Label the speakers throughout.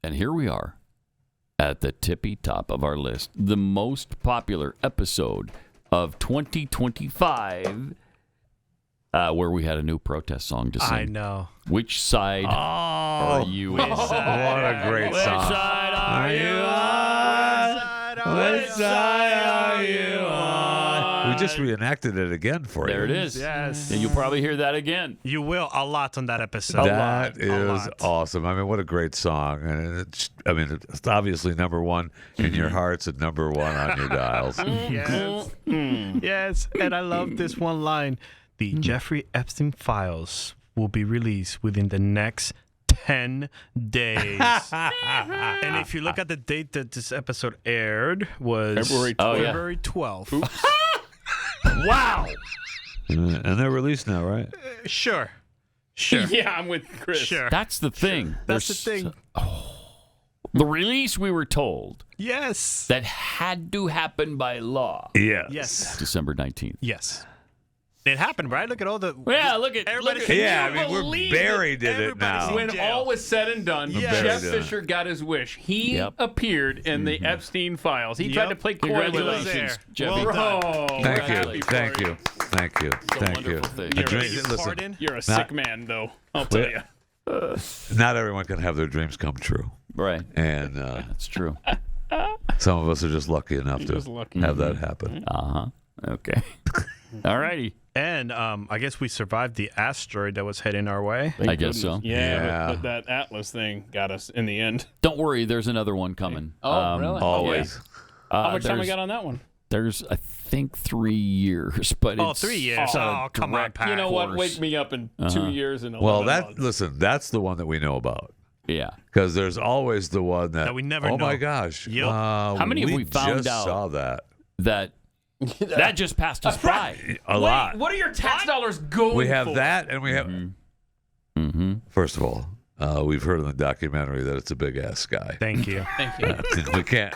Speaker 1: And here we are at the tippy top of our list. The most popular episode of 2025, where we had a new protest song to sing.
Speaker 2: I know.
Speaker 1: Which side are you in?
Speaker 3: What a great song.
Speaker 1: Which side are you on? Which side are you on?
Speaker 3: We just reenacted it again for you.
Speaker 1: There it is.
Speaker 2: Yes.
Speaker 1: And you'll probably hear that again.
Speaker 2: You will a lot on that episode.
Speaker 3: That is awesome. I mean, what a great song. And it's obviously number one in your hearts and number one on your dials.
Speaker 2: Yes. Yes. And I love this one line. The Jeffrey Epstein files will be released within the next 10 days. And if you look at the date that this episode aired was February 12th.
Speaker 1: Wow.
Speaker 3: And they're released now, right?
Speaker 2: Sure.
Speaker 4: Yeah, I'm with Chris.
Speaker 2: Sure.
Speaker 1: That's the thing.
Speaker 2: That's the thing.
Speaker 1: The release, we were told,
Speaker 2: Yes.
Speaker 1: that had to happen by law.
Speaker 2: Yes.
Speaker 1: December 19th.
Speaker 2: Yes. It happened, right? Look at all the...
Speaker 1: Yeah, look at
Speaker 3: Yeah, I mean, we're buried in it now.
Speaker 4: When all was said and done, Jeff Fisher got his wish. He appeared in the Epstein files. He tried to play coy with us.
Speaker 1: Congratulations, Jeffy.
Speaker 2: Well done.
Speaker 3: Thank you.
Speaker 2: Pardon?
Speaker 4: You're a sick man, though. I'll tell you.
Speaker 3: Not everyone can have their dreams come true.
Speaker 1: Right.
Speaker 3: And
Speaker 1: That's true.
Speaker 3: some of us are just lucky enough to have that happen.
Speaker 1: Uh-huh. Okay. All righty.
Speaker 2: And I guess we survived the asteroid that was heading our way.
Speaker 1: I guess so.
Speaker 4: Yeah. But that Atlas thing got us in the end.
Speaker 1: Don't worry, there's another one coming.
Speaker 4: Oh, really?
Speaker 3: Always.
Speaker 4: How much time we got on that one?
Speaker 1: There's, I think, 3 years, but it's
Speaker 2: 3 years. Oh, come on, Pat.
Speaker 4: You know what? Wake me up in 2 years and 11
Speaker 3: Well,
Speaker 4: months.
Speaker 3: that's the one that we know about.
Speaker 1: Yeah.
Speaker 3: Because there's always the one that
Speaker 2: we never
Speaker 3: oh
Speaker 2: know.
Speaker 3: my gosh.
Speaker 2: Yep.
Speaker 1: How many have we found
Speaker 3: just
Speaker 1: out?
Speaker 3: saw that.
Speaker 1: That just passed us by.
Speaker 3: A lot.
Speaker 4: What are your tax dollars going
Speaker 3: We have
Speaker 4: for?
Speaker 3: that, and we have. First of all, we've heard in the documentary that it's a big ass sky.
Speaker 2: Thank you.
Speaker 4: Thank you.
Speaker 3: We can't.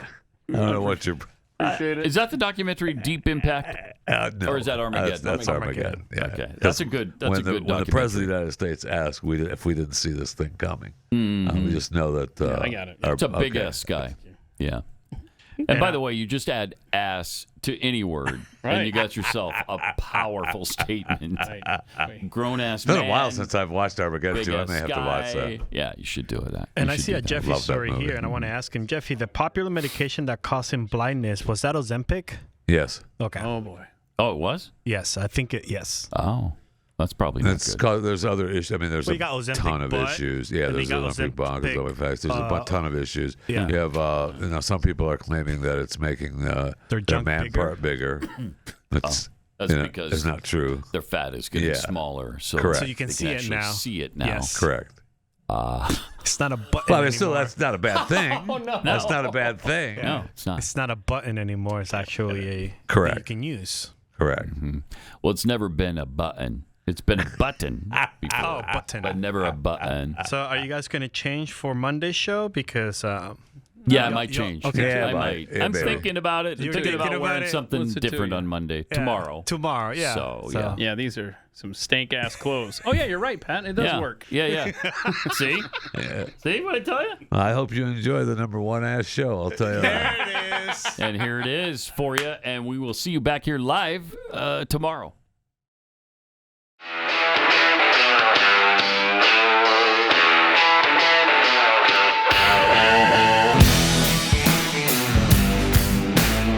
Speaker 3: I don't know what you're.
Speaker 4: Appreciate it.
Speaker 1: Is that the documentary Deep Impact?
Speaker 3: No,
Speaker 1: Or is that Armageddon?
Speaker 3: That's Armageddon. Yeah.
Speaker 1: Okay, that's a good. That's
Speaker 3: when
Speaker 1: a good
Speaker 3: when the
Speaker 1: documentary.
Speaker 3: president of the United States asked if we didn't see this thing coming, we just know that.
Speaker 4: I got it.
Speaker 1: It's a big ass guy. Yeah. And by the way, you just add ass to any word, and you got yourself a powerful statement. Grown ass man.
Speaker 3: It's been a while since I've watched Armageddon, too. I
Speaker 1: big-ass
Speaker 3: may have to watch
Speaker 1: guy.
Speaker 3: that.
Speaker 1: Yeah, you should do that.
Speaker 2: And
Speaker 1: You
Speaker 2: I
Speaker 1: should
Speaker 2: see
Speaker 1: do
Speaker 2: a
Speaker 1: that.
Speaker 2: Jeffy
Speaker 3: Love that
Speaker 2: story
Speaker 3: movie.
Speaker 2: here, and I want to ask him, Jeffy, the popular medication that caused him blindness, was that Ozempic?
Speaker 3: Yes.
Speaker 2: Okay.
Speaker 4: Oh, boy.
Speaker 1: Oh, it was?
Speaker 2: Yes, I think yes.
Speaker 1: Oh, that's probably not
Speaker 3: It's
Speaker 1: good.
Speaker 3: cause there's other issues. I mean, there's
Speaker 2: you got
Speaker 3: a
Speaker 2: Ozempic
Speaker 3: ton of
Speaker 2: butt,
Speaker 3: issues. Yeah,
Speaker 2: and
Speaker 3: there's
Speaker 2: you got
Speaker 3: Olympic bonkers.
Speaker 2: Ozempic,
Speaker 3: There's a ton of issues.
Speaker 2: Yeah.
Speaker 3: You have, some people are claiming that it's making their
Speaker 2: junk
Speaker 3: man
Speaker 2: bigger.
Speaker 3: part bigger. It's,
Speaker 1: That's because
Speaker 3: it's not true.
Speaker 1: their fat is getting
Speaker 3: Yeah.
Speaker 1: smaller. So,
Speaker 3: Correct.
Speaker 2: So you can
Speaker 1: they
Speaker 2: see it
Speaker 1: actually
Speaker 2: now.
Speaker 1: see it now.
Speaker 2: Yes.
Speaker 3: Correct.
Speaker 2: It's not a button
Speaker 3: Well, I mean, still,
Speaker 2: anymore.
Speaker 3: that's not a bad thing.
Speaker 4: no.
Speaker 3: That's not a bad thing.
Speaker 1: No, it's not.
Speaker 2: It's not a button anymore. It's actually a
Speaker 3: Correct.
Speaker 2: that you can use.
Speaker 3: Correct.
Speaker 1: Well, it's never been a button. It's been a button before,
Speaker 2: Oh, button.
Speaker 1: but never a button.
Speaker 2: So are you guys going to change for Monday's show? Because
Speaker 1: Yeah, I might change.
Speaker 2: okay.
Speaker 3: Yeah,
Speaker 1: I might.
Speaker 3: yeah,
Speaker 1: I'm
Speaker 3: baby.
Speaker 1: thinking about it.
Speaker 2: You're
Speaker 1: Thinking
Speaker 2: thinking
Speaker 1: about
Speaker 2: about
Speaker 1: wearing
Speaker 2: it?
Speaker 1: something
Speaker 4: What's it to
Speaker 1: different
Speaker 4: you?
Speaker 1: on Monday.
Speaker 2: Yeah.
Speaker 1: Tomorrow.
Speaker 2: Tomorrow, yeah.
Speaker 1: So, yeah.
Speaker 4: Yeah, these are some stank-ass clothes. Oh, yeah, you're right, Pat. It does
Speaker 1: Yeah.
Speaker 4: work.
Speaker 1: Yeah. See? See what I tell you?
Speaker 3: I hope you enjoy the number one ass show. I'll tell you that.
Speaker 2: There it is.
Speaker 1: And here it is for you. And we will see you back here live tomorrow.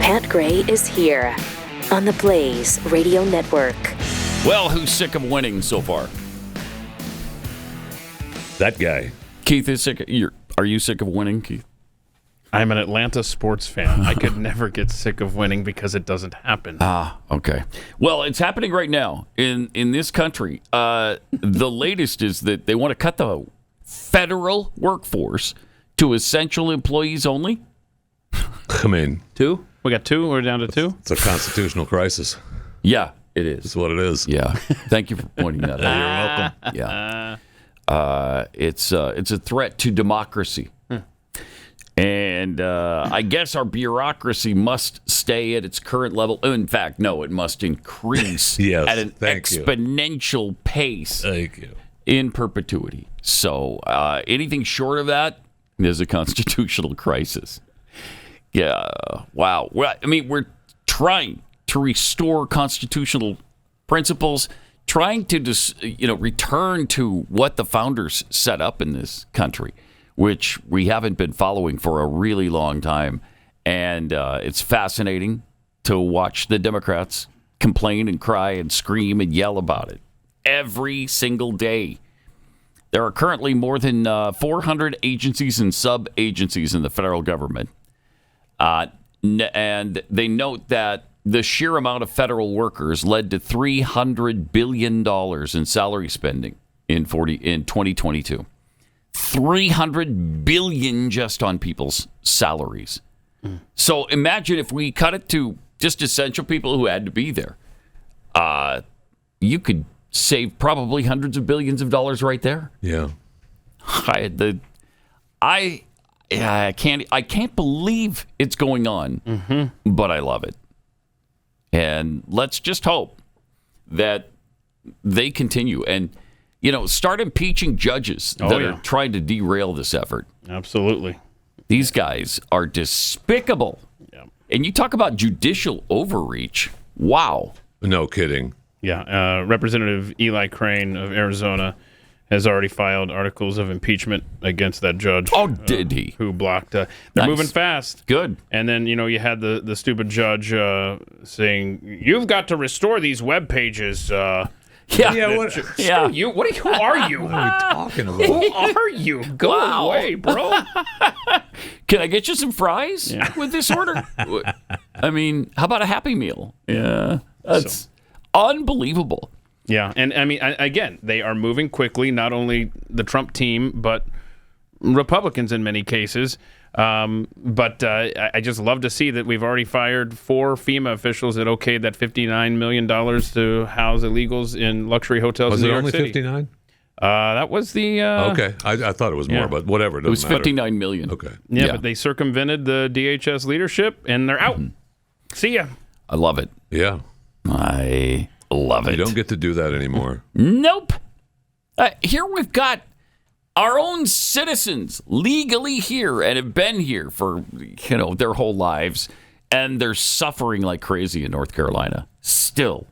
Speaker 5: Pat Gray is here on the Blaze Radio Network.
Speaker 1: Well, who's sick of winning so far?
Speaker 3: That guy.
Speaker 1: Keith is sick. Are you sick of winning, Keith?
Speaker 4: I'm an Atlanta sports fan. I could never get sick of winning because it doesn't happen.
Speaker 1: Ah, okay. Well, it's happening right now in this country. The latest is that they want to cut the federal workforce to essential employees only.
Speaker 3: I mean,
Speaker 4: Two? We got two? We're down to two?
Speaker 3: it's a constitutional crisis.
Speaker 1: Yeah, it is.
Speaker 3: That's what it is.
Speaker 1: Yeah. Thank you for pointing that out.
Speaker 3: You're welcome.
Speaker 1: Yeah. It's a threat to democracy. And I guess our bureaucracy must stay at its current level. In fact, no, it must increase
Speaker 3: Yes,
Speaker 1: at an
Speaker 3: thank you.
Speaker 1: exponential pace
Speaker 3: Thank you.
Speaker 1: in perpetuity. So anything short of that, is a constitutional crisis. Yeah, wow. Well, I mean, we're trying to restore constitutional principles, trying to return to what the founders set up in this country, which we haven't been following for a really long time. And it's fascinating to watch the Democrats complain and cry and scream and yell about it every single day. There are currently more than 400 agencies and sub-agencies in the federal government. And they note that the sheer amount of federal workers led to $300 billion in salary spending in 2022. $300 billion just on people's salaries. So imagine if we cut it to just essential people who had to be there. You could save probably hundreds of billions of dollars right there.
Speaker 3: Yeah.
Speaker 1: I can't believe it's going on, but I love it. And let's just hope that they continue and, start impeaching judges that are trying to derail this effort.
Speaker 4: Absolutely.
Speaker 1: These guys are despicable.
Speaker 4: Yeah.
Speaker 1: And you talk about judicial overreach. Wow.
Speaker 3: No kidding.
Speaker 4: Yeah. Representative Eli Crane of Arizona has already filed articles of impeachment against that judge.
Speaker 1: Oh, did he?
Speaker 4: Who blocked. They're
Speaker 1: Nice.
Speaker 4: moving fast.
Speaker 1: Good.
Speaker 4: And then, you had the stupid judge saying, you've got to restore these web pages.
Speaker 1: Yeah.
Speaker 3: What
Speaker 4: Who are you?
Speaker 3: are we talking about?
Speaker 4: Who are you? Go away, bro.
Speaker 1: Can I get you some fries with this order? I mean, how about a Happy Meal? Yeah. That's unbelievable.
Speaker 4: Yeah, and I mean, again, they are moving quickly, not only the Trump team, but Republicans in many cases. But I just love to see that we've already fired 4 FEMA officials that okayed that $59 million to house illegals in luxury hotels in New York City.
Speaker 3: Was it only 59?
Speaker 4: That was the...
Speaker 3: Okay. I thought it was more, but whatever.
Speaker 1: It was $59 million.
Speaker 3: Okay.
Speaker 4: Yeah, but they circumvented the DHS leadership, and they're out. See ya.
Speaker 1: I love it.
Speaker 3: Yeah.
Speaker 1: I love it.
Speaker 3: You don't get to do that anymore.
Speaker 1: Nope. Here we've got our own citizens legally here and have been here for their whole lives, and they're suffering like crazy in North Carolina. Still.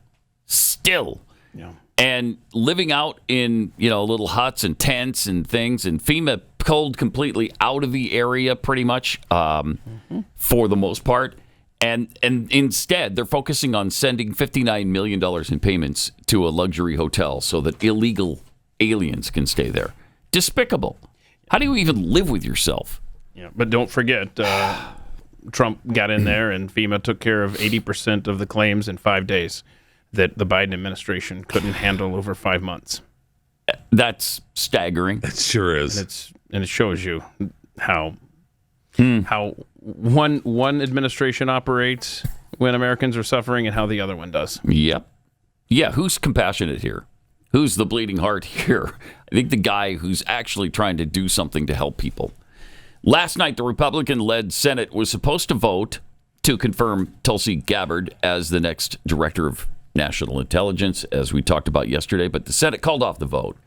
Speaker 4: Yeah.
Speaker 1: And living out in little huts and tents and things, and FEMA pulled completely out of the area pretty much for the most part. And instead, they're focusing on sending $59 million in payments to a luxury hotel so that illegal aliens can stay there. Despicable. How do you even live with yourself?
Speaker 4: Yeah, but don't forget, Trump got in there and FEMA took care of 80% of the claims in 5 days that the Biden administration couldn't handle over 5 months.
Speaker 1: That's staggering.
Speaker 3: It sure is.
Speaker 4: And it shows you how one administration operates when Americans are suffering and how the other one does.
Speaker 1: Yep. Yeah, who's compassionate here? Who's the bleeding heart here? I think the guy who's actually trying to do something to help people. Last night, the Republican-led Senate was supposed to vote to confirm Tulsi Gabbard as the next director of national intelligence, as we talked about yesterday, but the Senate called off the vote.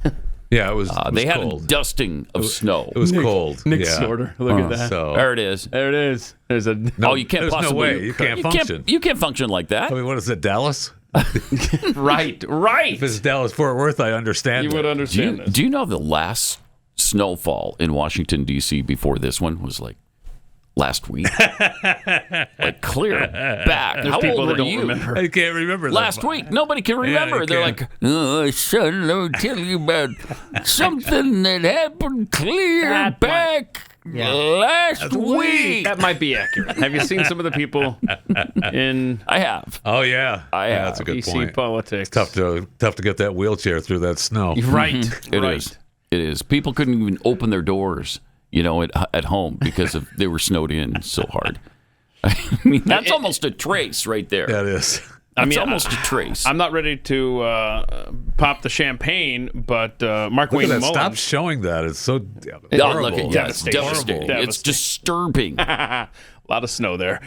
Speaker 3: Yeah, it was
Speaker 1: they had
Speaker 3: cold.
Speaker 1: a dusting of snow.
Speaker 3: It was cold.
Speaker 4: Nick
Speaker 3: yeah.
Speaker 4: Sorter. Look at that.
Speaker 3: So,
Speaker 1: There it is.
Speaker 4: There it is. There's a...
Speaker 1: Oh, you can't
Speaker 3: there's
Speaker 1: possibly...
Speaker 3: no way. You can't function.
Speaker 1: You can't function like that.
Speaker 3: I mean, what is it, Dallas?
Speaker 4: Right.
Speaker 3: If it's Dallas-Fort Worth, I understand.
Speaker 4: You would understand this.
Speaker 1: Do you know the last snowfall in Washington, D.C. before this one was like last week? Like clear back.
Speaker 4: There's
Speaker 1: How
Speaker 4: people
Speaker 1: old
Speaker 4: that
Speaker 1: were
Speaker 4: don't
Speaker 1: you?
Speaker 4: remember.
Speaker 3: I can't remember that.
Speaker 1: Last week. Nobody can remember.
Speaker 3: they
Speaker 1: They're
Speaker 3: can't.
Speaker 1: like, oh, son, let me tell you about something that happened clear back last week.
Speaker 4: That might be accurate. Have you seen some of the people in
Speaker 1: I have.
Speaker 3: Oh, yeah.
Speaker 1: I
Speaker 3: Yeah,
Speaker 1: have.
Speaker 3: that's a good
Speaker 4: DC
Speaker 3: point.
Speaker 4: politics?
Speaker 3: Tough to get that wheelchair through that snow.
Speaker 4: Right.
Speaker 1: It is. It is. People couldn't even open their doors, at home because they were snowed in so hard. I mean, that's almost a trace right there.
Speaker 3: That is.
Speaker 1: It's almost a trace.
Speaker 4: I'm not ready to pop the champagne, but Mark
Speaker 3: Look
Speaker 4: Wayne
Speaker 3: at that.
Speaker 4: Mullins.
Speaker 3: Stop showing that. It's so
Speaker 1: Yeah,
Speaker 3: horrible.
Speaker 1: look at it's devastating. It's disturbing.
Speaker 4: A lot of snow there.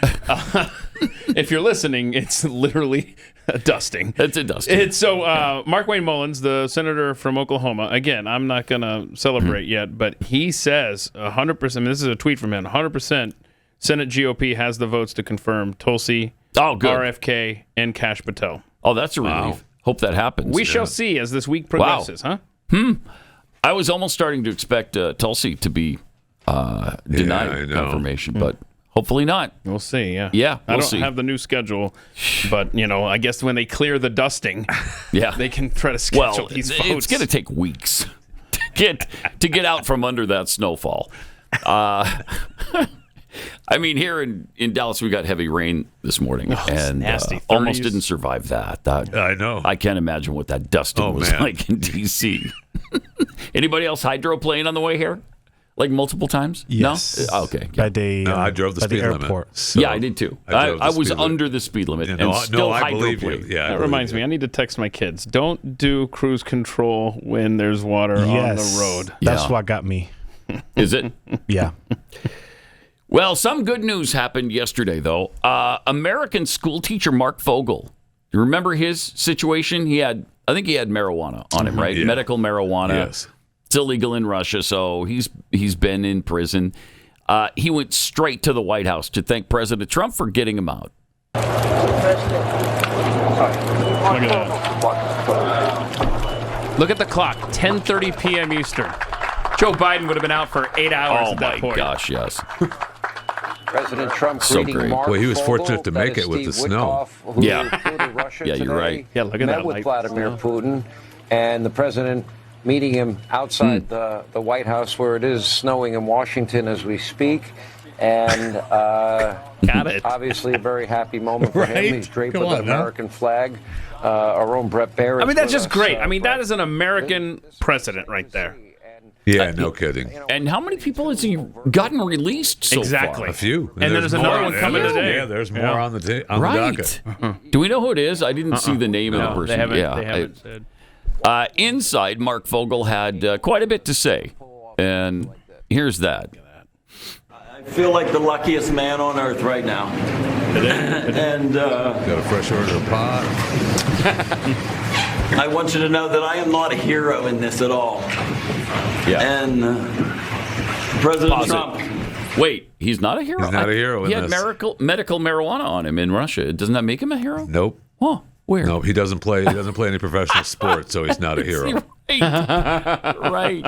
Speaker 4: If you're listening, it's literally a dusting.
Speaker 1: It's a dusting.
Speaker 4: It's so Mark Wayne Mullins, the senator from Oklahoma. Again, I'm not going to celebrate yet, but he says 100%. I mean, this is a tweet from him. 100% Senate GOP has the votes to confirm Tulsi, RFK, and Kash Patel.
Speaker 1: Oh, that's a relief. Hope that happens.
Speaker 4: We shall see as this week progresses, huh?
Speaker 1: I was almost starting to expect Tulsi to be denied confirmation, but hopefully not.
Speaker 4: We'll see, yeah.
Speaker 1: Yeah,
Speaker 4: I
Speaker 1: we'll
Speaker 4: don't
Speaker 1: see.
Speaker 4: have the new schedule, but, I guess when they clear the dusting, they can try to schedule these votes.
Speaker 1: It's going to take weeks to get out from under that snowfall. I mean, here in Dallas, we got heavy rain this morning, and
Speaker 4: nasty.
Speaker 1: almost didn't survive that.
Speaker 3: I know.
Speaker 1: I can't imagine what that dusting was like in D.C. Anybody else hydroplaned on the way here? Like multiple times?
Speaker 2: Yes.
Speaker 1: No? Okay.
Speaker 3: I drove the speed limit. So
Speaker 1: yeah, I did too. I was under the speed limit and still
Speaker 3: I believe you.
Speaker 1: hydroplaned.
Speaker 3: Yeah,
Speaker 4: that reminds me, I need to text my kids. Don't do cruise control when there's water on the road.
Speaker 2: That's what got me.
Speaker 1: Is it?
Speaker 2: Yeah.
Speaker 1: Well, some good news happened yesterday, though. American school teacher Mark Fogel. You remember his situation? I think he had marijuana on him, right?
Speaker 3: Yeah.
Speaker 1: Medical marijuana.
Speaker 3: Yes.
Speaker 1: It's illegal in Russia, so he's been in prison. He went straight to the White House to thank President Trump for getting him out.
Speaker 4: Look at that. Look at the clock, 10:30 p.m. Eastern. Joe Biden would have been out for 8 hours at that point.
Speaker 1: Oh, my gosh, yes.
Speaker 6: President Trump
Speaker 1: So
Speaker 6: greeting
Speaker 1: great.
Speaker 6: Mark
Speaker 3: Well, he was
Speaker 6: Fogel,
Speaker 3: fortunate to
Speaker 6: that
Speaker 3: make
Speaker 6: is
Speaker 3: it with the
Speaker 6: Steve
Speaker 3: snow.
Speaker 6: Witkoff, who
Speaker 1: Yeah.
Speaker 6: flew to Russia
Speaker 1: Yeah, you're
Speaker 6: today,
Speaker 1: right.
Speaker 4: Yeah, look at
Speaker 6: met
Speaker 4: that
Speaker 6: with
Speaker 4: light
Speaker 6: Vladimir
Speaker 4: snow.
Speaker 6: Putin, and the president meeting him outside the White House, where it is snowing in Washington as we speak. And
Speaker 4: Got it.
Speaker 6: obviously a very happy moment for
Speaker 3: Right?
Speaker 6: him. He's draped
Speaker 3: Come
Speaker 6: with
Speaker 3: on
Speaker 6: an
Speaker 3: now.
Speaker 6: American flag. Our own Brett Baer.
Speaker 4: I mean,
Speaker 6: is
Speaker 4: that's
Speaker 6: with
Speaker 4: just
Speaker 6: us,
Speaker 4: great. I mean, that
Speaker 6: Brett.
Speaker 4: is an American president right there.
Speaker 3: Yeah, no kidding.
Speaker 1: And how many people has he gotten released so
Speaker 4: Exactly.
Speaker 1: far?
Speaker 3: A few.
Speaker 4: And there's another one coming today.
Speaker 3: Yeah, there's more on the
Speaker 1: Right.
Speaker 3: docket.
Speaker 1: Do we know who it is? I didn't see the name of the person.
Speaker 4: They
Speaker 1: yeah,
Speaker 4: haven't said.
Speaker 1: inside, Mark Fogel had quite a bit to say. And here's that.
Speaker 7: I feel like the luckiest man on earth right now. And
Speaker 3: Got a fresh order of pot.
Speaker 7: I want you to know that I am not a hero in this at all.
Speaker 1: Yeah.
Speaker 7: And President
Speaker 1: Pause it.
Speaker 7: Trump,
Speaker 1: Wait, he's not a hero?
Speaker 3: He's not a hero in
Speaker 1: He had
Speaker 3: this.
Speaker 1: medical marijuana on him in Russia. Doesn't that make him a hero?
Speaker 3: Nope.
Speaker 1: Huh, weird.
Speaker 3: No, he doesn't play. He doesn't play any professional sports, so he's not a hero.
Speaker 1: Right.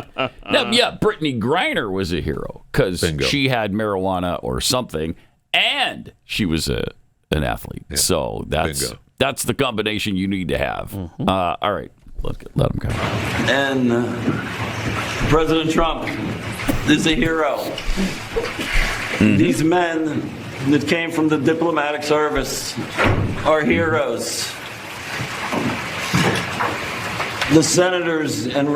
Speaker 1: Now, yeah, Brittany Griner was a hero because
Speaker 3: Bingo.
Speaker 1: she had marijuana or something, and she was an athlete. So
Speaker 3: Bingo.
Speaker 1: that's the combination you need to have. All right, let him go.
Speaker 7: and President Trump is a hero. These men that came from the diplomatic service are heroes. The senators and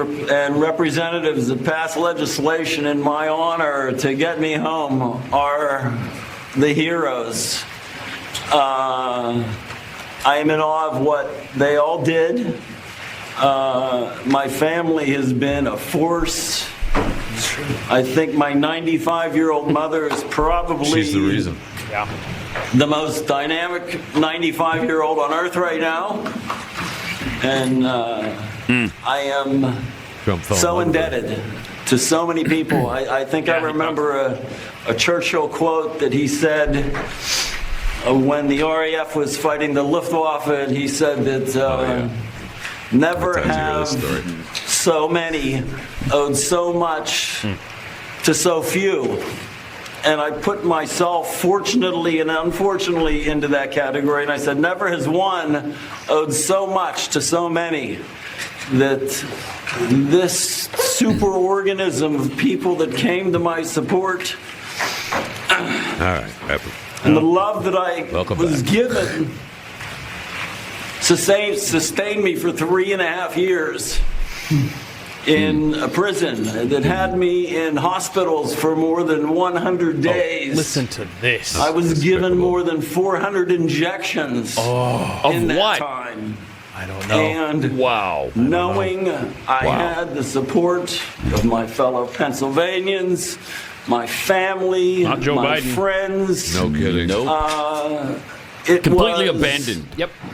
Speaker 7: representatives that passed legislation in my honor to get me home are the heroes. I am in awe of what they all did. My family has been a force. I think my 95-year-old mother is probably
Speaker 3: She's the reason.
Speaker 7: the most dynamic 95-year-old on earth right now. And I am
Speaker 3: Trump fell
Speaker 7: so
Speaker 3: in love with her.
Speaker 7: indebted to so many people. I think I remember a Churchill quote that he said when the RAF was fighting the Luftwaffe, and he said that never
Speaker 3: Sometimes you hear
Speaker 7: have
Speaker 3: this story.
Speaker 7: so many owed so much to so few. And I put myself, fortunately and unfortunately, into that category. And I said, never has one owed so much to so many, that this superorganism of people that came to my support
Speaker 3: All right.
Speaker 7: and the love that I
Speaker 3: Welcome
Speaker 7: was
Speaker 3: back.
Speaker 7: given sustained me for 3.5 years. in a prison that had me in hospitals for more than 100 days.
Speaker 4: Listen to this.
Speaker 7: I was given more than 400 injections in that
Speaker 1: what?
Speaker 7: time.
Speaker 4: I don't know.
Speaker 7: And
Speaker 1: Wow.
Speaker 7: knowing I had the support of my fellow Pennsylvanians, my family,
Speaker 4: Not Joe
Speaker 7: my
Speaker 4: Biden.
Speaker 7: friends.
Speaker 3: No kidding.
Speaker 1: Nope.
Speaker 7: It
Speaker 1: Completely
Speaker 7: was
Speaker 1: abandoned.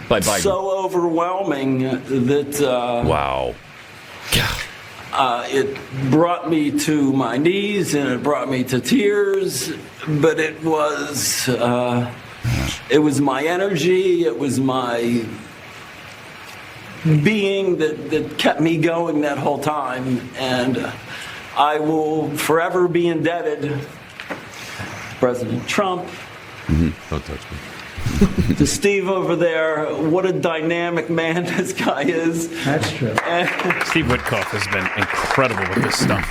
Speaker 1: By Biden.
Speaker 7: so overwhelming that
Speaker 1: wow.
Speaker 7: it brought me to my knees and it brought me to tears. But it was my energy. It was my being that kept me going that whole time, and I will forever be indebted to President Trump,
Speaker 3: Don't touch me.
Speaker 7: to Steve over there. What a dynamic man this guy is.
Speaker 8: That's true.
Speaker 4: Steve Witkoff has been incredible with this stuff.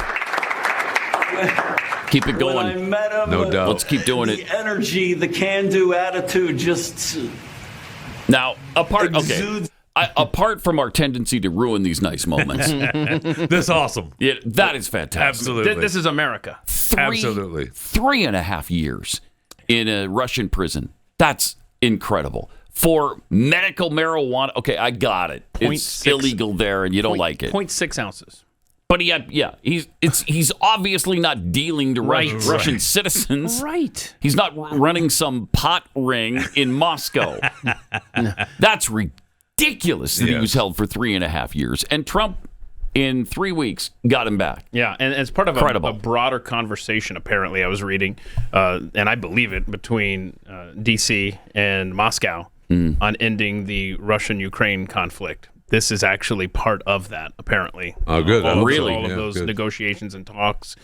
Speaker 1: Keep it
Speaker 7: When I
Speaker 1: going.
Speaker 7: met him,
Speaker 3: No doubt.
Speaker 1: Let's keep doing
Speaker 7: the
Speaker 1: it.
Speaker 7: energy, the can-do attitude just
Speaker 1: Now, apart
Speaker 7: exudes.
Speaker 1: apart from our tendency to ruin these nice moments,
Speaker 3: That's awesome.
Speaker 1: that is fantastic.
Speaker 3: Absolutely.
Speaker 4: This is America.
Speaker 3: Absolutely.
Speaker 1: 3.5 years in a Russian prison. That's incredible. For medical marijuana. Okay, I got it. It's
Speaker 4: 0.6
Speaker 1: illegal there and you don't like it.
Speaker 4: 0.6 ounces.
Speaker 1: But he's obviously not dealing to Russian citizens.
Speaker 4: Right.
Speaker 1: He's not running some pot ring in Moscow. That's ridiculous that he was held for 3.5 years. And Trump, in 3 weeks, got him back.
Speaker 4: Yeah, and as part of
Speaker 1: Incredible.
Speaker 4: a broader conversation, apparently, I was reading, and I believe it, between D.C. and Moscow on ending the Russian-Ukraine conflict. This is actually part of that, apparently.
Speaker 3: Oh, good. I
Speaker 4: All,
Speaker 3: hope
Speaker 1: really?
Speaker 3: so.
Speaker 4: all of
Speaker 3: Yeah,
Speaker 4: those
Speaker 3: good.
Speaker 4: negotiations and talks.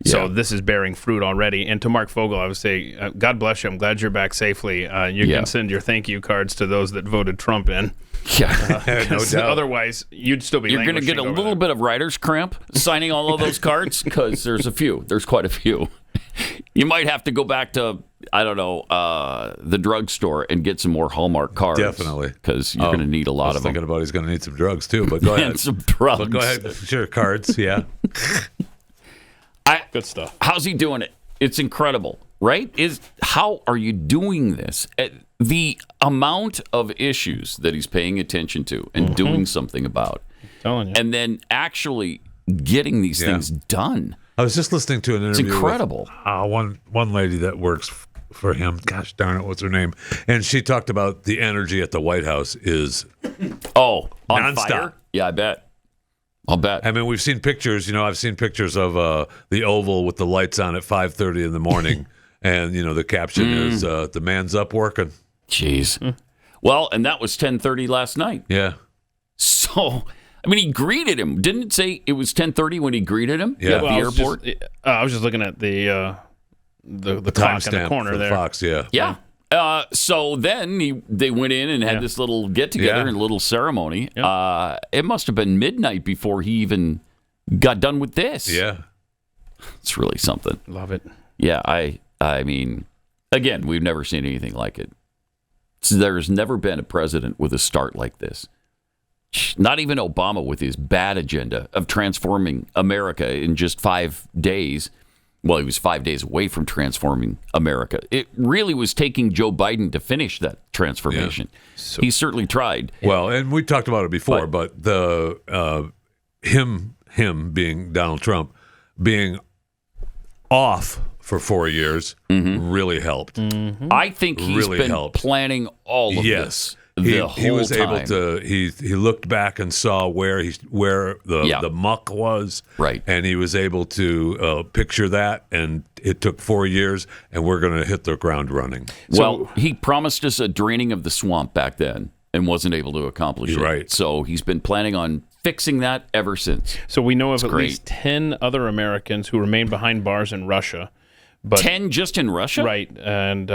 Speaker 4: So this is bearing fruit already. And to Mark Fogel, I would say, God bless you. I'm glad you're back safely. You can send your thank you cards to those that voted Trump in.
Speaker 1: Yeah.
Speaker 3: No doubt.
Speaker 4: Otherwise, you'd still be
Speaker 1: You're going to get a
Speaker 4: languishing over
Speaker 1: little
Speaker 4: there.
Speaker 1: bit of writer's cramp signing all of those cards because there's a few. There's quite a few. You might have to go back to, I don't know, the drugstore and get some more Hallmark cards.
Speaker 3: Definitely.
Speaker 1: Because you're going to need a
Speaker 3: I
Speaker 1: lot
Speaker 3: was
Speaker 1: of them.
Speaker 3: thinking about he's going to need some drugs too, but go ahead.
Speaker 1: And some drugs.
Speaker 3: But go ahead. Sure, cards. Yeah.
Speaker 4: Good stuff.
Speaker 1: How's he doing it? It's incredible, right? How are you doing this? The amount of issues that he's paying attention to and doing something about,
Speaker 4: Telling you.
Speaker 1: and then actually getting these things done.
Speaker 3: I was just listening to an interview.
Speaker 1: It's incredible.
Speaker 3: With, one lady that works for him. Gosh darn it, what's her name? And she talked about the energy at the White House is
Speaker 1: On
Speaker 3: nonstop.
Speaker 1: fire? Yeah, I bet. I'll bet.
Speaker 3: I mean, we've seen pictures. I've seen pictures of the Oval with the lights on at 5:30 in the morning, and the caption is "The man's up working."
Speaker 1: Jeez. Well, and that was 10:30 last night.
Speaker 3: Yeah,
Speaker 1: So, I mean, he greeted him. Didn't it say it was 10:30 when he greeted him
Speaker 3: Yeah.
Speaker 1: at the
Speaker 4: Well,
Speaker 1: airport?
Speaker 4: I was just looking at the clock in the
Speaker 3: timestamp
Speaker 4: corner
Speaker 3: for
Speaker 4: there.
Speaker 3: Fox. Yeah,
Speaker 1: Yeah. So then they went in and had this little get together and a little ceremony. It must have been midnight before he even got done with this.
Speaker 3: yeah.
Speaker 1: It's really something.
Speaker 4: Love it.
Speaker 1: Yeah, I mean, again, we've never seen anything like it. There's never been a president with a start like this. Not even Obama with his bad agenda of transforming America in just 5 days. Well, he was 5 days away from transforming America. It really was taking Joe Biden to finish that transformation. He certainly tried.
Speaker 3: Well, and we talked about it before, but the him being Donald Trump being off for 4 years really helped.
Speaker 1: I think he's
Speaker 3: Really
Speaker 1: been
Speaker 3: helped.
Speaker 1: planning all of this the whole
Speaker 3: he was
Speaker 1: time.
Speaker 3: able to. He looked back and saw where the muck was,
Speaker 1: Right.
Speaker 3: and he was able to picture that. And it took 4 years, and we're going to hit the ground running.
Speaker 1: Well, he promised us a draining of the swamp back then and wasn't able to accomplish it.
Speaker 3: Right.
Speaker 1: So he's been planning on fixing that ever since.
Speaker 4: So we know of at
Speaker 1: great.
Speaker 4: least 10 other Americans who remain behind bars in Russia. But
Speaker 1: 10 just in Russia?
Speaker 4: right, and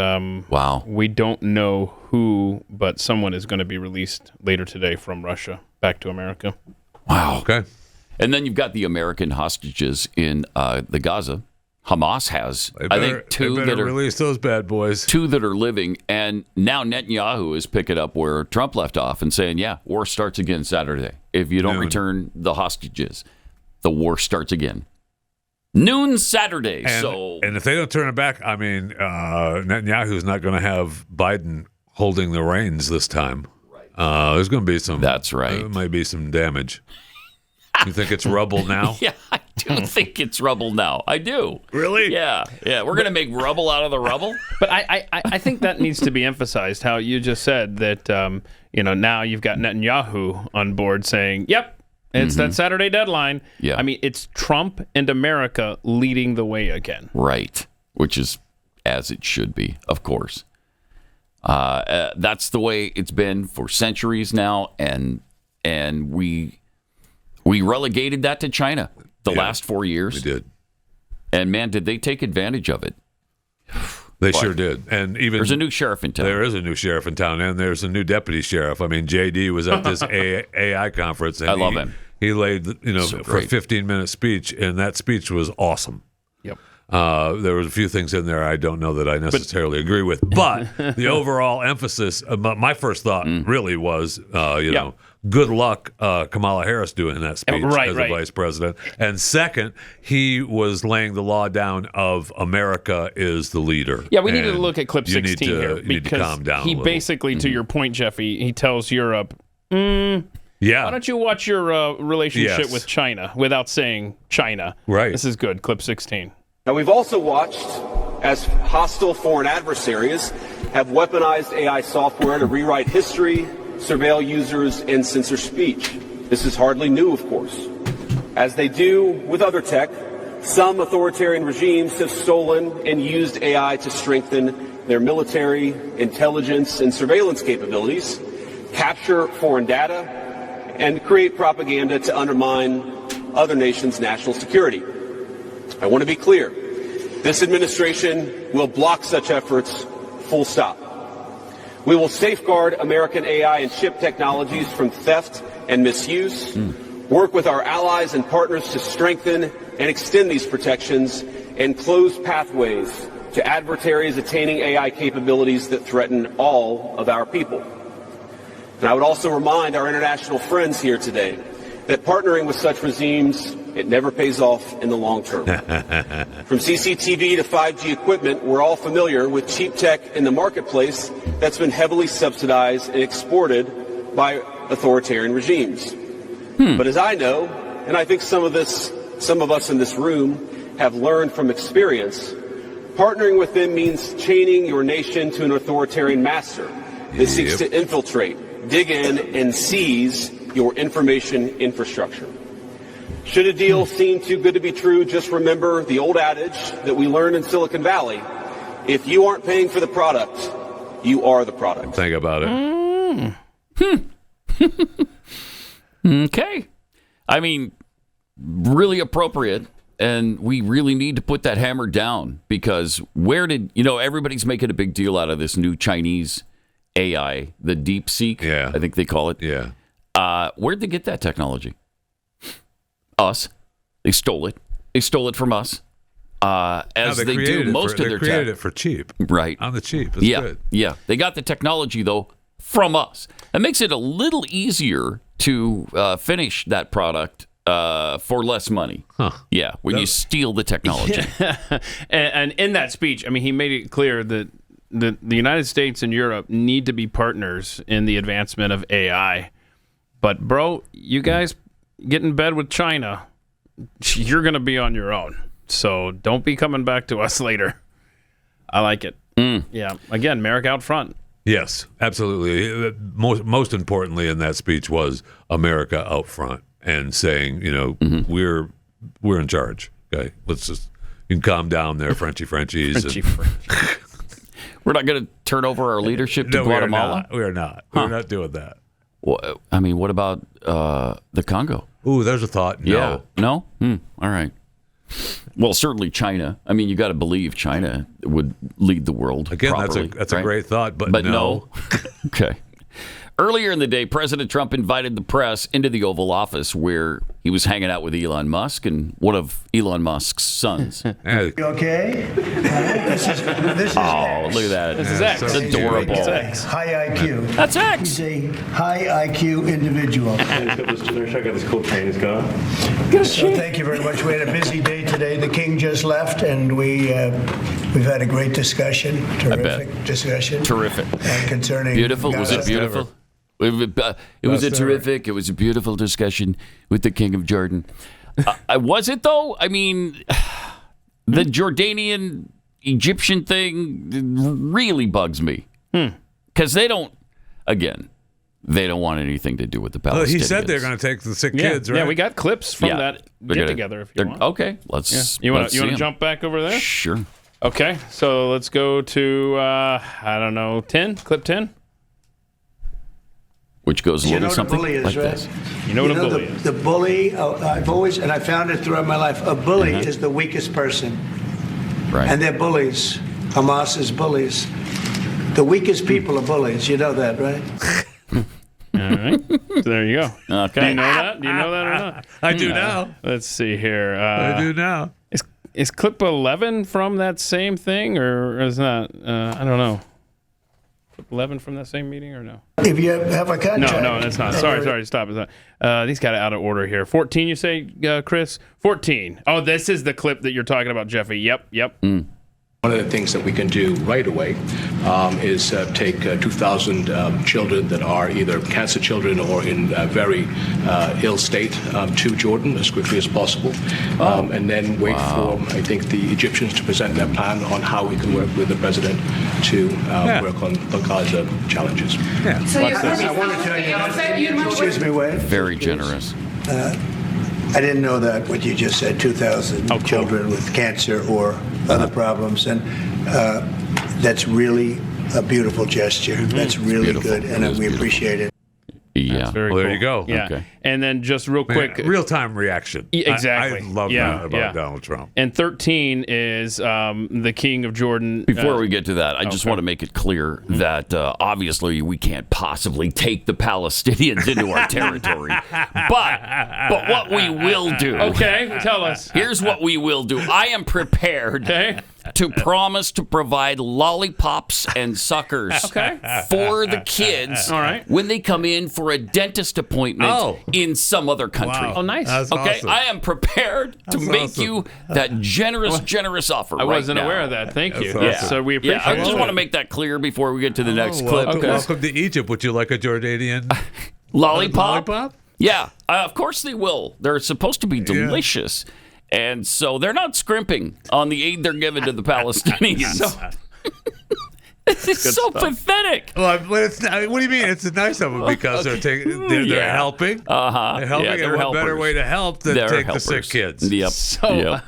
Speaker 1: Wow.
Speaker 4: we don't know who, but someone is going to be released later today from Russia back to America.
Speaker 1: Wow.
Speaker 3: Okay.
Speaker 1: And then you've got the American hostages in the Gaza. Hamas has, I think, two
Speaker 3: they
Speaker 1: that
Speaker 3: better
Speaker 1: are
Speaker 3: release those bad boys.
Speaker 1: two that are living, and now Netanyahu is picking up where Trump left off and saying, "Yeah, war starts again Saturday if you don't
Speaker 3: Noon.
Speaker 1: return the hostages." the war starts again. Noon Saturday.
Speaker 3: And if they don't turn it back, I mean, Netanyahu's not going to have Biden holding the reins this time. There's going to be some.
Speaker 1: That's right.
Speaker 3: There might be some damage. You think it's rubble now?
Speaker 1: Yeah, I do think it's rubble now. I do.
Speaker 3: Really?
Speaker 1: Yeah. We're going to make rubble out of the rubble.
Speaker 4: But I think that needs to be emphasized. How you just said that now you've got Netanyahu on board saying, "Yep, it's that Saturday deadline."
Speaker 1: Yeah.
Speaker 4: I mean, it's Trump and America leading the way again.
Speaker 1: Right. Which is as it should be, of course. That's the way it's been for centuries now, and we relegated that to China the last 4 years.
Speaker 3: We did.
Speaker 1: And man, did they take advantage of it.
Speaker 3: They sure did. And even
Speaker 1: there's a new sheriff in town.
Speaker 3: There is a new sheriff in town, and there's a new deputy sheriff. I mean, JD was at this AI conference. And
Speaker 1: I love him.
Speaker 3: He laid, for a 15-minute speech, and that speech was awesome.
Speaker 4: Yep.
Speaker 3: There was a few things in there I don't know that I necessarily agree with, but the overall emphasis, my first thought really was, good luck Kamala Harris doing that speech as the vice president. And second, he was laying the law down of America is the leader.
Speaker 4: Yeah, we need to look at clip 16 here.
Speaker 3: You need to calm down
Speaker 4: he
Speaker 3: a little.
Speaker 4: basically, to your point, Jeffy, he tells Europe, why don't you watch your relationship with China without saying China?
Speaker 3: Right.
Speaker 4: This is good. Clip 16.
Speaker 8: Now, we've also watched as hostile foreign adversaries have weaponized AI software to rewrite history, surveil users, and censor speech. This is hardly new, of course. As they do with other tech, some authoritarian regimes have stolen and used AI to strengthen their military, intelligence, and surveillance capabilities, capture foreign data, and create propaganda to undermine other nations' national security. I want to be clear. This administration will block such efforts, full stop. We will safeguard American AI and chip technologies from theft and misuse, work with our allies and partners to strengthen and extend these protections, and close pathways to adversaries attaining AI capabilities that threaten all of our people. And I would also remind our international friends here today that partnering with such regimes, it never pays off in the long term. From CCTV to 5G equipment, we're all familiar with cheap tech in the marketplace that's been heavily subsidized and exported by authoritarian regimes. But as I know, and I think some of us in this room have learned from experience, partnering with them means chaining your nation to an authoritarian master that seeks to infiltrate, dig in, and seize your information infrastructure. Should a deal seem too good to be true, just remember the old adage that we learned in Silicon Valley: if you aren't paying for the product, you are the product.
Speaker 3: Think about it.
Speaker 1: Okay. I mean, really appropriate. And we really need to put that hammer down, because everybody's making a big deal out of this new Chinese AI, the DeepSeek, I think they call it.
Speaker 3: Yeah.
Speaker 1: Where'd they get that technology? Us. They stole it. They stole it from us. As they do most of their tech.
Speaker 3: They created it for cheap.
Speaker 1: Right.
Speaker 3: On the cheap. It's good.
Speaker 1: Yeah. They got the technology, though, from us. That makes it a little easier to finish that product for less money.
Speaker 3: Huh.
Speaker 1: Yeah, when you steal the technology.
Speaker 4: And in that speech, I mean, he made it clear that the United States and Europe need to be partners in the advancement of AI. But, bro, you guys get in bed with China, you're going to be on your own. So don't be coming back to us later. I like it. Yeah. Again, America out front.
Speaker 3: Yes, absolutely. Most importantly in that speech was America out front and saying, we're in charge. Okay, you can calm down there, Frenchies.
Speaker 1: We're not going to turn over our leadership to Guatemala?
Speaker 3: We are not.
Speaker 1: Huh.
Speaker 3: We're not doing that.
Speaker 1: Well, I mean, what about the Congo?
Speaker 3: Ooh, there's a thought. No.
Speaker 1: Yeah. No? All right. Well, certainly China. I mean, you got to believe China would lead the world.
Speaker 3: Again,
Speaker 1: properly,
Speaker 3: that's
Speaker 1: right?
Speaker 3: a great thought, but
Speaker 1: no. Okay. Earlier in the day, President Trump invited the press into the Oval Office, where he was hanging out with Elon Musk and one of Elon Musk's sons.
Speaker 9: You okay? This is
Speaker 1: Oh, look at that.
Speaker 4: This is X.
Speaker 1: It's adorable.
Speaker 4: It's X.
Speaker 9: high IQ.
Speaker 1: That's X.
Speaker 9: He's a high IQ individual.
Speaker 10: Check out this cool train he's got.
Speaker 9: So thank you very much. We had a busy day today. The king just left, and we've had a great discussion. Terrific discussion.
Speaker 1: Terrific.
Speaker 9: Concerning
Speaker 1: Beautiful. Was
Speaker 9: Gaza.
Speaker 1: it beautiful? It was a terrific. It was a beautiful discussion with the King of Jordan. Was it though? I mean, the Jordanian Egyptian thing really bugs me because they don't want anything to do with the Palestinians.
Speaker 3: He said they're going to take the sick kids, right?
Speaker 4: Yeah, we got clips from that get together. If you want.
Speaker 1: Okay, let's.
Speaker 4: You want
Speaker 1: see
Speaker 4: to
Speaker 1: 'em.
Speaker 4: jump back over there?
Speaker 1: Sure.
Speaker 4: Okay, so let's go to I don't know, 10, clip 10.
Speaker 1: Which goes a
Speaker 9: You
Speaker 1: little
Speaker 9: know what a
Speaker 1: something
Speaker 9: bully is,
Speaker 1: like
Speaker 9: right?
Speaker 1: this.
Speaker 4: You know what a bully is.
Speaker 9: The bully, I've always, and I found it throughout my life, a bully
Speaker 1: Uh-huh.
Speaker 9: is the weakest person.
Speaker 1: Right.
Speaker 9: And they're bullies. Hamas is bullies. The weakest people are bullies. You know that, right?
Speaker 4: All right. So there you go.
Speaker 1: Okay.
Speaker 4: Do you know that? Do you know that or not?
Speaker 3: I do now.
Speaker 4: Let's see here.
Speaker 3: I do now.
Speaker 4: Is clip 11 from that same thing, or is that? I don't know. Clip 11 from that same meeting, or no?
Speaker 9: If you have a contract.
Speaker 4: No, that's not. Sorry. Stop. It's not. These got it out of order here. 14, you say, Chris? 14. Oh, this is the clip that you're talking about, Jeffy. Yep.
Speaker 11: One of the things that we can do right away is take 2,000 children that are either cancer children or in very ill state to Jordan as quickly as possible, and then wait for, I think, the Egyptians to present their plan on how we can work with the president to work on the Gaza challenges.
Speaker 9: I want to tell you, excuse me, Wade.
Speaker 1: Very generous.
Speaker 9: I didn't know that, what you just said, 2,000 children with cancer or other problems. And that's really a beautiful gesture. That's really good, and we appreciate it.
Speaker 1: Yeah.
Speaker 4: Very
Speaker 3: Well, there
Speaker 4: cool.
Speaker 3: you go.
Speaker 4: Yeah.
Speaker 1: Okay.
Speaker 4: And then just real quick.
Speaker 3: Real-time reaction.
Speaker 4: Exactly.
Speaker 3: I love that about Donald Trump.
Speaker 4: And 13 is the King of Jordan.
Speaker 1: Before we get to that, I just want to make it clear that obviously we can't possibly take the Palestinians into our territory. But what we will do.
Speaker 4: Okay, tell us.
Speaker 1: Here's what we will do. I am prepared to promise to provide lollipops and suckers for the kids when they come in for a dentist appointment in some other country.
Speaker 3: Wow.
Speaker 4: Oh, nice.
Speaker 3: That's
Speaker 1: Okay,
Speaker 3: awesome.
Speaker 1: I am prepared to make you that generous offer.
Speaker 4: I
Speaker 1: right
Speaker 4: wasn't
Speaker 1: now.
Speaker 4: aware of that. Thank you.
Speaker 3: That's awesome.
Speaker 4: So we appreciate
Speaker 1: I
Speaker 4: it.
Speaker 1: just want to make that clear before we get to the next clip.
Speaker 3: Welcome to Egypt. Would you like a Jordanian
Speaker 1: Lollipop? Yeah, of course they will. They're supposed to be delicious. And so they're not scrimping on the aid they're giving to the Palestinians. This is so pathetic.
Speaker 3: Well, but it's not, what do you mean? It's nice of them because they're helping. They're helping.
Speaker 1: Yeah, they're
Speaker 3: and what better
Speaker 1: helpers.
Speaker 3: way to help than
Speaker 1: They're
Speaker 3: take
Speaker 1: helpers.
Speaker 3: the sick kids?
Speaker 1: Yep.
Speaker 4: So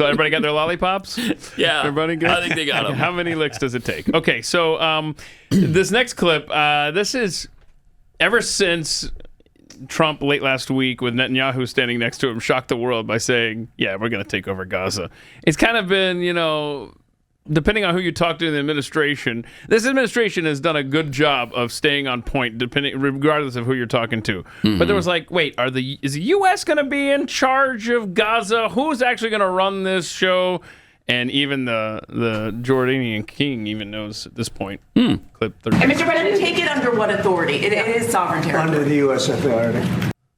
Speaker 4: everybody got their lollipops?
Speaker 1: Yeah.
Speaker 4: Everybody good?
Speaker 1: I think they got them.
Speaker 4: How many licks does it take? Okay, so this next clip, this is ever since Trump late last week with Netanyahu standing next to him shocked the world by saying, yeah, we're going to take over Gaza. It's kind of been, depending on who you talk to in the administration, this administration has done a good job of staying on point, regardless of who you're talking to. But there was like, wait, is the U.S. going to be in charge of Gaza? Who's actually going to run this show? And even the Jordanian king even knows at this point. Clip 13.
Speaker 12: And Mr. President, take it under what authority? It is sovereign territory.
Speaker 9: Under the U.S. authority.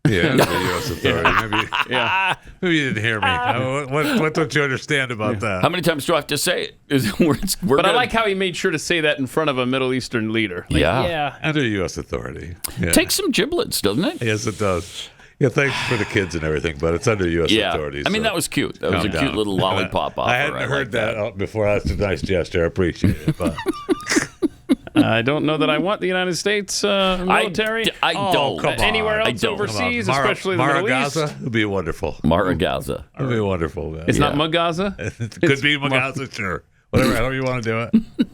Speaker 3: Yeah, the U.S. authority. Maybe you didn't hear me. What don't you understand about that?
Speaker 1: How many times do I have to say it?
Speaker 4: But I like how he made sure to say that in front of a Middle Eastern leader.
Speaker 1: Yeah.
Speaker 3: Under U.S. authority. Yeah.
Speaker 1: Takes some giblets, doesn't it?
Speaker 3: Yes, it does. Yeah, thanks for the kids and everything, but it's under U.S. authorities.
Speaker 1: I mean,
Speaker 3: so
Speaker 1: that was cute. That was a
Speaker 3: calm
Speaker 1: cute
Speaker 3: down.
Speaker 1: little lollipop offer.
Speaker 3: I hadn't heard that before. That's a nice gesture. I appreciate it. But
Speaker 4: I don't know that I want the United States military.
Speaker 1: I don't.
Speaker 3: Come on.
Speaker 4: Anywhere
Speaker 1: I
Speaker 4: else
Speaker 1: don't.
Speaker 4: overseas,
Speaker 3: Mara-
Speaker 4: especially the Middle East.
Speaker 3: Gaza would be wonderful.
Speaker 1: Mara Gaza.
Speaker 3: It would be wonderful, man.
Speaker 4: It's not Magaza?
Speaker 3: It could be Magaza, sure. Whatever, however you want to do it.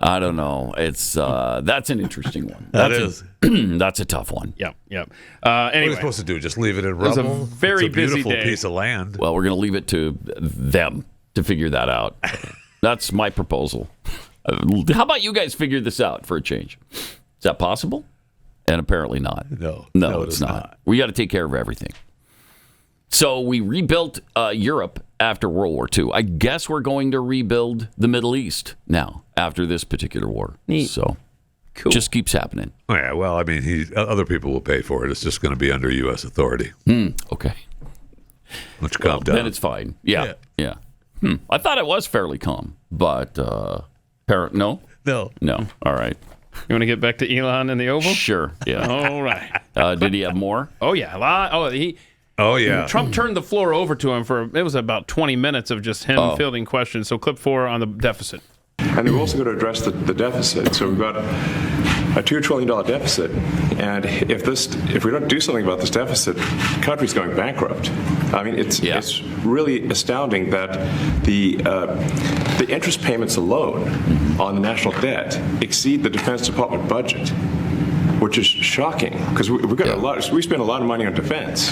Speaker 1: I don't know. It's that's an interesting one.
Speaker 3: That is.
Speaker 1: That's a tough one.
Speaker 4: Yep.
Speaker 3: What are
Speaker 4: Anyway,
Speaker 3: you supposed to do? Just leave it in
Speaker 4: was a
Speaker 3: rubble?
Speaker 4: very
Speaker 3: it's a
Speaker 4: busy
Speaker 3: beautiful
Speaker 4: day.
Speaker 3: piece of land.
Speaker 1: Well, we're going to leave it to them to figure that out. That's my proposal. How about you guys figure this out for a change? Is that possible? And apparently not.
Speaker 3: No,
Speaker 1: it's not. We got to take care of everything. So we rebuilt Europe after World War II. I guess we're going to rebuild the Middle East now after this particular war.
Speaker 4: Neat.
Speaker 1: So
Speaker 4: cool.
Speaker 1: Just keeps happening.
Speaker 3: Oh, yeah, well, I mean, other people will pay for it. It's just going to be under U.S. authority.
Speaker 1: Okay.
Speaker 3: Which calm down.
Speaker 1: Then it's fine. Yeah. I thought it was fairly calm, but no? No. All right.
Speaker 4: You want to get back to Elon and the Oval?
Speaker 1: Sure. Yeah.
Speaker 4: All right.
Speaker 1: Did he have more?
Speaker 4: Oh, yeah.
Speaker 3: Oh, yeah.
Speaker 4: Trump turned the floor over to him it was about 20 minutes of just him fielding questions. So clip 4 on the deficit.
Speaker 13: And we've also got to address the deficit. So we've got a $2 trillion deficit. And if we don't do something about this deficit, the country's going bankrupt. I mean, it's really astounding that the interest payments alone on the national debt exceed the Defense Department budget, which is shocking because we spend a lot of money on defense.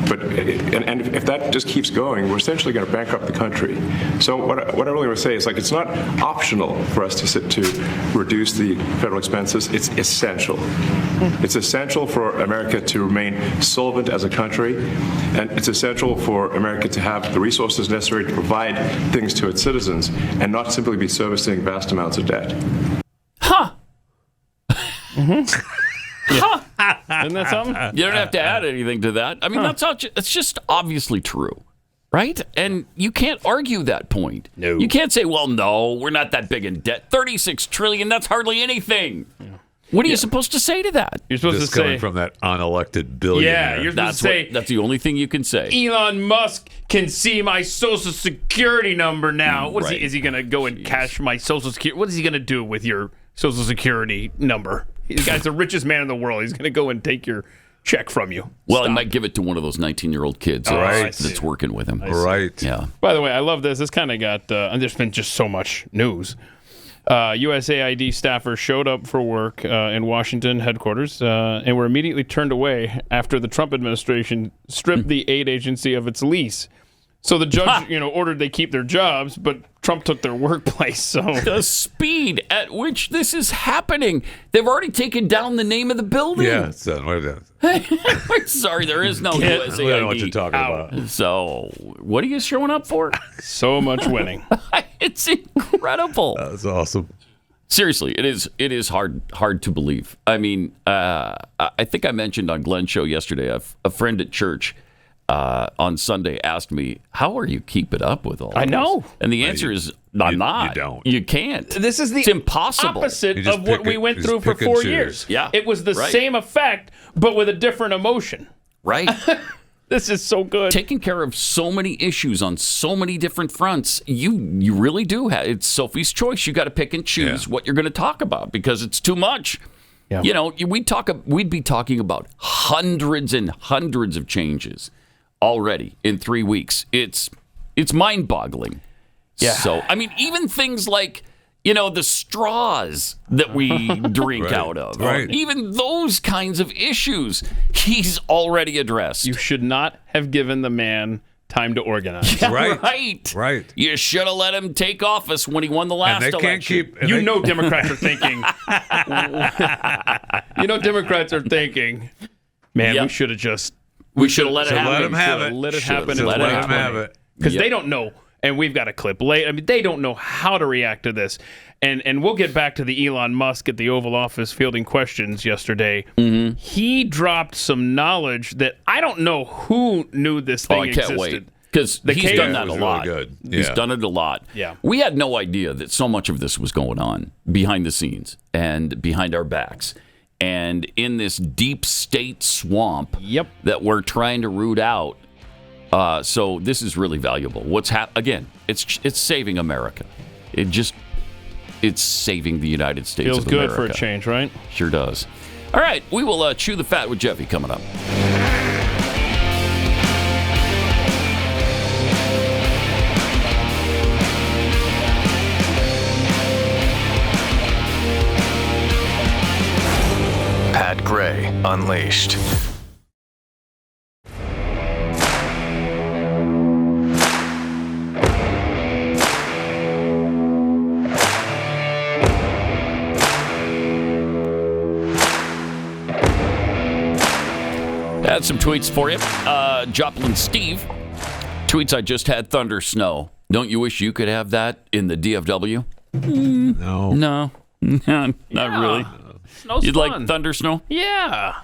Speaker 13: But if that just keeps going, we're essentially going to bankrupt the country. So what I really want to say is, like, it's not optional for us to reduce the federal expenses. It's essential. It's essential for America to remain solvent as a country, and it's essential for America to have the resources necessary to provide things to its citizens and not simply be servicing vast amounts of debt.
Speaker 4: Isn't that something?
Speaker 1: You don't have to add anything to that. I mean, it's just obviously true, right? And you can't argue that point.
Speaker 4: No.
Speaker 1: You can't say, well, no, we're not that big in debt. $36 trillion, that's hardly anything. Yeah. What are you supposed to say to that?
Speaker 4: You're supposed
Speaker 3: Just
Speaker 4: to say
Speaker 3: coming from that unelected billionaire.
Speaker 4: Yeah, you're supposed to say
Speaker 1: that's the only thing you can say.
Speaker 4: Elon Musk can see my Social Security number now. Is he going to go and cash my Social Security? What is he going to do with your Social Security number? The guy's the richest man in the world. He's going to go and take your check from you.
Speaker 1: Well, he might give it to one of those 19-year-old kids that's working with him.
Speaker 3: Right.
Speaker 1: Yeah.
Speaker 4: By the way, I love this. This kind of got, and there's been just so much news. USAID staffers showed up for work in Washington headquarters and were immediately turned away after the Trump administration stripped the aid agency of its lease. So the judge, ordered they keep their jobs, but Trump took their workplace. So
Speaker 1: the speed at which this is happening, they've already taken down the name of the building.
Speaker 3: Yeah,
Speaker 1: sorry, there is no USAID.
Speaker 3: I don't know what you're talking about.
Speaker 1: So, what are you showing up for?
Speaker 4: So much winning.
Speaker 1: It's incredible.
Speaker 3: That's awesome.
Speaker 1: Seriously, it is hard to believe. I mean, I think I mentioned on Glenn's show yesterday, a friend at church on Sunday asked me, how are you keeping up with all this?
Speaker 4: I know.
Speaker 1: And the answer is, I'm not.
Speaker 3: You don't.
Speaker 1: You can't.
Speaker 4: It's
Speaker 1: impossible.
Speaker 4: Opposite of what we went through for 4 years.
Speaker 1: Yeah.
Speaker 4: It was the same effect, but with a different emotion.
Speaker 1: Right.
Speaker 4: This is so good.
Speaker 1: Taking care of so many issues on so many different fronts, you really do have. It's Sophie's choice. You got to pick and choose what you're going to talk about because it's too much. Yeah. We'd be talking about hundreds and hundreds of changes already in 3 weeks. It's mind-boggling.
Speaker 4: Yeah.
Speaker 1: So, I mean, even things like, the straws that we drink out of.
Speaker 3: Right.
Speaker 1: Even those kinds of issues he's already addressed.
Speaker 4: You should not have given the man time to organize.
Speaker 1: Yeah,
Speaker 3: Right.
Speaker 1: You should have let him take office when he won the last election.
Speaker 3: Can't keep.
Speaker 4: Democrats are thinking. Democrats are thinking, man, we should have just.
Speaker 1: We should have let it
Speaker 3: Let
Speaker 1: happen.
Speaker 3: him have it.
Speaker 4: Let it happen.
Speaker 3: Let him have it.
Speaker 4: Because they don't know, and we've got a clip late. I mean, they don't know how to react to this. And we'll get back to the Elon Musk at the Oval Office fielding questions yesterday. Mm-hmm. He dropped some knowledge that I don't know who knew this thing existed.
Speaker 1: I can't wait. Because he's done that a lot.
Speaker 3: Really good.
Speaker 1: He's done it a lot.
Speaker 4: Yeah.
Speaker 1: We had no idea that so much of this was going on behind the scenes and behind our backs. And in this deep state swamp that we're trying to root out. So this is really valuable. Again, it's saving America. It's saving the United States
Speaker 4: Feels
Speaker 1: of America.
Speaker 4: Feels good for a change, right?
Speaker 1: Sure does. All right, we will chew the fat with Jeffy coming up.
Speaker 14: Pat Gray Unleashed.
Speaker 1: got some tweets for you. Joplin Steve tweets, I just had thunder snow. Don't you wish you could have that in the DFW?
Speaker 3: No.
Speaker 1: No, not really.
Speaker 4: Snow's
Speaker 1: You'd
Speaker 4: fun.
Speaker 1: like thunder snow?
Speaker 4: Yeah.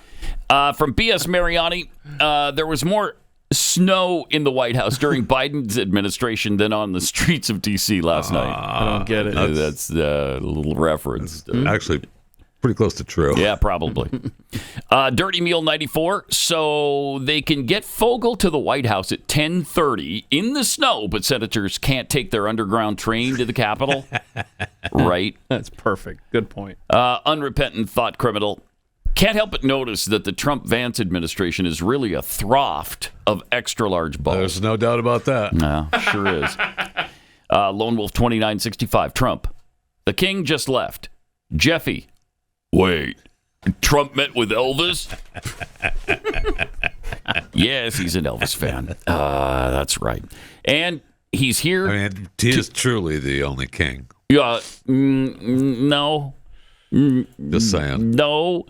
Speaker 1: From B.S. Mariani, there was more snow in the White House during Biden's administration than on the streets of D.C. last night.
Speaker 4: I don't get it.
Speaker 1: That's a little reference.
Speaker 3: Actually, pretty close to true.
Speaker 1: Yeah, probably. Dirty Meal 94. So they can get Fogel to the White House at 10:30 in the snow, but senators can't take their underground train to the Capitol. Right?
Speaker 4: That's perfect. Good point.
Speaker 1: Unrepentant thought criminal. Can't help but notice that the Trump-Vance administration is really a throft of extra-large balls.
Speaker 3: There's no doubt about that.
Speaker 1: No, sure is. Lone Wolf 2965. Trump. The king just left. Jeffy. Wait. Trump met with Elvis? Yes, he's an Elvis fan. That's right. And he's here.
Speaker 3: I mean, he is truly the only king.
Speaker 1: Yeah. No.
Speaker 3: Just saying.
Speaker 1: No.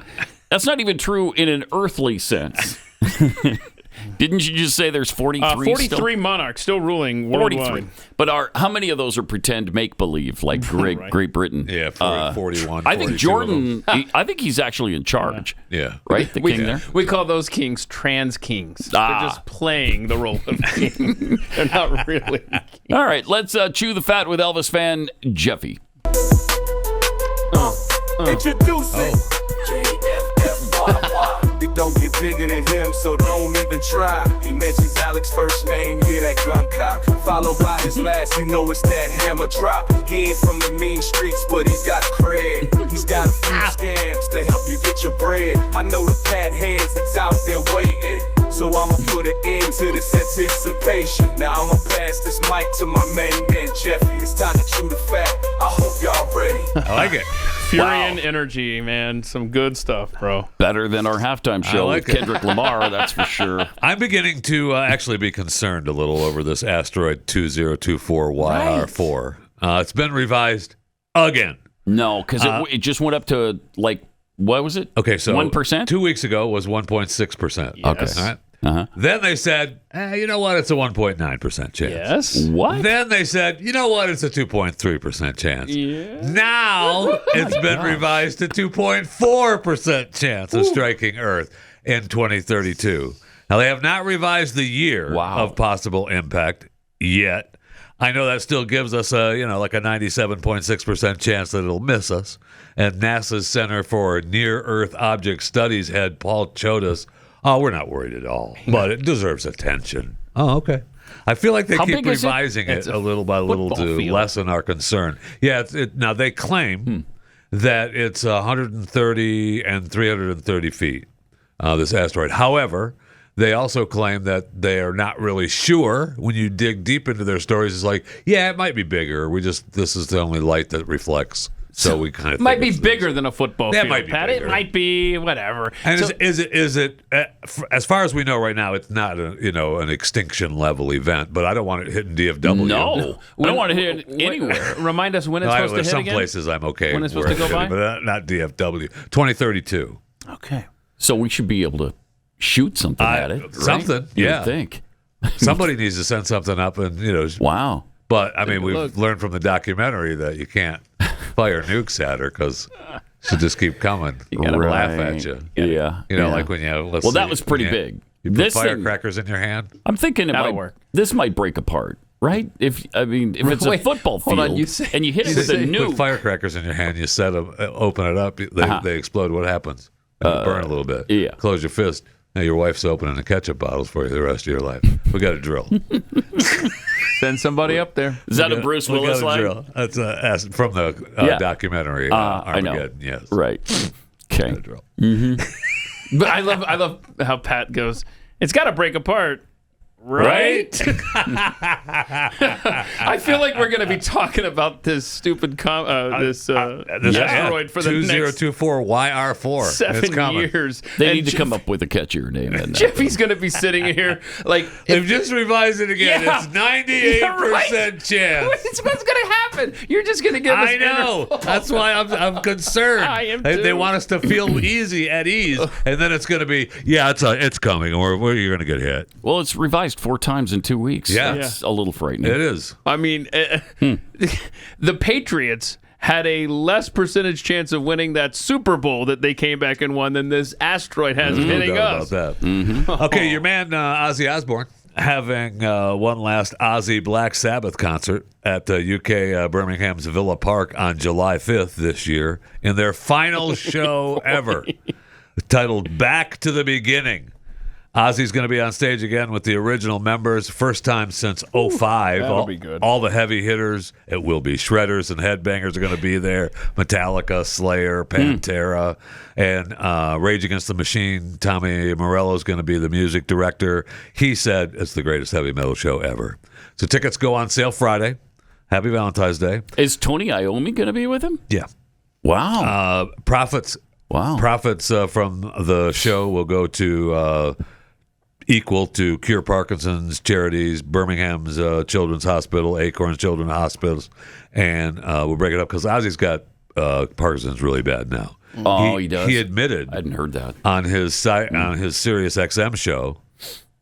Speaker 1: That's not even true in an earthly sense. Didn't you just say there's 43
Speaker 4: 43 monarchs still ruling worldwide.
Speaker 1: 43. But how many of those are pretend make-believe, like Great Britain?
Speaker 3: Yeah, 41,
Speaker 1: I think Jordan, I think he's actually in charge.
Speaker 3: Yeah.
Speaker 1: Right? The king there?
Speaker 4: We call those kings trans kings. They're just playing the role of king. They're not really.
Speaker 1: All right, let's chew the fat with Elvis fan Jeffy.
Speaker 15: Introducing It don't get bigger than him, so don't even try. He mentions Alex's first name, hear that gun cock. Followed by his last, you know it's that hammer drop. He ain't from the mean streets, but he's got cred. He's got a few scams to help you get your bread. I know the fat hands that's out there waiting, so I'ma put an end to this anticipation. Now I'ma pass this mic to my main man Jeffy. It's time to chew the fat. I hope y'all ready.
Speaker 3: I like it.
Speaker 4: Fury and energy, man. Some good stuff, bro.
Speaker 1: Better than our halftime show with Kendrick Lamar, that's for sure.
Speaker 3: I'm beginning to actually be concerned a little over this asteroid 2024YR4. It's been revised again.
Speaker 1: No, because it just went up to, like, what was it?
Speaker 3: Okay, so
Speaker 1: 1%?
Speaker 3: 2 weeks ago was 1.6%.
Speaker 1: Yes. Okay.
Speaker 3: All right?
Speaker 1: Uh-huh.
Speaker 3: Then they said, you know what? It's a 1.9% chance.
Speaker 4: Yes.
Speaker 1: What?
Speaker 3: Then they said, you know what? It's a 2.3% chance.
Speaker 4: Yeah.
Speaker 3: Now it's been revised to 2.4% chance of striking Earth in 2032. Now they have not revised the year of possible impact yet. I know that still gives us like a 97.6% chance that it'll miss us. And NASA's Center for Near-Earth Object Studies head Paul Chodas, we're not worried at all, but it deserves attention. Oh, okay. I feel like they keep revising it a little by little to lessen our concern. Yeah, now they claim that it's 130 and 330 feet, this asteroid. However, they also claim that they are not really sure. When you dig deep into their stories, it's like, yeah, it might be bigger. This is the only light that reflects. So we kind of
Speaker 4: might be bigger than a football field,
Speaker 3: might be
Speaker 4: Pat.
Speaker 3: bigger.
Speaker 4: It might be whatever.
Speaker 3: And
Speaker 4: So-
Speaker 3: is it as far as we know right now? It's not an extinction level event, but I don't want it hitting DFW.
Speaker 1: No, we don't want to hit it anywhere.
Speaker 4: Remind us when it's supposed to hit
Speaker 3: some
Speaker 4: again.
Speaker 3: places I'm okay.
Speaker 4: When it's supposed to go by,
Speaker 3: but not DFW. 2032.
Speaker 4: Okay.
Speaker 1: So we should be able to shoot something at it. Right?
Speaker 3: Something,
Speaker 1: You would
Speaker 3: yeah.
Speaker 1: think.
Speaker 3: Somebody needs to send something up, and
Speaker 1: Wow.
Speaker 3: But I mean, we've learned from the documentary that you can't fire nukes at her because she'll just keep coming. You
Speaker 1: gotta
Speaker 3: laugh at you.
Speaker 1: Yeah.
Speaker 3: Like when you.
Speaker 1: Well, that was pretty big.
Speaker 3: You put firecrackers in your hand.
Speaker 1: I'm thinking this might break apart, right? If it's a football field and you hit it with a
Speaker 3: Put
Speaker 1: nuke,
Speaker 3: firecrackers in your hand. You set them, open it up. They explode. What happens? You burn a little bit.
Speaker 1: Yeah.
Speaker 3: Close your fist. Now your wife's opening the ketchup bottles for you the rest of your life. We got a drill.
Speaker 4: Send somebody up there.
Speaker 1: Is that a Bruce Willis line?
Speaker 3: Drill. That's from the documentary Armageddon. Yes.
Speaker 1: Right. Okay.
Speaker 4: But I love how Pat goes, it's got to break apart. Right? I feel like we're going to be talking about this stupid asteroid for the next
Speaker 3: 2024 YR4.
Speaker 4: 7 years.
Speaker 1: They need to come up with a catchier name.
Speaker 4: Jeffy's going to be sitting here like...
Speaker 3: They've just revised it again. Yeah. It's 98% chance.
Speaker 4: What's going to happen? You're just going to give us...
Speaker 3: I know. That's why I'm concerned.
Speaker 4: I am too.
Speaker 3: They want us to feel at ease, and then it's going to be, it's coming, or you're going to get hit.
Speaker 1: Well, it's revised 4 times in 2 weeks.
Speaker 3: Yeah.
Speaker 1: It's a little frightening.
Speaker 3: It is.
Speaker 4: I mean, the Patriots had a less percentage chance of winning that Super Bowl that they came back and won than this asteroid has hitting us.
Speaker 3: About that. Okay, your man Ozzy Osbourne having one last Ozzy Black Sabbath concert at UK Birmingham's Villa Park on July 5th this year in their final show ever, titled Back to the Beginning. Ozzy's going to be on stage again with the original members, first time since 2005.
Speaker 4: That'll be good.
Speaker 3: All the heavy hitters. It will be shredders and headbangers are going to be there. Metallica, Slayer, Pantera, and Rage Against the Machine. Tommy Morello is going to be the music director. He said it's the greatest heavy metal show ever. So tickets go on sale Friday. Happy Valentine's Day.
Speaker 1: Is Tony Iommi going to be with him?
Speaker 3: Yeah.
Speaker 1: Wow.
Speaker 3: Profits from the show will go to... equal to Cure Parkinson's Charities, Birmingham's Children's Hospital, Acorns Children's Hospitals, and we'll break it up because Ozzy's got Parkinson's really bad now.
Speaker 1: Oh, he does.
Speaker 3: He admitted.
Speaker 1: I hadn't heard that
Speaker 3: on his site on his Sirius XM show,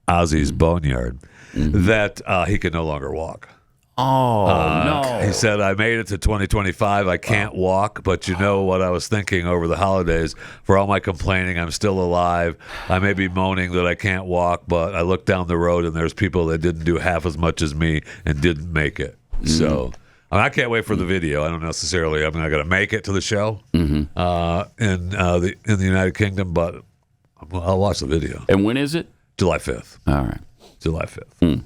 Speaker 3: Ozzy's Boneyard, that he can no longer walk.
Speaker 1: Oh, no.
Speaker 3: He said, I made it to 2025. I can't walk, but you know what I was thinking over the holidays? For all my complaining, I'm still alive. I may be moaning that I can't walk, but I look down the road and there's people that didn't do half as much as me and didn't make it. So I can't wait for the video. I don't necessarily, I'm not going to make it to the show in the United Kingdom, but I'll watch the video.
Speaker 1: And when is it?
Speaker 3: July 5th.
Speaker 1: All right.
Speaker 3: July 5th.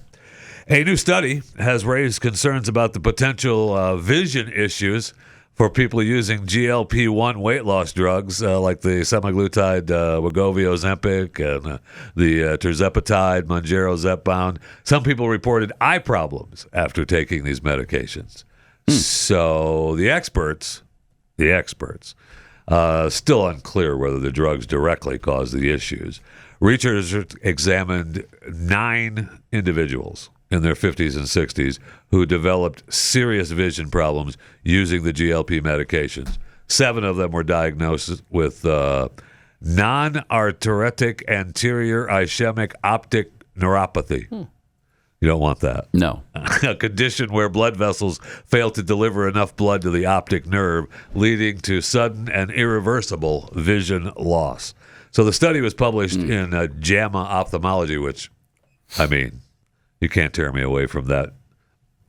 Speaker 3: A new study has raised concerns about the potential vision issues for people using GLP-1 weight loss drugs like the semaglutide, Wegovy, Ozempic, and the tirzepatide, Mounjaro, Zepbound. Some people reported eye problems after taking these medications. So the experts, still unclear whether the drugs directly cause the issues. Researchers examined 9 individuals in their 50s and 60s who developed serious vision problems using the GLP medications. 7 of them were diagnosed with non-arteritic anterior ischemic optic neuropathy. You don't want that.
Speaker 1: No.
Speaker 3: A condition where blood vessels fail to deliver enough blood to the optic nerve, leading to sudden and irreversible vision loss. So the study was published in JAMA Ophthalmology, which, I mean, you can't tear me away from that.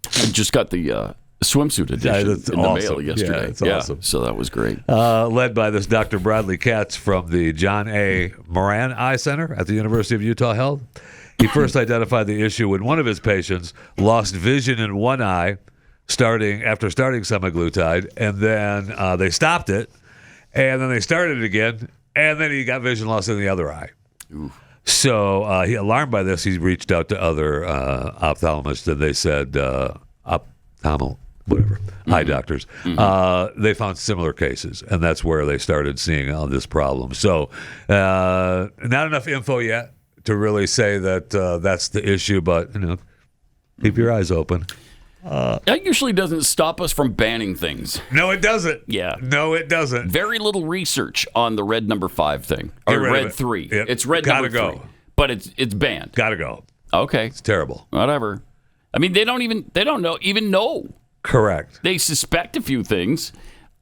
Speaker 1: I just got the swimsuit edition in the mail yesterday.
Speaker 3: Yeah, it's awesome.
Speaker 1: So that was great.
Speaker 3: Led by this Dr. Bradley Katz from the John A. Moran Eye Center at the University of Utah Health. He first identified the issue when one of his patients lost vision in one eye after starting semaglutide, and then they stopped it, and then they started it again, and then he got vision loss in the other eye.
Speaker 1: Oof.
Speaker 3: So he, alarmed by this, he reached out to other ophthalmologists, and they said, eye doctors. They found similar cases, and that's where they started seeing this problem. So not enough info yet to really say that that's the issue, but keep your eyes open.
Speaker 1: That usually doesn't stop us from banning things.
Speaker 3: No, it doesn't.
Speaker 1: Yeah.
Speaker 3: No, it doesn't.
Speaker 1: Very little research on the red number 5 thing. Or red 3.
Speaker 3: Yep.
Speaker 1: It's red
Speaker 3: Gotta
Speaker 1: number 3. But it's banned.
Speaker 3: Gotta go.
Speaker 1: Okay.
Speaker 3: It's terrible.
Speaker 1: Whatever. I mean, they don't even know.
Speaker 3: Correct.
Speaker 1: They suspect a few things.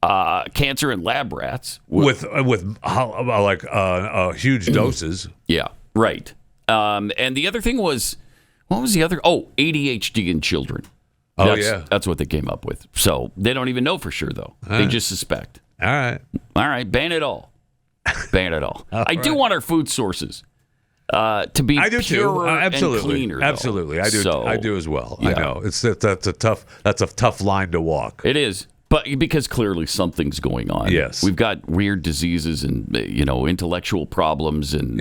Speaker 1: Cancer in lab rats.
Speaker 3: With huge doses.
Speaker 1: Yeah. Right. And the other thing was, what was the other? Oh, ADHD in children. That's what they came up with. So they don't even know for sure, though. They just suspect.
Speaker 3: All right.
Speaker 1: Ban it all. Ban it all. I do want our food sources to be purer and cleaner.
Speaker 3: Absolutely.
Speaker 1: Though.
Speaker 3: I do as well.
Speaker 1: Yeah.
Speaker 3: I know. That's a tough line to walk.
Speaker 1: It is. But because clearly something's going on.
Speaker 3: Yes.
Speaker 1: We've got weird diseases and, intellectual problems and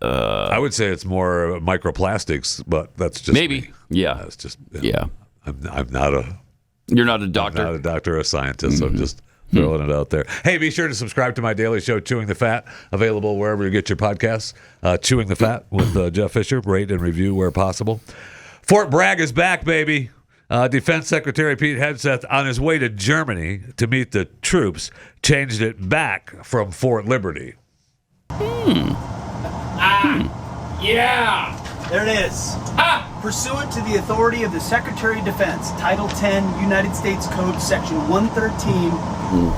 Speaker 3: I would say it's more microplastics, but that's just
Speaker 1: maybe.
Speaker 3: me.
Speaker 1: Yeah.
Speaker 3: That's just I'm not a
Speaker 1: You're not a doctor.
Speaker 3: I'm not a doctor or a scientist, so I'm just throwing it out there. Hey, be sure to subscribe to my daily show, Chewing the Fat, available wherever you get your podcasts. Chewing the Fat with Jeff Fisher. Rate and review where possible. Fort Bragg is back, baby. Defense Secretary Pete Hegseth, on his way to Germany to meet the troops, changed it back from Fort Liberty.
Speaker 16: Yeah! There it is. Pursuant to the authority of the Secretary of Defense, Title 10, United States Code, Section 113,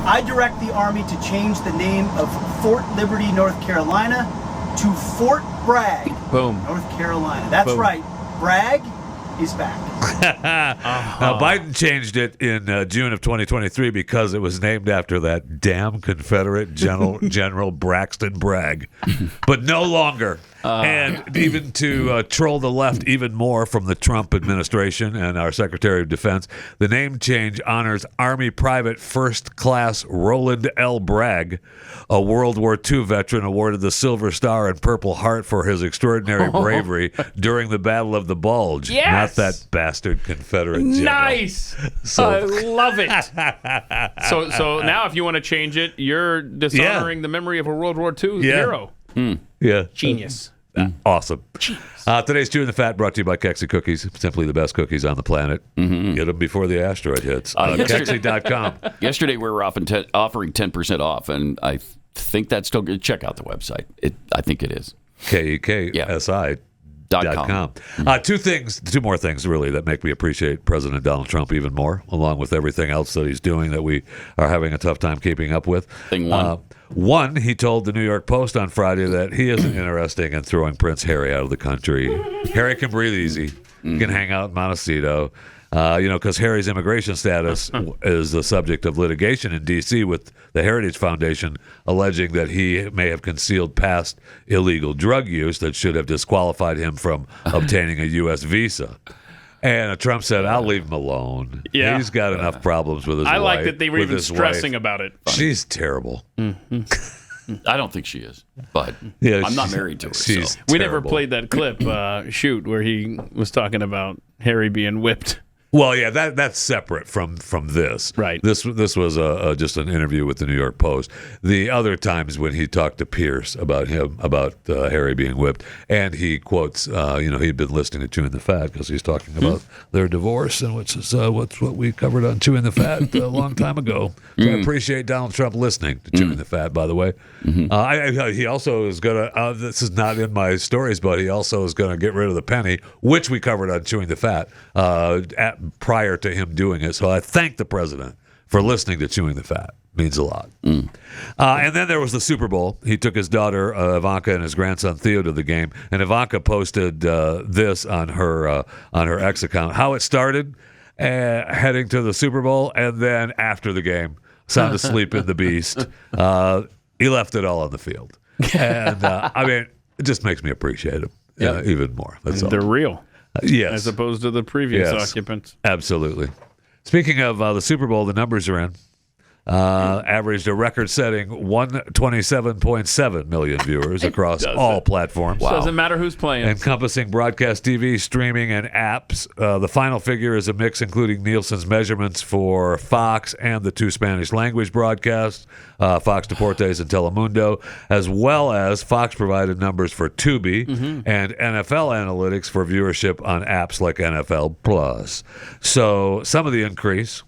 Speaker 16: I direct the Army to change the name of Fort Liberty, North Carolina to Fort Bragg, North Carolina. That's right. Bragg is back.
Speaker 3: Now, Biden changed it in June of 2023 because it was named after that damn Confederate General Braxton Bragg, but no longer. And even to troll the left even more from the Trump administration and our Secretary of Defense, the name change honors Army Private First Class Roland L. Bragg, a World War II veteran awarded the Silver Star and Purple Heart for his extraordinary bravery during the Battle of the Bulge.
Speaker 4: Yes!
Speaker 3: Not that bastard Confederate general.
Speaker 4: Nice. I love it. So now if you want to change it, you're dishonoring the memory of a World War II hero.
Speaker 3: Yeah.
Speaker 4: Genius.
Speaker 3: Awesome. Today's Chewing the Fat brought to you by Kexi Cookies, simply the best cookies on the planet. Get them before the asteroid hits. Kexi.com.
Speaker 1: Yesterday we were offering 10% off, and I think that's still good. Check out the website. I think it is.
Speaker 3: KEKSI.com. Two more things, really, that make me appreciate President Donald Trump even more, along with everything else that he's doing that we are having a tough time keeping up with.
Speaker 1: Thing one.
Speaker 3: One, he told the New York Post on Friday that he isn't interested in throwing Prince Harry out of the country. Harry can breathe easy. He can hang out in Montecito. Because Harry's immigration status is the subject of litigation in D.C. with the Heritage Foundation, alleging that he may have concealed past illegal drug use that should have disqualified him from obtaining a U.S. visa. And Trump said, I'll leave him alone.
Speaker 4: Yeah.
Speaker 3: He's got enough problems with his wife.
Speaker 4: I like that they were even stressing about it.
Speaker 3: She's terrible.
Speaker 1: I don't think she is, but I'm not married to her.
Speaker 3: She's
Speaker 4: We never played that clip, where he was talking about Harry being whipped.
Speaker 3: Well, yeah, that's separate from this.
Speaker 4: Right.
Speaker 3: This was just an interview with the New York Post. The other times when he talked to Pierce about Harry being whipped, and he quotes, he'd been listening to Chewing the Fat because he's talking about their divorce, and which is what we covered on Chewing the Fat a long time ago. So I appreciate Donald Trump listening to Chewing the Fat, by the way. He also is going to, this is not in my stories, but he also is going to get rid of the penny, which we covered on Chewing the Fat prior to him doing it. So I thank the president for listening to Chewing the Fat. Means a lot. And then there was the Super Bowl. He took his daughter Ivanka and his grandson Theo to the game, and Ivanka posted this on her X account. How it started, heading to the Super Bowl, and then after the game, sound asleep in the beast. He left it all on the field, and it just makes me appreciate him even more. That's all.
Speaker 4: They're real.
Speaker 3: Yes.
Speaker 4: As opposed to the previous occupants.
Speaker 3: Absolutely. Speaking of the Super Bowl, the numbers are in. Averaged a record-setting 127.7 million viewers across all platforms.
Speaker 4: Wow. Doesn't matter who's playing.
Speaker 3: Encompassing broadcast TV, streaming, and apps. The final figure is a mix including Nielsen's measurements for Fox and the two Spanish-language broadcasts, Fox Deportes and Telemundo, as well as Fox-provided numbers for Tubi and NFL analytics for viewership on apps like NFL Plus. So some of the increase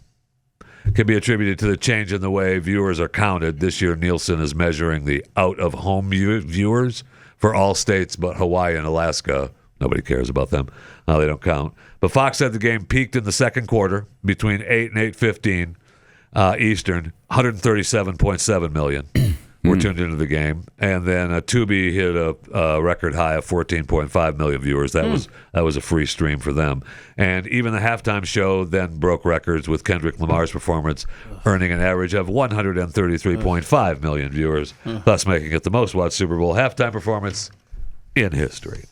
Speaker 3: can be attributed to the change in the way viewers are counted. This year, Nielsen is measuring the out-of-home viewers for all states but Hawaii and Alaska. Nobody cares about them. They don't count. But Fox said the game peaked in the second quarter between 8 and 8:15 Eastern, 137.7 million. Were tuned into the game, and then Tubi hit a record high of 14.5 million viewers. That was a free stream for them, and even the halftime show then broke records with Kendrick Lamar's performance, earning an average of 133.5 million viewers, thus making it the most watched Super Bowl halftime performance in history.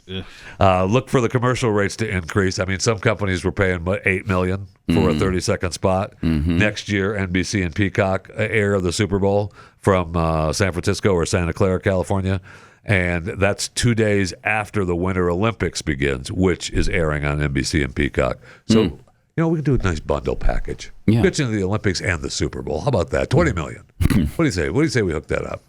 Speaker 3: Look for the commercial rates to increase. I mean, some companies were paying $8 million for a 30-second spot. Next year, NBC and Peacock air the Super Bowl from San Francisco or Santa Clara, California. And that's 2 days after the Winter Olympics begins, which is airing on NBC and Peacock. So, we can do a nice bundle package. Get into the Olympics and the Super Bowl. How about that? $20 million. What do you say? What do you say we hook that up?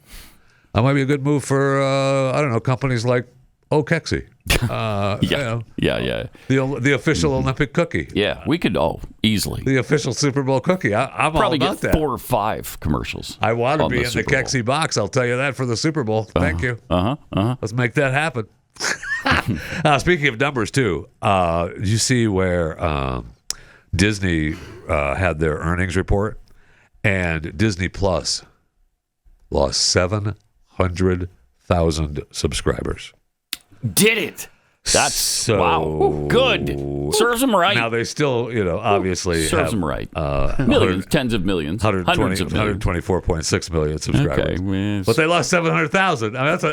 Speaker 3: That might be a good move for, companies like O'Kexy. The official Olympic cookie.
Speaker 1: Yeah, we could easily.
Speaker 3: The official Super Bowl cookie. I'm
Speaker 1: probably
Speaker 3: all about
Speaker 1: get
Speaker 3: that.
Speaker 1: 4 or 5 commercials.
Speaker 3: I want to be in the
Speaker 1: Super Bowl.
Speaker 3: Kexy box. I'll tell you that for the Super Bowl. Thank you. Let's make that happen. Speaking of numbers, too, you see where Disney had their earnings report, and Disney Plus lost 700,000 subscribers.
Speaker 1: Did it? That's wow. Ooh, good. Serves them right.
Speaker 3: Now they still, obviously
Speaker 1: serves them right. Millions, tens of millions, hundreds of millions.
Speaker 3: 124.6 million subscribers. Okay, but they lost 700,000. I mean,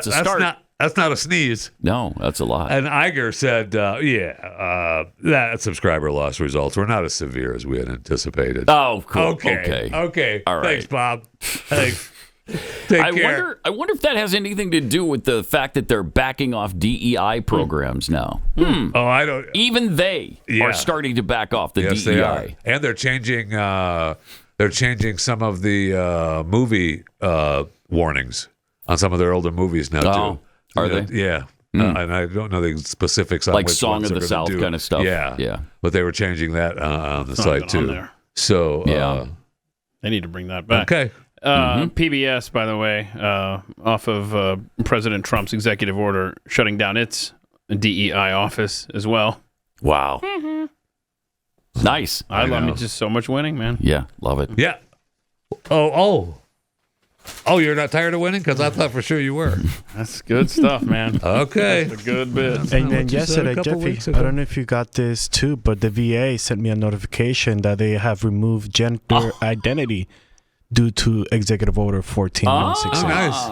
Speaker 3: that's not a sneeze.
Speaker 1: No, that's a lot.
Speaker 3: And Iger said, that subscriber loss results were not as severe as we had anticipated.
Speaker 1: Oh, cool.
Speaker 3: Okay. All right. Thanks, Bob. Thanks.
Speaker 1: I wonder if that has anything to do with the fact that they're backing off DEI programs now.
Speaker 3: Oh, I don't.
Speaker 1: Even they are starting to back off the DEI.
Speaker 3: They are. And they're changing. Some of the movie warnings on some of their older movies now too.
Speaker 1: Are they?
Speaker 3: Yeah. And I don't know the specifics on
Speaker 1: like
Speaker 3: which
Speaker 1: Song
Speaker 3: ones
Speaker 1: of the South kind of stuff.
Speaker 3: Yeah. But they were changing that on the site too.
Speaker 4: There.
Speaker 3: So
Speaker 4: they need to bring that back.
Speaker 3: Okay.
Speaker 4: PBS, by the way, off of President Trump's executive order shutting down its DEI office as well.
Speaker 1: Wow. Nice.
Speaker 4: I love it. Just so much winning, man.
Speaker 1: Yeah, love it.
Speaker 3: Yeah. Oh, you're not tired of winning? Because I thought for sure you were.
Speaker 4: That's good stuff, man.
Speaker 3: Okay.
Speaker 4: That's a good bit.
Speaker 2: And then yesterday, Jeffy, I don't know if you got this too, but the VA sent me a notification that they have removed gender identity due to Executive Order 14166.
Speaker 3: Nice.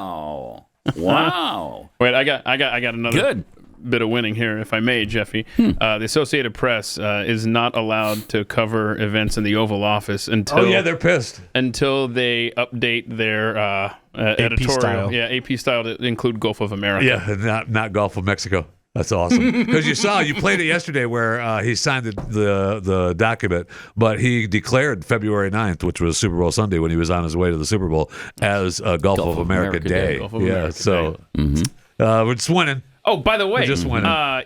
Speaker 1: Wow.
Speaker 4: Wait, I got another bit of winning here, if I may, Jeffy. The Associated Press is not allowed to cover events in the Oval Office until
Speaker 3: they're pissed
Speaker 4: until they update their editorial
Speaker 2: style.
Speaker 4: AP style to include Gulf of America.
Speaker 3: Yeah, not Gulf of Mexico. That's awesome. Because you played it yesterday where he signed the document, but he declared February 9th, which was Super Bowl Sunday when he was on his way to the Super Bowl, as Gulf of America Day.
Speaker 4: Gulf of America
Speaker 3: so we're just winning.
Speaker 4: Oh, by the way,
Speaker 3: just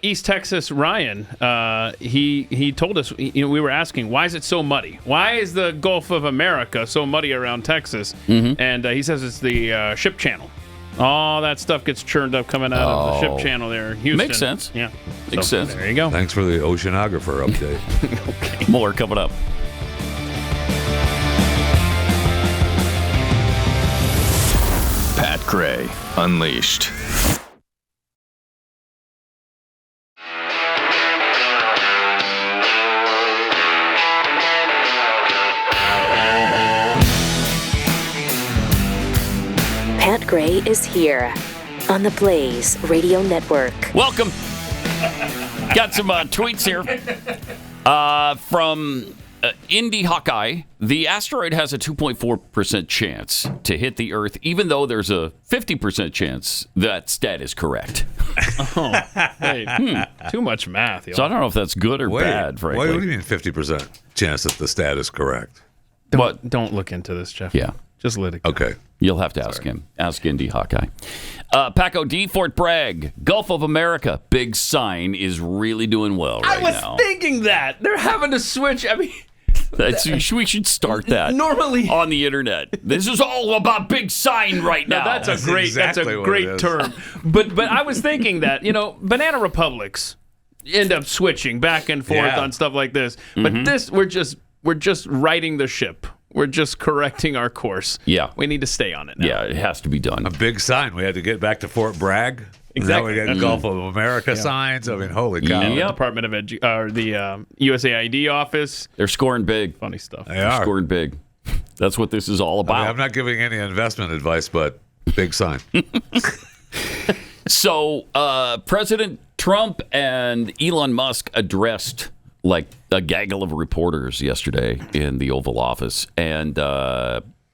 Speaker 4: East Texas Ryan, he told us, we were asking, why is it so muddy? Why is the Gulf of America so muddy around Texas? And he says it's the ship channel. All that stuff gets churned up coming out of the ship channel there in Houston.
Speaker 1: Makes sense.
Speaker 4: Yeah.
Speaker 1: Makes sense.
Speaker 4: There you go.
Speaker 3: Thanks for the oceanographer update.
Speaker 4: Okay.
Speaker 1: More coming up.
Speaker 14: Pat Gray Unleashed.
Speaker 5: Pat Gray is here on the Blaze Radio Network.
Speaker 1: Welcome. Got some tweets here from Indy Hawkeye. The asteroid has a 2.4% chance to hit the Earth, even though there's a 50% chance that stat is correct.
Speaker 4: Too much math. Y'all.
Speaker 1: So I don't know if that's good or bad, frankly.
Speaker 3: What do you mean 50% chance that the stat is correct?
Speaker 4: Don't look into this, Jeff.
Speaker 1: Yeah.
Speaker 4: Just let it go.
Speaker 3: Okay.
Speaker 1: You'll have to ask him. Ask Indy Hawkeye. Paco D, Fort Bragg, Gulf of America. Big sign is really doing well right now.
Speaker 4: I was thinking that. They're having to switch. I mean...
Speaker 1: we should start that
Speaker 4: normally
Speaker 1: on the internet. This is all about big sign right now.
Speaker 4: That's a great term. But I was thinking that, banana republics end up switching back and forth on stuff like this. But this we're just righting the ship. We're just correcting our course.
Speaker 1: Yeah.
Speaker 4: We need to stay on it now.
Speaker 1: Yeah, it has to be done.
Speaker 3: A big sign. We had to get back to Fort Bragg.
Speaker 4: Exactly.
Speaker 3: Now we got Gulf of America signs. I mean, holy cow.
Speaker 4: And the Department of the USAID office.
Speaker 1: They're scoring big.
Speaker 4: Funny stuff.
Speaker 3: They are
Speaker 1: scoring big. That's what this is all about.
Speaker 3: I'm not giving any investment advice, but big sign.
Speaker 1: So President Trump and Elon Musk addressed like a gaggle of reporters yesterday in the Oval Office. And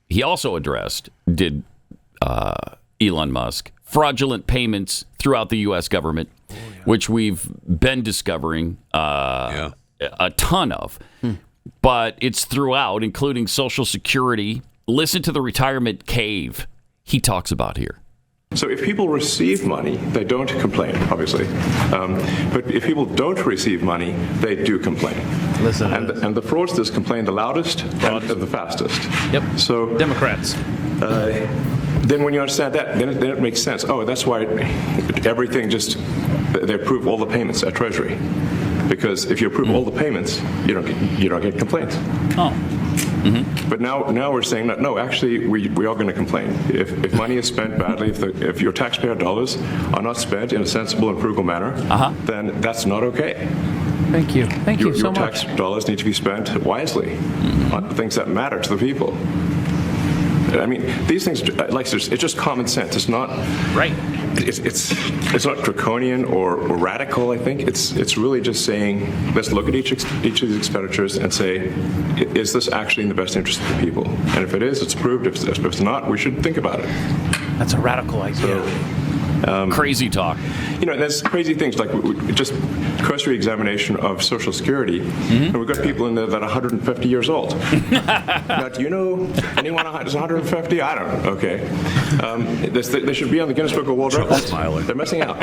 Speaker 1: he also addressed, Elon Musk, fraudulent payments throughout the U.S. government, which we've been discovering a ton of. But it's throughout, including Social Security. Listen to the retirement cave he talks about here.
Speaker 13: So if people receive money, they don't complain, obviously. But if people don't receive money, they do complain.
Speaker 4: Listen.
Speaker 13: And the fraudsters complain the loudest and the fastest.
Speaker 4: Yep.
Speaker 13: So
Speaker 4: Democrats.
Speaker 13: Then when you understand that, then it makes sense. Oh, that's why everything they approve all the payments at Treasury. Because if you approve all the payments, you don't get complaints.
Speaker 4: Oh.
Speaker 13: Mm-hmm. But now we're saying that no, actually we are going to complain if money is spent badly, if your taxpayer dollars are not spent in a sensible and frugal manner, then that's not okay.
Speaker 4: Thank you so much.
Speaker 13: Your tax dollars need to be spent wisely on things that matter to the people. I mean, these things, it's just common sense. It's not
Speaker 4: right.
Speaker 13: It's not draconian or radical. I think it's really just saying, let's look at each of these expenditures and say, is this actually in the best interest of the people? And if it is, it's approved. If it's not, we should think about it.
Speaker 4: That's a radical idea.
Speaker 1: Crazy talk.
Speaker 13: There's crazy things like just cursory examination of Social Security, and we've got people in there that are 150 years old. Now, do you know anyone who's 150? I don't know. Okay. They should be on the Guinness Book of World Records. They're missing out.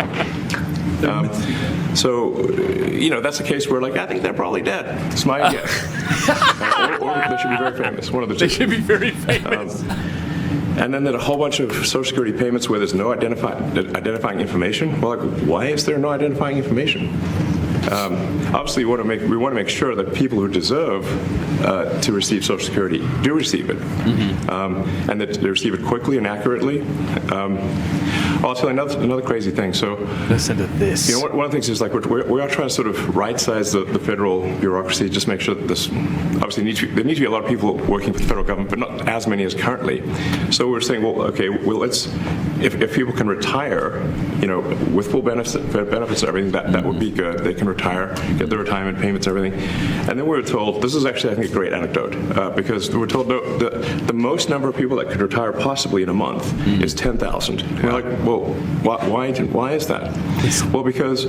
Speaker 13: That's a case where, I think they're probably dead. It's my guess. Or they should be very famous. One of the two.
Speaker 4: They should be very famous.
Speaker 13: And then there's a whole bunch of Social Security payments where there's no identifying information. Well, why is there no identifying information? Obviously, we want to make sure that people who deserve to receive Social Security do receive it, and that they receive it quickly and accurately. I'll tell you another crazy thing. So
Speaker 4: listen to this.
Speaker 13: One of the things is we are trying to sort of right-size the federal bureaucracy, just make sure that this obviously there need to be a lot of people working for the federal government, but not as many as currently. So we're saying, let's if people can retire, with full benefits and everything, that would be good. They can retire, get their retirement payments, everything. And then we were told, this is actually, I think, a great anecdote, because we were told the most number of people that could retire possibly in a month is 10,000. We're like, well, why is that? Well, because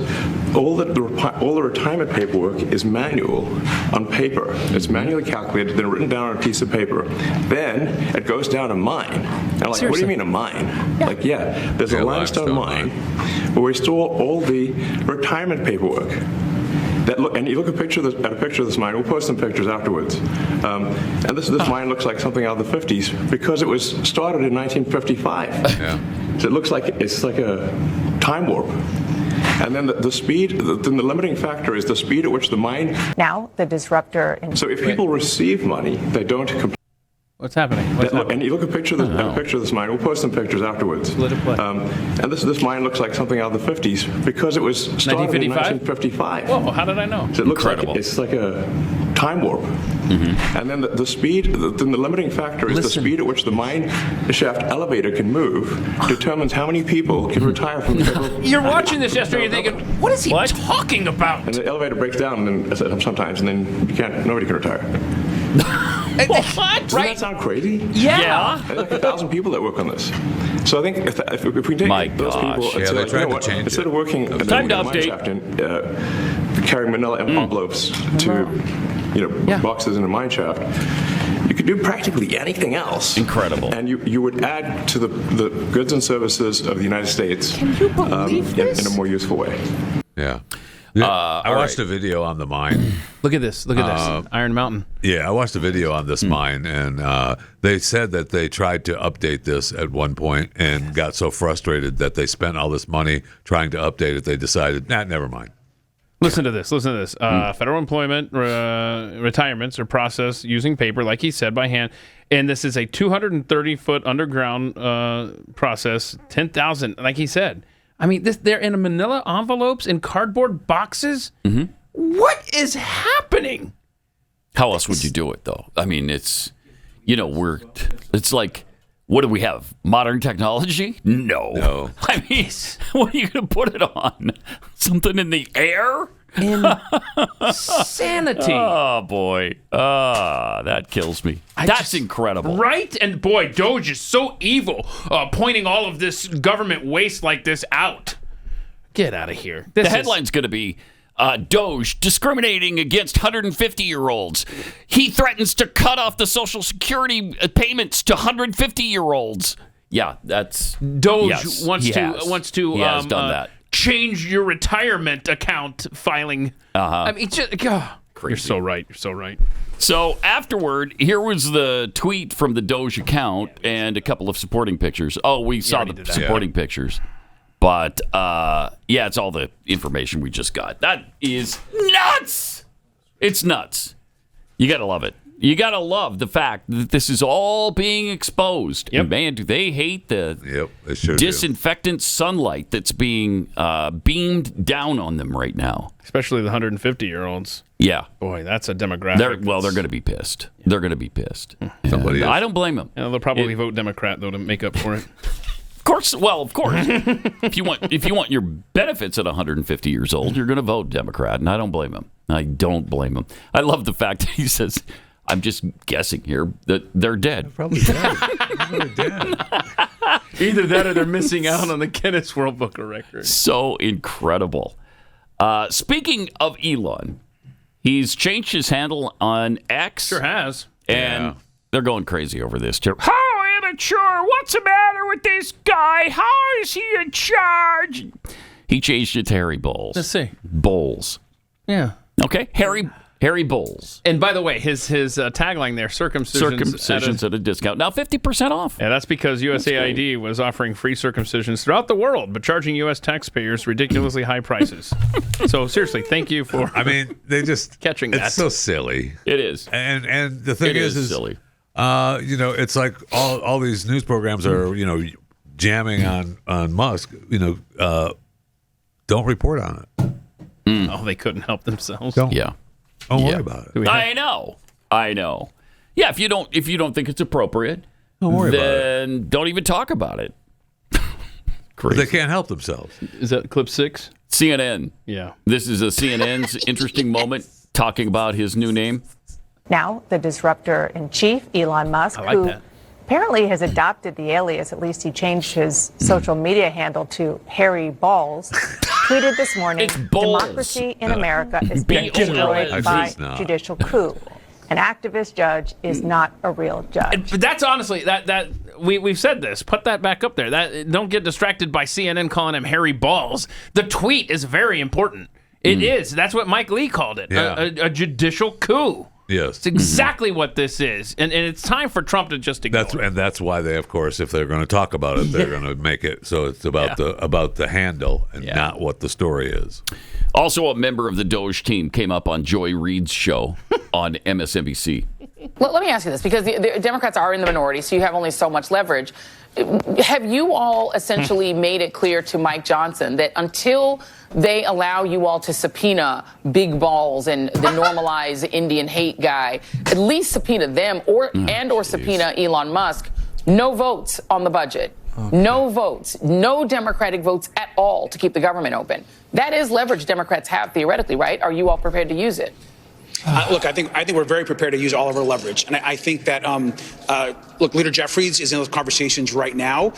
Speaker 13: all the retirement paperwork is manual on paper. It's manually calculated, then written down on a piece of paper. Then it goes down a mine. And what do you mean a mine? There's a limestone mine where we store all the retirement paperwork. And you look at a picture of this mine. We'll post some pictures afterwards. And this mine looks like something out of the 50s because it was started in 1955. So it looks like it's like a time warp. And then the speed, then the limiting factor is the speed at which the mine.
Speaker 17: Now the disruptor.
Speaker 13: So if people receive money, they don't.
Speaker 4: What's happening?
Speaker 13: And you look at a picture of this mine. We'll post some pictures afterwards. And this mine looks like something out of the 50s because it was started in 1955.
Speaker 4: Whoa, how did I know?
Speaker 13: So it looks like it's like a time warp. And then the speed, then the limiting factor is the speed at which the mine shaft elevator can move determines how many people can retire from the federal.
Speaker 4: You're watching this yesterday, you're thinking, what is he talking about?
Speaker 13: And the elevator breaks down and sometimes, and then nobody can retire.
Speaker 4: What?
Speaker 13: Doesn't that sound crazy?
Speaker 4: Yeah.
Speaker 13: There's like 1,000 people that work on this. So I think if we take those people instead of working in the mine shaft and carrying manila envelopes to boxes in a mine shaft, you could do practically anything else.
Speaker 1: Incredible.
Speaker 13: And you would add to the goods and services of the United States
Speaker 4: in
Speaker 13: a more useful way.
Speaker 3: Yeah. I watched a video on the mine.
Speaker 4: Look at this. Iron Mountain.
Speaker 3: Yeah, I watched a video on this mine, and they said that they tried to update this at one point and got so frustrated that they spent all this money trying to update it, they decided, never mind.
Speaker 4: Listen to this. Federal employment retirements are processed using paper, like he said, by hand. And this is a 230-foot underground process, 10,000, like he said. I mean, they're in manila envelopes in cardboard boxes. What is happening?
Speaker 1: How else would you do it, though? I mean, it's like What do we have? Modern technology? No. I mean, what are you going to put it on? Something in the air?
Speaker 4: Insanity.
Speaker 1: Oh, boy. That kills me. That's incredible.
Speaker 4: Right? And boy, Doge is so evil, pointing all of this government waste like this out. Get out of here.
Speaker 1: The headline's going to be Doge discriminating against 150-year-olds. He threatens to cut off the Social Security payments to 150-year-olds. Yeah, that's
Speaker 4: Doge wants to
Speaker 1: He has done that.
Speaker 4: Change your retirement account filing. I mean, you're so right. You're so right.
Speaker 1: So afterward, here was the tweet from the Doge account and a couple of supporting pictures. Oh, we saw the supporting pictures. But, it's all the information we just got. That is nuts! It's nuts. You got to love it. You got to love the fact that this is all being exposed.
Speaker 4: Yep.
Speaker 1: And man, do they hate the
Speaker 3: they sure
Speaker 1: disinfectant sunlight that's being beamed down on them right now.
Speaker 4: Especially the 150-year-olds.
Speaker 1: Yeah.
Speaker 4: Boy, that's a demographic.
Speaker 1: They're going to be pissed. Yeah. They're going to be pissed.
Speaker 3: Somebody
Speaker 1: I don't blame them.
Speaker 4: They'll probably vote Democrat, though, to make up for it.
Speaker 1: Of course. if you want your benefits at 150 years old, you're going to vote Democrat, and I don't blame him. I don't blame him. I love the fact that he says, I'm just guessing here that they're dead.
Speaker 3: Probably dead. Probably dead.
Speaker 4: Either that or they're missing out on the Guinness World Book of Records.
Speaker 1: So incredible. Speaking of Elon, he's changed his handle on X.
Speaker 4: Sure has.
Speaker 1: And they're going crazy over this, too. How immature? What's the matter with this guy? How is he in charge? He changed it to Harry Bowles.
Speaker 4: Let's see.
Speaker 1: Bowles.
Speaker 4: Yeah.
Speaker 1: Okay, Harry Bowles.
Speaker 4: And by the way, his tagline there, circumcisions
Speaker 1: at a discount. Now 50% off.
Speaker 4: Yeah, that's because USAID was offering free circumcisions throughout the world, but charging U.S. taxpayers ridiculously high prices. So seriously, thank you for
Speaker 3: they just
Speaker 4: catching that.
Speaker 3: It's so silly.
Speaker 1: It is.
Speaker 3: And the thing is
Speaker 1: silly.
Speaker 3: It's like all these news programs are, jamming on Musk, don't report on it.
Speaker 4: Oh, they couldn't help themselves.
Speaker 3: Don't worry about it.
Speaker 1: I know. Yeah, if you don't think it's appropriate,
Speaker 3: don't worry about it.
Speaker 1: Then don't even talk about it. Crazy.
Speaker 3: They can't help themselves.
Speaker 4: Is that clip 6?
Speaker 1: CNN.
Speaker 4: Yeah.
Speaker 1: This is a CNN's interesting moment talking about his new name.
Speaker 17: Now, the disruptor-in-chief, Elon Musk, who apparently has adopted the alias, at least he changed his social media handle to Harry Balls, tweeted this morning, democracy in America is being destroyed by judicial coup. An activist judge is not a real judge.
Speaker 4: But that's honestly, that we've said this. Put that back up there. Don't get distracted by CNN calling him Harry Balls. The tweet is very important. It is. That's what Mike Lee called it, a judicial coup.
Speaker 3: Yes.
Speaker 4: It's exactly what this is. And it's time for Trump to just ignore it.
Speaker 3: And that's why they, of course, if they're going to talk about it, they're going to make it so it's about the handle and not what the story is.
Speaker 1: Also, a member of the Doge team came up on Joy Reid's show on MSNBC.
Speaker 18: Let me ask you this, because the Democrats are in the minority, so you have only so much leverage. Have you all essentially made it clear to Mike Johnson that until they allow you all to subpoena Big Balls and the normalized Indian hate guy, at least subpoena them or subpoena Elon Musk, no votes on the budget? Okay. No votes, no Democratic votes at all to keep the government open. That is leverage Democrats have theoretically, right? Are you all prepared to use it?
Speaker 19: Look, I think we're very prepared to use all of our leverage, and I think that Leader Jeffries is in those conversations right now.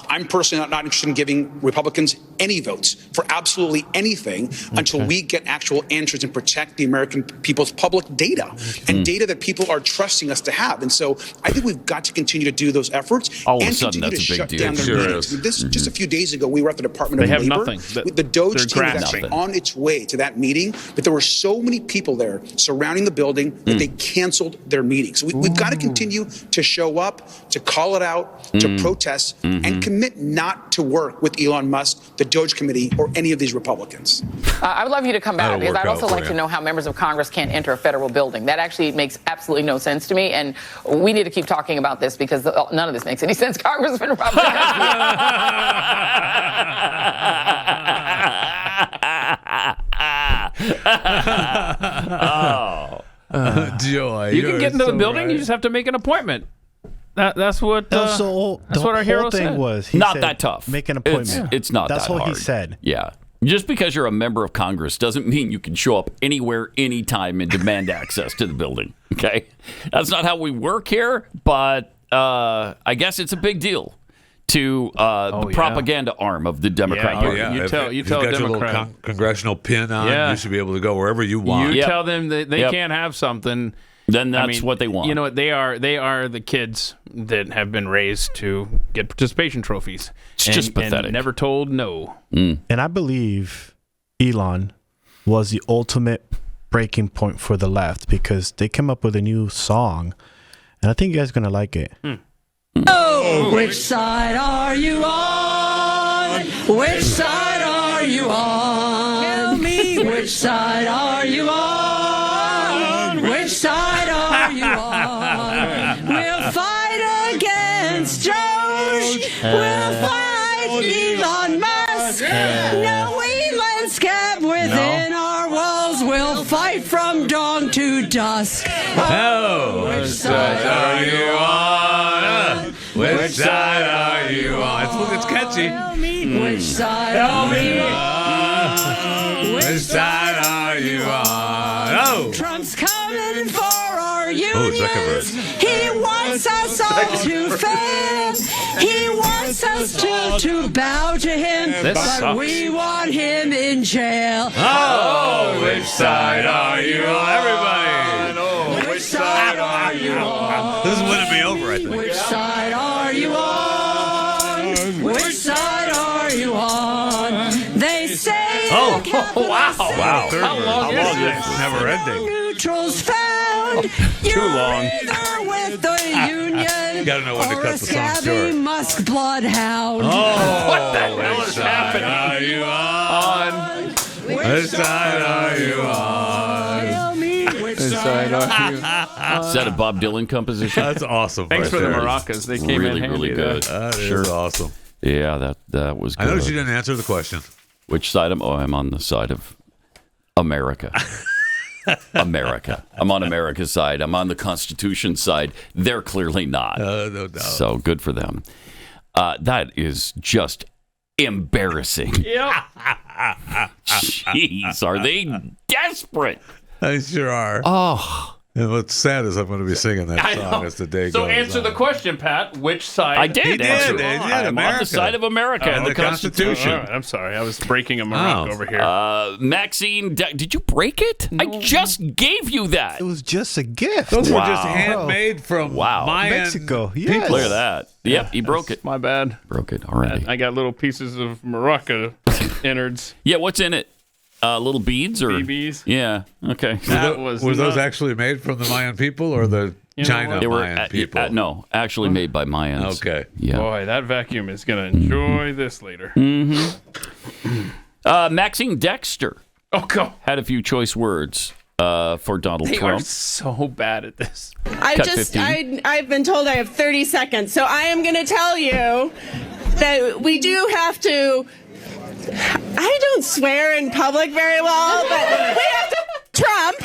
Speaker 19: I'm personally not interested in giving Republicans any votes for absolutely anything until we get actual answers and protect the American people's public data and data that people are trusting us to have. And so I think we've got to continue to do those efforts
Speaker 1: all
Speaker 19: and
Speaker 1: of a sudden
Speaker 19: continue
Speaker 1: that's
Speaker 19: to
Speaker 1: a big
Speaker 19: shut
Speaker 1: deal.
Speaker 19: down their meetings. Just a few days ago, we were at the Department of Labor.
Speaker 4: Nothing.
Speaker 19: The Doge team was actually on its way to that meeting, but there were so many people there surrounding the building that they canceled their meeting. So we've got to continue to show up, to call it out, to protest, and commit not to work with Elon Musk, the Doge Committee, or any of these Republicans.
Speaker 18: I would love you to come back, because I'd also like to know how members of Congress can't enter a federal building. That actually makes absolutely no sense to me, and we need to keep talking about this because none of this makes any sense. Congressman Republican.
Speaker 3: Joy,
Speaker 4: you can get into the building. Right. You just have to make an appointment. That's what
Speaker 2: That's what
Speaker 4: our hero
Speaker 2: thing
Speaker 4: said.
Speaker 2: was. He
Speaker 1: Not
Speaker 2: said,
Speaker 1: that tough.
Speaker 2: Make an appointment.
Speaker 1: It's not
Speaker 2: That's
Speaker 1: that hard.
Speaker 2: what he said.
Speaker 1: Yeah. Just because you're a member of Congress doesn't mean you can show up anywhere, anytime, and demand access to the building. Okay? That's not how we work here, but I guess it's a big deal to the propaganda arm of the Democrat Party.
Speaker 4: You tell
Speaker 3: you've got
Speaker 4: a
Speaker 3: your little
Speaker 4: Democrat.
Speaker 3: congressional pin on. You should be able to go wherever you want.
Speaker 4: You tell them that they can't have something.
Speaker 1: Then that's what they want.
Speaker 4: You know what? They are the kids that have been raised to get participation trophies.
Speaker 1: It's just pathetic.
Speaker 4: And never told no.
Speaker 2: And I believe Elon was the ultimate breaking point for the left because they came up with a new song, and I think you guys are going to like it.
Speaker 20: Oh, which side are you on? Which side are you on? Tell me, which side are you on? Which side are you on? We'll fight against Doge. We'll fight Elon Musk. No Elon's kept within our walls. We'll fight from dawn to dusk.
Speaker 3: Oh, which side are you on? Which side are you on? It's catchy.
Speaker 20: Which side are you on?
Speaker 3: Which side are you on? Oh!
Speaker 20: Trump's coming for our
Speaker 3: Oh,
Speaker 20: unions. He wants us all to fail. He wants us to bow to him.
Speaker 3: This
Speaker 20: but
Speaker 3: sucks.
Speaker 20: we want him in jail.
Speaker 3: Oh, which side are you on? Everybody!
Speaker 20: Which side are you on?
Speaker 3: This is winning me over, I think.
Speaker 20: Which side are you on? Which side are you on? They say
Speaker 3: Oh,
Speaker 20: wow.
Speaker 3: Wow.
Speaker 4: How long is
Speaker 3: this? Never ending.
Speaker 20: neutrals found.
Speaker 4: Too long.
Speaker 20: Either with the union
Speaker 3: You gotta know when to
Speaker 20: or
Speaker 3: cut
Speaker 20: a
Speaker 3: the song
Speaker 20: scabby
Speaker 3: short.
Speaker 20: Musk bloodhound.
Speaker 3: Oh,
Speaker 4: What the hell
Speaker 3: which
Speaker 4: is
Speaker 3: side
Speaker 4: happening?
Speaker 3: are you on? Which side are you on?
Speaker 20: Tell me which side
Speaker 1: Is that a Bob Dylan composition?
Speaker 3: That's awesome.
Speaker 4: Thanks
Speaker 3: right
Speaker 4: for the
Speaker 3: there.
Speaker 4: maracas. They came
Speaker 1: really,
Speaker 4: in handy.
Speaker 1: really good.
Speaker 3: That is awesome.
Speaker 1: Yeah, that was good.
Speaker 3: I noticed you didn't answer the question.
Speaker 1: Which side am I'm on the side of America. America. I'm on America's side. I'm on the Constitution's side. They're clearly not.
Speaker 3: No doubt.
Speaker 1: So good for them. That is just embarrassing.
Speaker 4: Yep.
Speaker 1: Jeez, are they desperate?
Speaker 3: They sure are.
Speaker 1: Oh.
Speaker 3: And what's sad is I'm going to be singing that
Speaker 4: I
Speaker 3: song
Speaker 4: know.
Speaker 3: as the day
Speaker 4: So
Speaker 3: goes
Speaker 4: answer
Speaker 3: on.
Speaker 4: the question, Pat. Which side?
Speaker 1: I did answer.
Speaker 3: did.
Speaker 1: I'm on
Speaker 3: America.
Speaker 1: the side of America and the Constitution.
Speaker 4: All right, I'm sorry. I was breaking a maraca over here.
Speaker 1: Maxine, did you break it? I just gave you that.
Speaker 2: It was just a gift.
Speaker 3: Those were
Speaker 1: Wow.
Speaker 3: just handmade from Mayan
Speaker 2: Mexico. Yes.
Speaker 3: people.
Speaker 1: Look at that. Yep, he broke it.
Speaker 4: My bad.
Speaker 1: Broke it already.
Speaker 4: I got little pieces of maraca innards.
Speaker 1: Yeah, what's in it? Little beads or
Speaker 4: BBs?
Speaker 1: Yeah. Okay.
Speaker 4: That was
Speaker 3: Were those
Speaker 4: not-
Speaker 3: actually made from the Mayan people or the
Speaker 4: You know
Speaker 3: China
Speaker 4: what?
Speaker 1: They were
Speaker 3: Mayan people?
Speaker 1: no, actually made by Mayans.
Speaker 3: Okay.
Speaker 1: Yeah.
Speaker 4: Boy, that vacuum is going to enjoy this later.
Speaker 1: Maxine Dexter
Speaker 4: Oh, go.
Speaker 1: had a few choice words for Donald
Speaker 4: They
Speaker 1: Trump.
Speaker 4: are so bad at this.
Speaker 1: Cut 15.
Speaker 21: I've been told I have 30 seconds, so I am going to tell you that we do have to. I don't swear in public very well, but we have to Trump.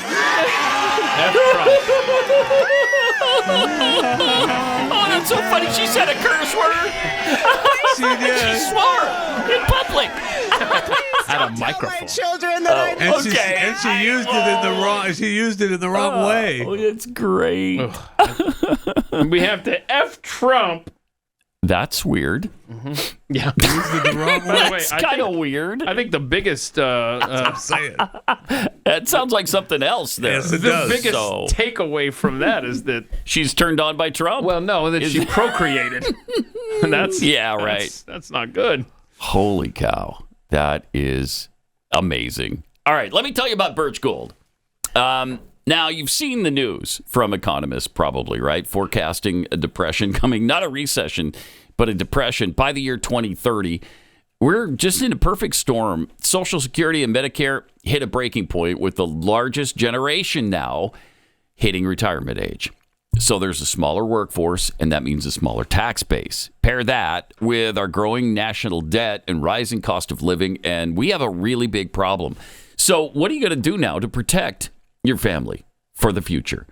Speaker 1: Oh, that's so funny. She said a curse word.
Speaker 3: She did.
Speaker 1: She swore in public.
Speaker 4: At a microphone.
Speaker 21: Children that I
Speaker 3: And she used it in the wrong. She used it in the wrong way.
Speaker 1: Oh, it's great.
Speaker 4: We have to F Trump.
Speaker 1: That's weird.
Speaker 4: Yeah.
Speaker 3: Used it the wrong way.
Speaker 1: That's kind of weird.
Speaker 4: I think the biggest
Speaker 3: I'm saying.
Speaker 1: It sounds like something else there.
Speaker 3: Yes, it
Speaker 4: the
Speaker 3: does.
Speaker 4: biggest
Speaker 1: So-
Speaker 4: takeaway from that is that
Speaker 1: She's turned on by Trump.
Speaker 4: well, no, that she procreated. And that's
Speaker 1: Yeah, right.
Speaker 4: That's not good.
Speaker 1: Holy cow. That is amazing. All right, let me tell you about Birch Gold. Now, you've seen the news from economists probably, right? Forecasting a depression coming, not a recession, but a depression by the year 2030. We're just in a perfect storm. Social Security and Medicare hit a breaking point with the largest generation now hitting retirement age. So there's a smaller workforce, and that means a smaller tax base. Pair that with our growing national debt and rising cost of living, and we have a really big problem. So what are you going to do now to protect your family for the future?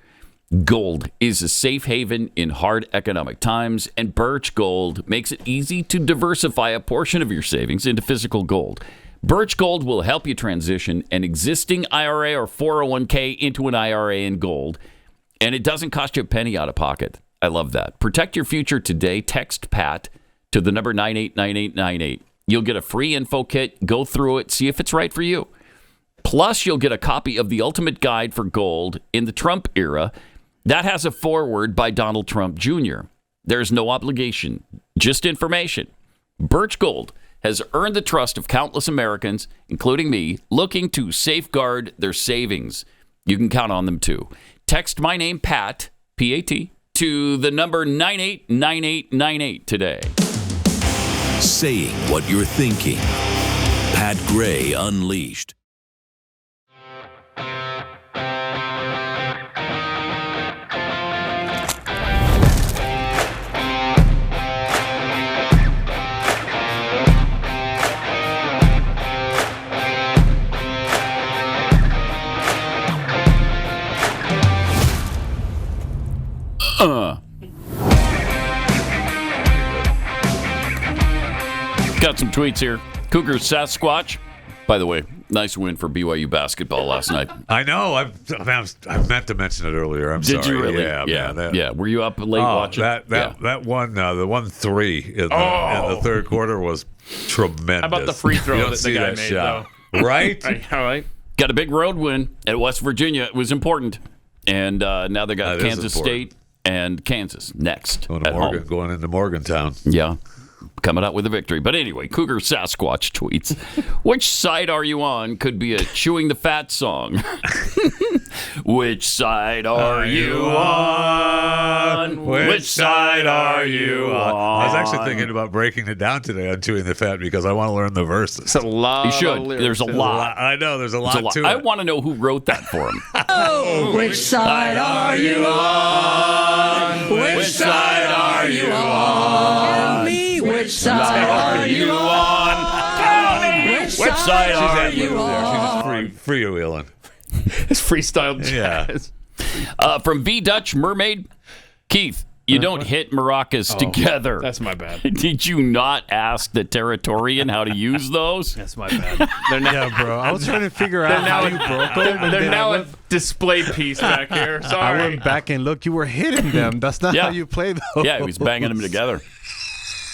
Speaker 1: Gold is a safe haven in hard economic times, and Birch Gold makes it easy to diversify a portion of your savings into physical gold. Birch Gold will help you transition an existing IRA or 401k into an IRA in gold, and it doesn't cost you a penny out of pocket. I love that. Protect your future today. Text PAT to the number 989898. You'll get a free info kit. Go through it. See if it's right for you. Plus, you'll get a copy of the Ultimate Guide for Gold in the Trump Era. That has a foreword by Donald Trump Jr. There's no obligation, just information. Birch Gold has earned the trust of countless Americans, including me, looking to safeguard their savings. You can count on them, too. Text my name, Pat, P-A-T, to the number 989898 today.
Speaker 6: Saying what you're thinking. Pat Gray Unleashed.
Speaker 1: Got some tweets here. Cougars Sasquatch. By the way, nice win for BYU basketball last night.
Speaker 3: I know. I meant to mention it earlier. I'm sorry.
Speaker 1: Did you really?
Speaker 3: Yeah. Man,
Speaker 1: yeah. Were you up late watching?
Speaker 3: That one, the 1-3 in the third quarter was tremendous.
Speaker 4: How about the free throw that the guy made,
Speaker 3: shot. Right?
Speaker 4: All right.
Speaker 1: Got a big road win at West Virginia. It was important. And now they got Kansas State and Kansas next at home.
Speaker 3: Going into Morgantown.
Speaker 1: Yeah. Coming out with a victory. But anyway, Cougar Sasquatch tweets, which side are you on? Could be a Chewing the Fat song. Which side are you on?
Speaker 3: Which side are you on? I was actually thinking about breaking it down today on Chewing the Fat because I want to learn the verses.
Speaker 4: It's a lot.
Speaker 1: You should. There's a lot.
Speaker 3: I know. There's a lot to it.
Speaker 1: I want to know who wrote that for him.
Speaker 20: Oh, which side are you on? Which side are you on? Tell me which side are you on? Tell me which side are you on?
Speaker 3: She's just freewheeling.
Speaker 4: It's freestyle jazz.
Speaker 1: From V Dutch Mermaid, Keith, you don't hit maracas together.
Speaker 4: That's my bad.
Speaker 1: Did you not ask the Territorian how to use those?
Speaker 4: That's my bad.
Speaker 2: Yeah, bro. I was trying to figure out how you broke them.
Speaker 4: They're now a display piece back here. Sorry.
Speaker 2: I went back and looked. You were hitting them. That's not how you play those.
Speaker 1: Yeah, he was banging them together.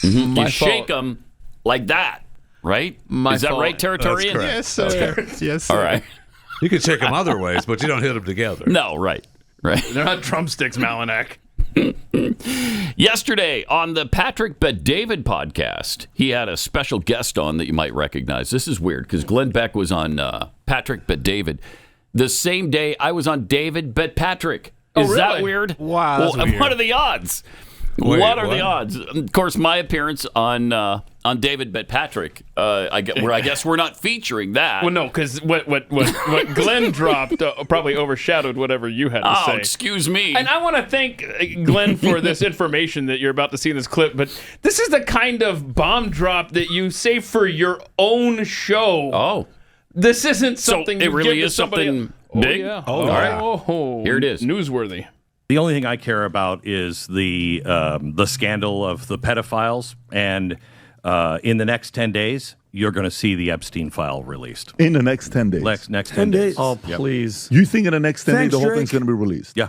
Speaker 1: Mm-hmm. You shake them like that, right? Is that right, Territorian?
Speaker 2: Yes, sir.
Speaker 1: Okay.
Speaker 2: Yes, sir.
Speaker 1: All right.
Speaker 3: You can shake them other ways, but you don't hit them together.
Speaker 1: No, right.
Speaker 4: They're not drumsticks, Malinak.
Speaker 1: Yesterday on the Patrick Bet-David podcast, he had a special guest on that you might recognize. This is weird because Glenn Beck was on Patrick Bet-David the same day I was on David Bet-Patrick. Is that weird?
Speaker 2: Wow, that's weird.
Speaker 1: What are the odds? What are the odds? Of course, my appearance on David Bet-Patrick, I guess we're not featuring that.
Speaker 4: Well, no, because what Glenn dropped probably overshadowed whatever you had to say.
Speaker 1: Oh, excuse me.
Speaker 4: And I want to thank Glenn for this information that you're about to see in this clip, but this is the kind of bomb drop that you save for your own show.
Speaker 1: Oh.
Speaker 4: This isn't something
Speaker 1: so it
Speaker 4: you
Speaker 1: really
Speaker 4: give
Speaker 1: is
Speaker 4: to somebody
Speaker 1: something
Speaker 4: else.
Speaker 1: big?
Speaker 4: Oh, yeah.
Speaker 1: Oh, all right. Here it is.
Speaker 4: Newsworthy.
Speaker 22: The only thing I care about is the scandal of the pedophiles, and in the next 10 days, you're going to see the Epstein file released.
Speaker 23: In the next 10 days?
Speaker 22: Next 10 days.
Speaker 23: Oh,
Speaker 22: Yep.
Speaker 23: please. You think in the next 10 days the whole thing's going to be released?
Speaker 22: Yeah.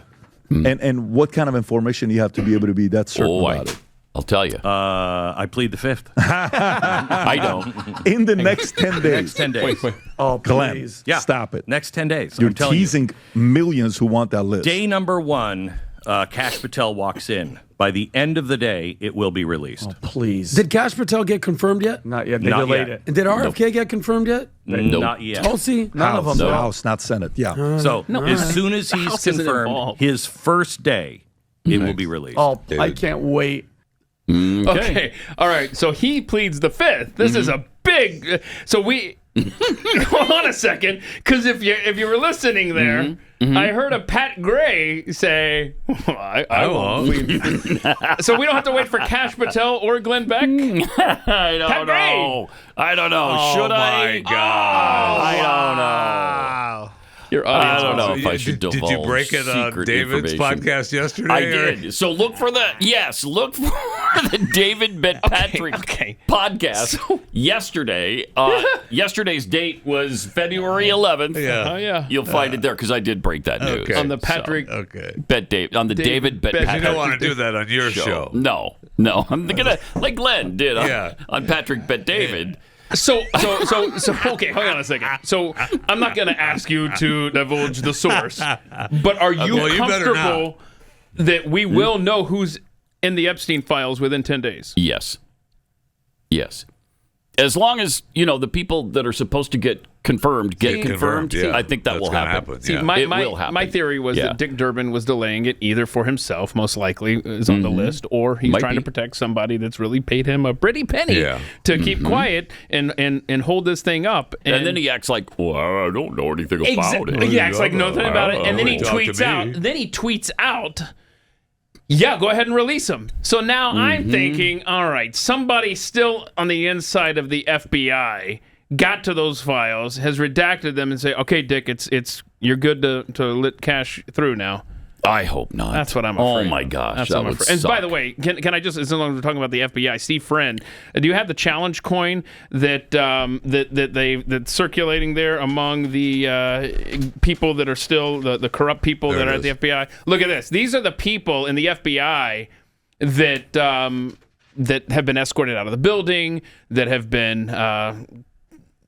Speaker 23: And what kind of information you have to be able to be that certain about it?
Speaker 1: I'll tell you.
Speaker 22: I plead the fifth.
Speaker 1: I don't.
Speaker 23: In the next 10 days.
Speaker 22: Next 10 days.
Speaker 23: Wait. Oh, Glenn, please. Stop it.
Speaker 22: Next 10 days.
Speaker 23: You're
Speaker 22: I'm telling
Speaker 23: teasing millions who want that list.
Speaker 22: Day number 1, Kash Patel walks in. By the end of the day, it will be released.
Speaker 23: Oh, please.
Speaker 24: Did Kash Patel get confirmed yet?
Speaker 23: Not yet.
Speaker 22: They delayed it.
Speaker 24: And did RFK get confirmed yet?
Speaker 22: Not yet.
Speaker 24: Tulsi?
Speaker 23: None of them. No. House, not Senate. Yeah.
Speaker 22: So as soon as he's confirmed, his first day, it will be released.
Speaker 24: Oh, I can't wait.
Speaker 4: Okay. All right. So he pleads the fifth. This is a big. So we. Hold on a second, because if you were listening there, I heard a Pat Gray say, "I won't plead." So we don't have to wait for Kash Patel or Glenn Beck.
Speaker 1: I don't know. I don't know.
Speaker 3: Oh,
Speaker 1: Should I?
Speaker 3: my God.
Speaker 1: I don't know.
Speaker 4: Your audience.
Speaker 1: I don't know
Speaker 3: So
Speaker 1: if I should divulge
Speaker 3: Did you break it on
Speaker 1: secret
Speaker 3: David's
Speaker 1: information.
Speaker 3: podcast yesterday?
Speaker 1: I did. So look for the look for the David Patrick podcast yesterday. Yesterday's date was February 11th.
Speaker 3: Yeah.
Speaker 4: Oh yeah.
Speaker 1: You'll find it there because I did break that news.
Speaker 4: On the Patrick.
Speaker 1: On the David Bet
Speaker 3: You
Speaker 1: Patrick.
Speaker 3: don't want to do that on your show.
Speaker 1: No. I'm gonna like Glenn did on Patrick Bet David.
Speaker 4: So, okay, hold on a second. So, I'm not going to ask you to divulge the source, but are you
Speaker 3: Well, you better
Speaker 4: comfortable that we will know who's in the Epstein files within 10 days?
Speaker 1: Yes. As long as, the people that are supposed to get confirmed get confirmed,
Speaker 3: yeah.
Speaker 1: I think that will happen.
Speaker 4: See,
Speaker 1: it will happen.
Speaker 4: My theory was that Dick Durbin was delaying it either for himself, most likely is on the list, or he's trying to protect somebody that's really paid him a pretty penny to keep quiet and hold this thing up.
Speaker 1: And then he acts like, well, I don't know anything about it.
Speaker 4: He acts like nothing about it, and then he tweets out. Yeah, go ahead and release them. So now I'm thinking, all right, somebody still on the inside of the FBI got to those files, has redacted them, and say, okay, Dick, it's you're good to let cash through now.
Speaker 1: I hope not.
Speaker 4: That's what I'm afraid.
Speaker 1: Oh my gosh,
Speaker 4: that's
Speaker 1: that
Speaker 4: what I'm
Speaker 1: would
Speaker 4: afraid. And
Speaker 1: suck.
Speaker 4: by the way, can I just, as long as we're talking about the FBI, Steve Friend, do you have the challenge coin that's circulating there among the people that are still the corrupt people that are at the FBI? Look at this. These are the people in the FBI that have been escorted out of the building, that have been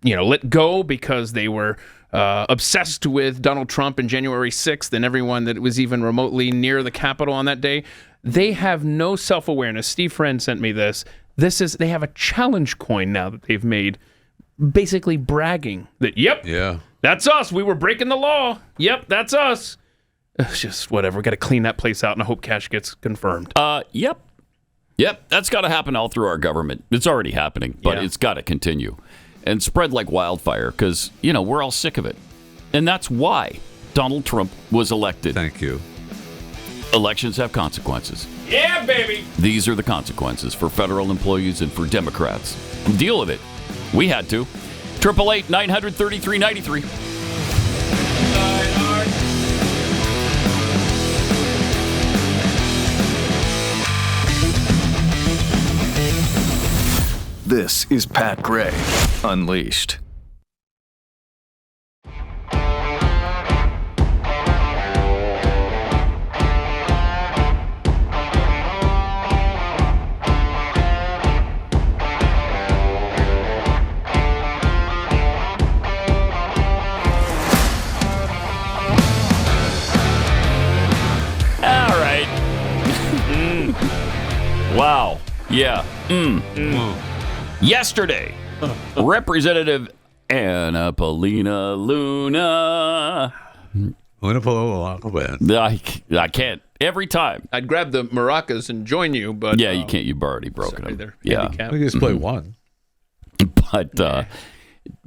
Speaker 4: let go because they were obsessed with Donald Trump and January 6th and everyone that was even remotely near the Capitol on that day. They have no self-awareness. Steve Friend sent me this. They have a challenge coin now that they've made, basically bragging that, that's us. We were breaking the law. Yep, that's us. It's just whatever. Got to clean that place out, and I hope cash gets confirmed.
Speaker 1: Yep. That's got to happen all through our government. It's already happening, but it's got to continue and spread like wildfire because, we're all sick of it. And that's why Donald Trump was elected.
Speaker 3: Thank you.
Speaker 1: Elections have consequences.
Speaker 4: Yeah, baby.
Speaker 1: These are the consequences for federal employees and for Democrats. Deal with it. We had to. 888-900-3393.
Speaker 14: This is Pat Gray Unleashed.
Speaker 1: All right. Wow. Yeah. Yesterday, Representative Anna Paulina Luna. I can't. Every time.
Speaker 4: I'd grab the maracas and join you, but...
Speaker 1: Yeah, you can't. You've already broken them. Yeah.
Speaker 3: We just play one.
Speaker 1: But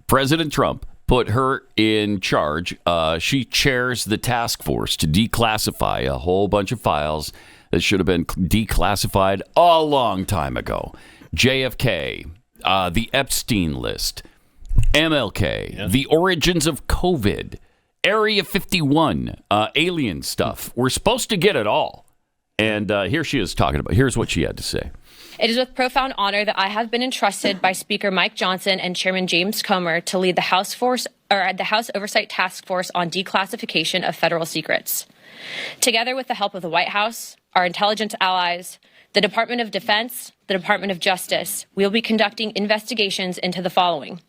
Speaker 1: President Trump put her in charge. She chairs the task force to declassify a whole bunch of files that should have been declassified a long time ago. JFK, the Epstein list, MLK, the origins of COVID, Area 51, alien stuff. We're supposed to get it all. And here she is talking about. Here's what she had to say.
Speaker 7: It is with profound honor that I have been entrusted by Speaker Mike Johnson and Chairman James Comer to lead the House Oversight Task Force on declassification of federal secrets. Together with the help of the White House, our intelligence allies, the Department of Defense, the Department of Justice, we will be conducting investigations into the following: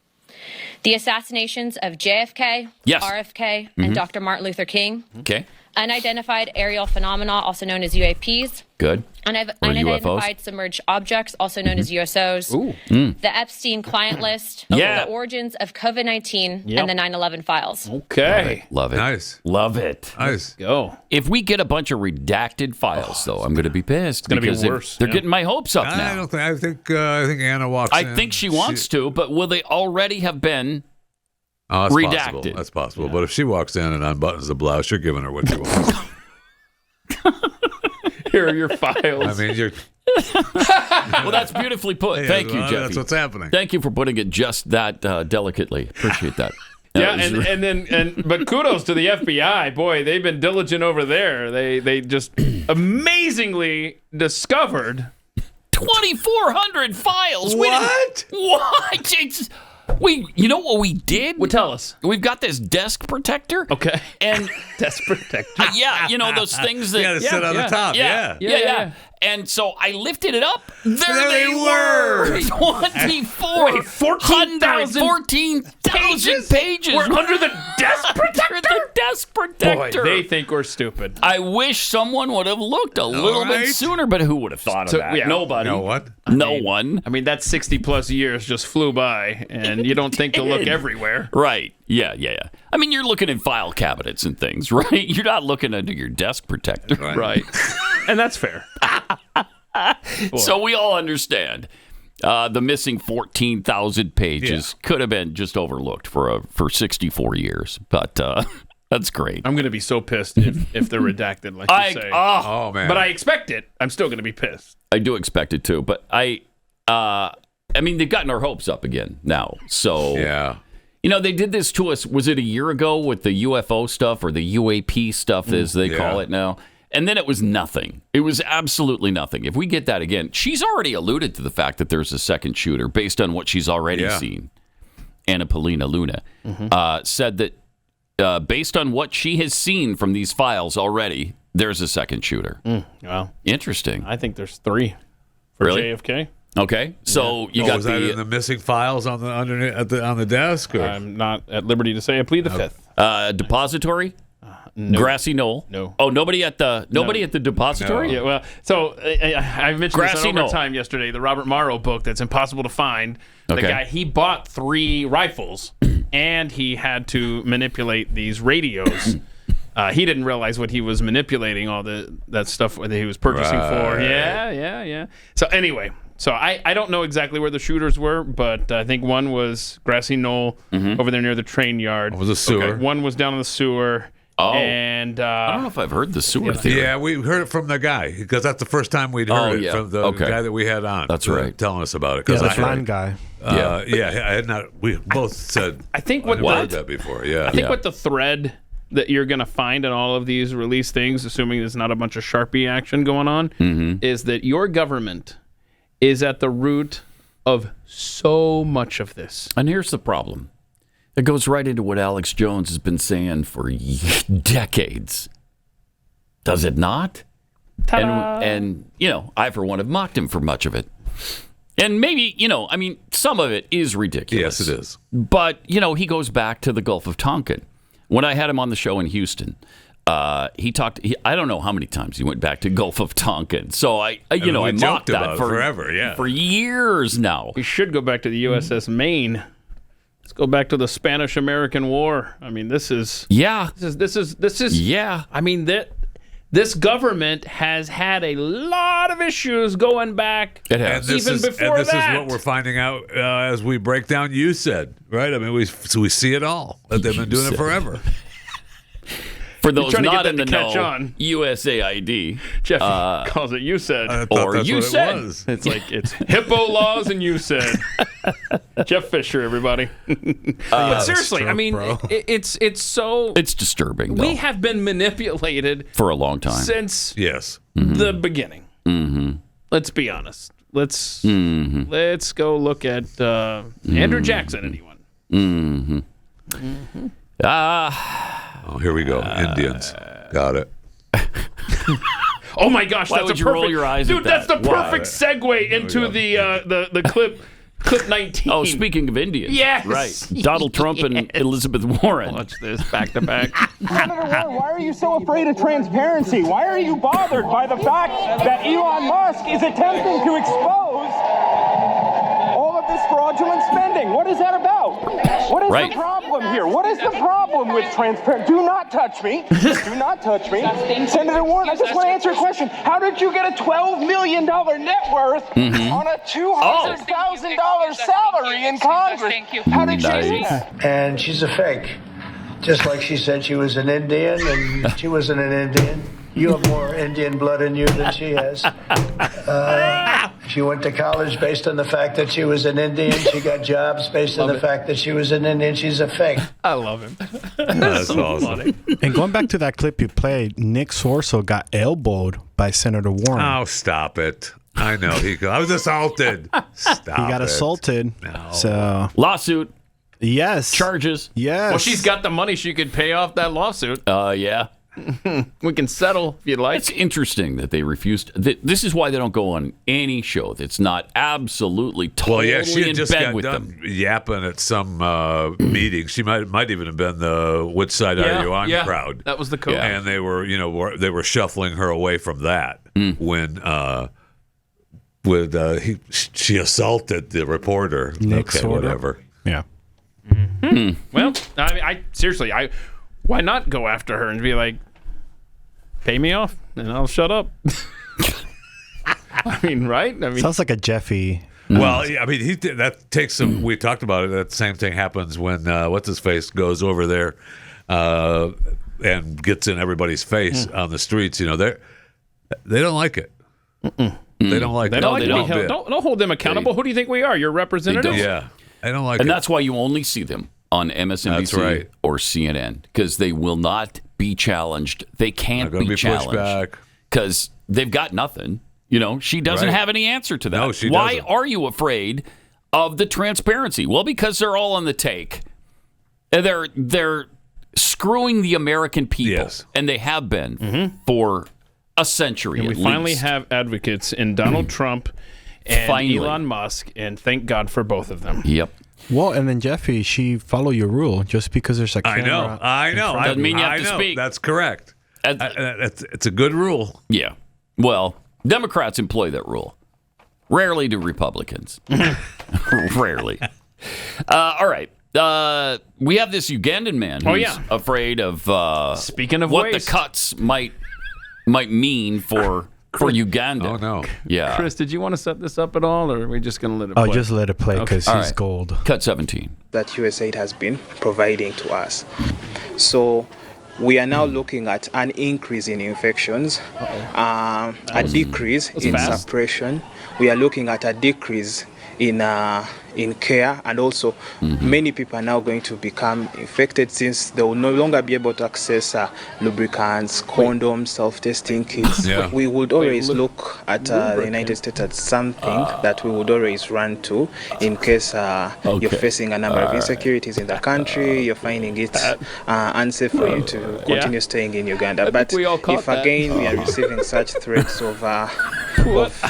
Speaker 7: the assassinations of JFK, RFK, and Dr. Martin Luther King.
Speaker 1: Okay.
Speaker 7: Unidentified aerial phenomena, also known as UAPs.
Speaker 1: Good.
Speaker 7: Unidentified submerged objects, also known as USOs.
Speaker 1: Ooh.
Speaker 7: The Epstein client list.
Speaker 1: Yeah.
Speaker 7: The origins of COVID-19 and the 9/11 files.
Speaker 4: Okay.
Speaker 1: Love it.
Speaker 3: Nice.
Speaker 1: Love it.
Speaker 3: Nice.
Speaker 4: Go.
Speaker 1: If we get a bunch of redacted files, though, I'm going to be pissed.
Speaker 4: It's going to be
Speaker 1: because
Speaker 4: worse.
Speaker 1: They're getting my hopes up now.
Speaker 3: I think Anna walks in.
Speaker 1: I think she wants to, but will they already have been
Speaker 3: that's
Speaker 1: redacted?
Speaker 3: Possible. That's possible. Yeah. But if she walks in and unbuttons the blouse, you're giving her what she wants.
Speaker 4: Here are your files.
Speaker 3: I mean, you're...
Speaker 1: Well, that's beautifully put.
Speaker 3: Yeah,
Speaker 1: Thank you, Jeffy.
Speaker 3: That's what's happening.
Speaker 1: Thank you for putting it just that delicately. Appreciate that.
Speaker 4: Yeah, but kudos to the FBI. Boy, they've been diligent over there. They just amazingly discovered
Speaker 1: 2,400 files.
Speaker 3: What?
Speaker 1: What? You know what we did?
Speaker 4: Well, tell us.
Speaker 1: We've got this desk protector.
Speaker 4: Okay.
Speaker 1: And
Speaker 4: desk protector.
Speaker 1: Yeah, you know those things that
Speaker 3: sit on the top.
Speaker 1: Yeah. And so I lifted it up. There they were. 14,000 pages.
Speaker 4: We're under the desk protector.
Speaker 1: The desk protector.
Speaker 4: Boy, they think we're stupid.
Speaker 1: I wish someone would have looked a little bit sooner, but who would have thought of that?
Speaker 4: Yeah.
Speaker 1: Nobody.
Speaker 3: You know what?
Speaker 1: No one.
Speaker 4: I mean, that 60-plus years just flew by, and you don't think to look everywhere.
Speaker 1: Right. Yeah. I mean, you're looking in file cabinets and things, right? You're not looking under your desk protector.
Speaker 4: Right. And that's fair.
Speaker 1: So we all understand the missing 14,000 pages could have been just overlooked for 64 years, but that's great.
Speaker 4: I'm going to be so pissed if they're redacted, like you say.
Speaker 3: Oh, man.
Speaker 4: But I expect it. I'm still going to be pissed.
Speaker 1: I do expect it too, but I mean, they've gotten our hopes up again now. So
Speaker 3: yeah.
Speaker 1: You know, they did this to us, was it a year ago with the UFO stuff or the UAP stuff, as they call it now? And then it was nothing. It was absolutely nothing. If we get that again, she's already alluded to the fact that there's a second shooter based on what she's already seen. Anna Paulina Luna said that based on what she has seen from these files already, there's a second shooter.
Speaker 4: Wow.
Speaker 1: Interesting.
Speaker 4: I think there's 3 for JFK.
Speaker 1: Okay, so you got
Speaker 3: was that in the missing files on the on the desk? Or?
Speaker 4: I'm not at liberty to say. I plead the fifth.
Speaker 1: Depository.
Speaker 4: No.
Speaker 1: Grassy Knoll.
Speaker 4: No.
Speaker 1: Oh, nobody at the depository.
Speaker 4: No. Yeah. Well, so I mentioned
Speaker 1: Grassy
Speaker 4: this on
Speaker 1: Knoll.
Speaker 4: Overtime yesterday. The Robert Morrow book that's impossible to find. The guy, he bought 3 rifles and he had to manipulate these radios. He didn't realize what he was manipulating, all that stuff that he was purchasing for. Yeah. So anyway. So I don't know exactly where the shooters were, but I think one was Grassy Knoll over there near the train yard.
Speaker 3: It was a sewer.
Speaker 4: Okay. One was down in the sewer.
Speaker 1: Oh.
Speaker 4: And
Speaker 1: I don't know if I've heard the sewer theory.
Speaker 3: Yeah, we heard it from the guy because that's the first time we'd heard it from the guy that we had on.
Speaker 1: That's right.
Speaker 3: Telling us about it.
Speaker 2: Yeah, the blind guy.
Speaker 3: I had not. We both said.
Speaker 4: I think what
Speaker 3: heard that before. Yeah.
Speaker 4: I think what the thread that you're going to find in all of these release things, assuming there's not a bunch of Sharpie action going on, is that your government is at the root of so much of this.
Speaker 1: And here's the problem. It goes right into what Alex Jones has been saying for decades. Does it not? And you know, I, for one, have mocked him for much of it. And maybe, you know, I mean, some of it is ridiculous.
Speaker 3: Yes, it is.
Speaker 1: But, you know, he goes back to the Gulf of Tonkin. When I had him on the show in Houston, he talked. I don't know how many times he went back to Gulf of Tonkin. So I mocked that for
Speaker 3: forever.
Speaker 1: For years now.
Speaker 4: We should go back to the USS Maine. Let's go back to the Spanish-American War. I mean, this is. This is.
Speaker 1: Yeah.
Speaker 4: I mean this government has had a lot of issues going back.
Speaker 1: It has.
Speaker 4: Even before
Speaker 3: this
Speaker 4: that.
Speaker 3: is what we're finding out as we break down. You said, right? I mean, we see it all. That they've been doing it forever.
Speaker 1: For those not in the
Speaker 4: catch
Speaker 1: know,
Speaker 4: on.
Speaker 1: USAID.
Speaker 4: Jeff calls it you said.
Speaker 1: Or you said.
Speaker 4: It's like it's hippo laws and you said. Jeff Fisher, everybody. But seriously, I mean, it's so.
Speaker 1: It's disturbing, though.
Speaker 4: We have been manipulated
Speaker 1: for a long time.
Speaker 4: Since
Speaker 1: Mm-hmm.
Speaker 4: the beginning. Let's be honest. Let's go look at Andrew Jackson, anyone.
Speaker 3: Oh, here we go. Indians. Got it.
Speaker 4: Oh my gosh,
Speaker 1: Why
Speaker 4: that's
Speaker 1: would
Speaker 4: a
Speaker 1: you
Speaker 4: perfect
Speaker 1: roll your eyes
Speaker 4: dude.
Speaker 1: at
Speaker 4: That's the
Speaker 1: that?
Speaker 4: perfect segue into the clip 19.
Speaker 1: Oh, speaking of Indians.
Speaker 4: Yes.
Speaker 1: Right. Donald Trump and Elizabeth Warren.
Speaker 4: Watch this back to back.
Speaker 8: Senator Warren, why are you so afraid of transparency? Why are you bothered by the fact that Elon Musk is attempting to expose all of this fraudulent spending? What is that about? What is the problem here? What is the problem with transparency? Do not touch me. Do not touch me. Senator Warren, I just want to answer a question. How did you get a $12 million net worth on a $200,000 salary in Congress? How did you do that?
Speaker 9: And she's a fake. Just like she said she was an Indian, and she wasn't an Indian. You have more Indian blood in you than she has. She went to college based on the fact that she was an Indian. She got jobs based on the fact that she was an Indian. She's a fake.
Speaker 4: I love him.
Speaker 3: That's so awesome.
Speaker 2: And going back to that clip you played, Nick Sorso got elbowed by Senator Warren.
Speaker 3: Oh, stop it. I know. I was assaulted. Stop
Speaker 2: He got assaulted.
Speaker 3: No.
Speaker 2: So
Speaker 1: lawsuit.
Speaker 2: Yes.
Speaker 1: Charges.
Speaker 2: Yes.
Speaker 4: Well, she's got the money. She could pay off that lawsuit.
Speaker 1: Yeah.
Speaker 4: We can settle if you'd like.
Speaker 1: It's interesting that they refused. This is why they don't go on any show that's not absolutely totally
Speaker 3: she had
Speaker 1: in
Speaker 3: just
Speaker 1: bed
Speaker 3: got
Speaker 1: with
Speaker 3: done
Speaker 1: them.
Speaker 3: yapping at some meeting. She might even have been the "Which side are you on?" crowd.
Speaker 4: That was the code.
Speaker 3: And they were, they were shuffling her away from that when she assaulted the reporter.
Speaker 2: Nick
Speaker 3: okay,
Speaker 2: Sorto.
Speaker 3: whatever.
Speaker 2: Yeah.
Speaker 4: Well, I mean, seriously, why not go after her and be like, pay me off and I'll shut up? I mean, right? I mean,
Speaker 2: Sounds like a Jeffy.
Speaker 3: Well, I mean, that takes some. We talked about it. That same thing happens when what's his face goes over there and gets in everybody's face on the streets. They don't like it. They don't like it.
Speaker 4: They don't hold them accountable. Who do you think we are? Your representatives?
Speaker 3: Yeah, I don't like
Speaker 1: and
Speaker 3: it.
Speaker 1: that's why you only see them on MSNBC or CNN, because they will not be challenged. They can't be challenged because they've got nothing. She doesn't have any answer to that.
Speaker 3: No, she
Speaker 1: Why
Speaker 3: doesn't.
Speaker 1: are you afraid of the transparency? Well, because they're all on the take. They're screwing the American people, and they have been for a century.
Speaker 4: And we finally have advocates in Donald Trump and Elon Musk, and thank God for both of them.
Speaker 1: Yep.
Speaker 2: Well, and then Jeffy, she follow your rule just because there's a
Speaker 3: I
Speaker 2: camera.
Speaker 3: know.
Speaker 1: Doesn't mean you have to
Speaker 3: know.
Speaker 1: speak.
Speaker 3: That's correct. It's a good rule.
Speaker 1: Yeah. Well, Democrats employ that rule. Rarely do Republicans. Rarely. All right. We have this Ugandan man who's afraid of
Speaker 4: speaking of
Speaker 1: what
Speaker 4: waste.
Speaker 1: the cuts might mean for Uganda.
Speaker 3: Oh no.
Speaker 1: Yeah.
Speaker 4: Chris, did you want to set this up at all, or are we just going to let it play?
Speaker 2: Oh, just let it play because
Speaker 1: All
Speaker 2: he's
Speaker 1: right.
Speaker 2: gold.
Speaker 1: Cut 17.
Speaker 10: That USAID has been providing to us. So we are now looking at an increase in infections, a decrease in suppression. We are looking at a decrease in care, and also many people are now going to become infected since they will no longer be able to access lubricants, condoms, self-testing kits.
Speaker 3: Yeah.
Speaker 10: We would always look at the United States as something that we would always run to in case you're facing a number of insecurities in the country, you're finding it unsafe for you to continue staying in Uganda. But if again we are receiving such threats of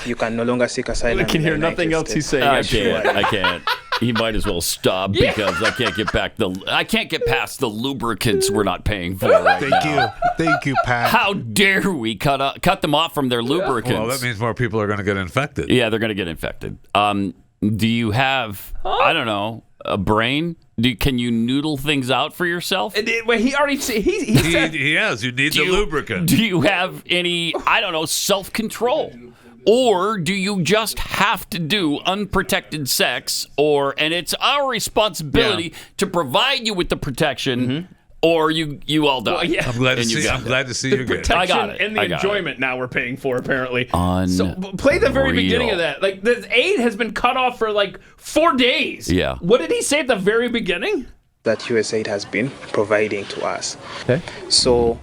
Speaker 10: you can no longer seek asylum.
Speaker 4: I can hear
Speaker 10: in the
Speaker 4: nothing
Speaker 10: United
Speaker 4: else he's
Speaker 10: States.
Speaker 4: saying.
Speaker 1: I can't. He might as well stop because I can't get past the lubricants we're not paying for right now.
Speaker 2: Thank you, Pat.
Speaker 1: How dare we cut them off from their lubricants?
Speaker 3: Well, that means more people are going to get infected.
Speaker 1: Yeah, they're going to get infected. Do you have, I don't know, a brain? Can you noodle things out for yourself?
Speaker 4: Well, he already he said
Speaker 3: He has. You need the lubricant.
Speaker 1: Do you have any, I don't know, self-control? Or do you just have to do unprotected sex? And it's our responsibility to provide you with the protection, or you all die.
Speaker 4: Well, yeah.
Speaker 3: I'm glad to see you're good.
Speaker 4: protection
Speaker 1: I got it.
Speaker 4: and the
Speaker 1: I got
Speaker 4: enjoyment now we're paying for, apparently.
Speaker 1: So
Speaker 4: play the very beginning of that. Like, the aid has been cut off for like 4 days.
Speaker 1: Yeah.
Speaker 4: What did he say at the very beginning?
Speaker 10: That USAID has been providing to us.
Speaker 1: Okay.
Speaker 10: So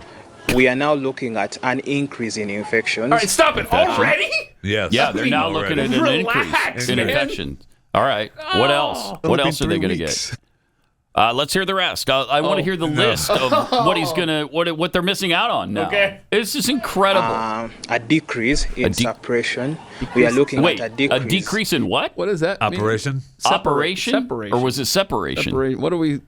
Speaker 10: we are now looking at an increase in infections.
Speaker 4: All right, stop it. Already?
Speaker 3: Yes.
Speaker 1: Yeah, they're now looking at an
Speaker 4: Relax,
Speaker 1: increase in
Speaker 4: man.
Speaker 1: infections. All right. What else? What else are they going to get? Let's hear the rest. I want to hear the list of what he's gonna, what they're missing out on now.
Speaker 4: Okay.
Speaker 1: It's just incredible.
Speaker 10: A decrease in suppression. We are looking at a decrease.
Speaker 1: A decrease in what?
Speaker 4: What does that mean?
Speaker 3: Operation?
Speaker 1: Operation?
Speaker 4: Separation.
Speaker 1: Or was it separation?
Speaker 4: What are we?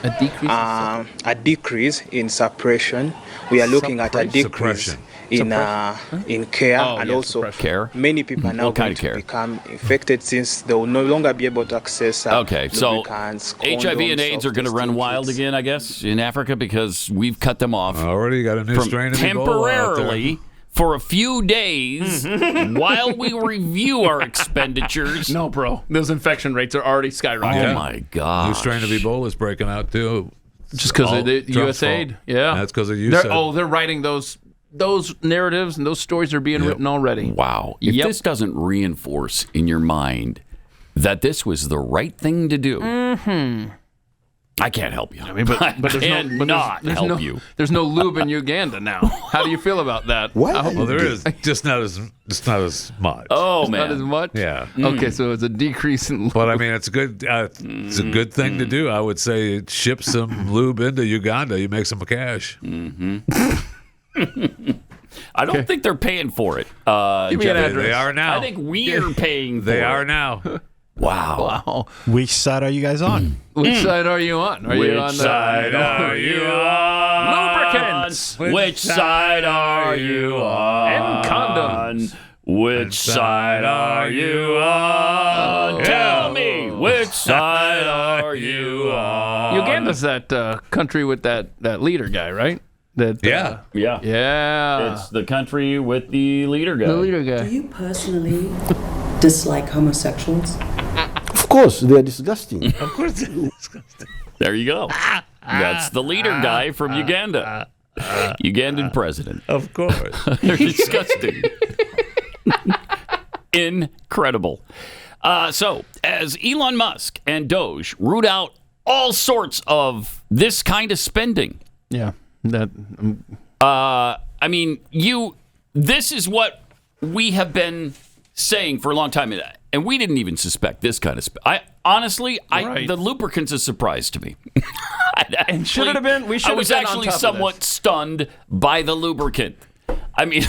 Speaker 4: A decrease.
Speaker 10: A decrease in suppression. We are looking at a decrease in care, and also many people are now going to become infected since they will no longer be able to access lubricants,
Speaker 1: HIV and AIDS are going to run wild again, I guess, in Africa because we've cut them off.
Speaker 3: Already got a new strain of Ebola out there.
Speaker 1: Temporarily for a few days while we review our expenditures.
Speaker 4: No, bro. Those infection rates are already skyrocketing.
Speaker 1: Oh, my God.
Speaker 3: New strain of Ebola is breaking out, too.
Speaker 4: Just because of the USAID. Yeah.
Speaker 3: That's because of USAID.
Speaker 4: They're writing those those narratives and those stories are being written already.
Speaker 1: Wow. If this doesn't reinforce in your mind that this was the right thing to do, I can't help you. I
Speaker 4: mean, but there's
Speaker 1: you.
Speaker 4: There's no lube in Uganda now. How do you feel about that?
Speaker 3: Well, there is just not as much.
Speaker 1: Oh,
Speaker 4: Not as much.
Speaker 3: Yeah.
Speaker 4: Okay, so it's a decrease in lube.
Speaker 3: But I mean, it's a good. It's a good thing to do. I would say ship some lube into Uganda. You make some cash.
Speaker 1: I don't think they're paying for it.
Speaker 4: Give me an address.
Speaker 3: They are now.
Speaker 1: I think we're paying for it.
Speaker 3: They are now.
Speaker 1: Wow.
Speaker 2: Which side are you guys on?
Speaker 4: Which side are you on? Are you on
Speaker 1: Which side are you on?
Speaker 4: Lubricants.
Speaker 1: Which side are you on?
Speaker 4: And condoms.
Speaker 1: Which side are you on? Tell me, which side are you on?
Speaker 4: Uganda's that country with that leader guy, right?
Speaker 1: Yeah. It's the country with the leader guy.
Speaker 4: The leader guy.
Speaker 11: Do you personally dislike homosexuals?
Speaker 23: Of course, they're disgusting.
Speaker 3: Of course, they're disgusting.
Speaker 1: There you go. That's the leader guy from Uganda. Ugandan president.
Speaker 3: Of course.
Speaker 1: They're disgusting. Incredible. So, as Elon Musk and Doge root out all sorts of this kind of spending.
Speaker 4: Yeah. That.
Speaker 1: I mean, this is what we have been saying for a long time, and we didn't even suspect this kind of. The lubricants is a surprise to me.
Speaker 4: And should it have been?
Speaker 1: I was actually somewhat stunned by the lubricant. I mean,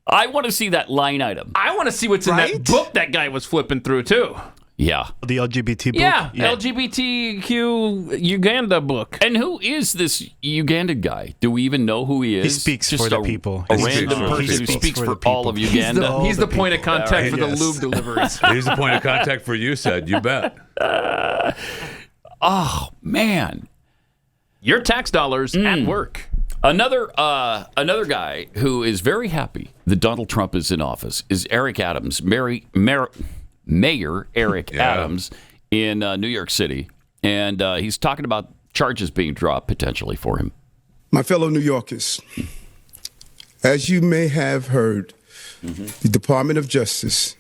Speaker 1: I want to see that line item.
Speaker 4: I want to see what's in that book that guy was flipping through too.
Speaker 1: Yeah.
Speaker 2: The LGBT book?
Speaker 4: Yeah, LGBTQ Uganda book.
Speaker 1: And who is this Ugandan guy? Do we even know who he is?
Speaker 2: He speaks for the people.
Speaker 1: A random person who speaks for all of Uganda.
Speaker 4: He's the point of contact for the lube deliveries.
Speaker 3: He's the point of contact for you, said. You bet.
Speaker 1: Oh, man.
Speaker 4: Your tax dollars at work.
Speaker 1: Another guy who is very happy that Donald Trump is in office is Eric Adams, Mayor Eric Adams in New York City. And he's talking about charges being dropped potentially for him.
Speaker 12: My fellow New Yorkers, as you may have heard, the Department of Justice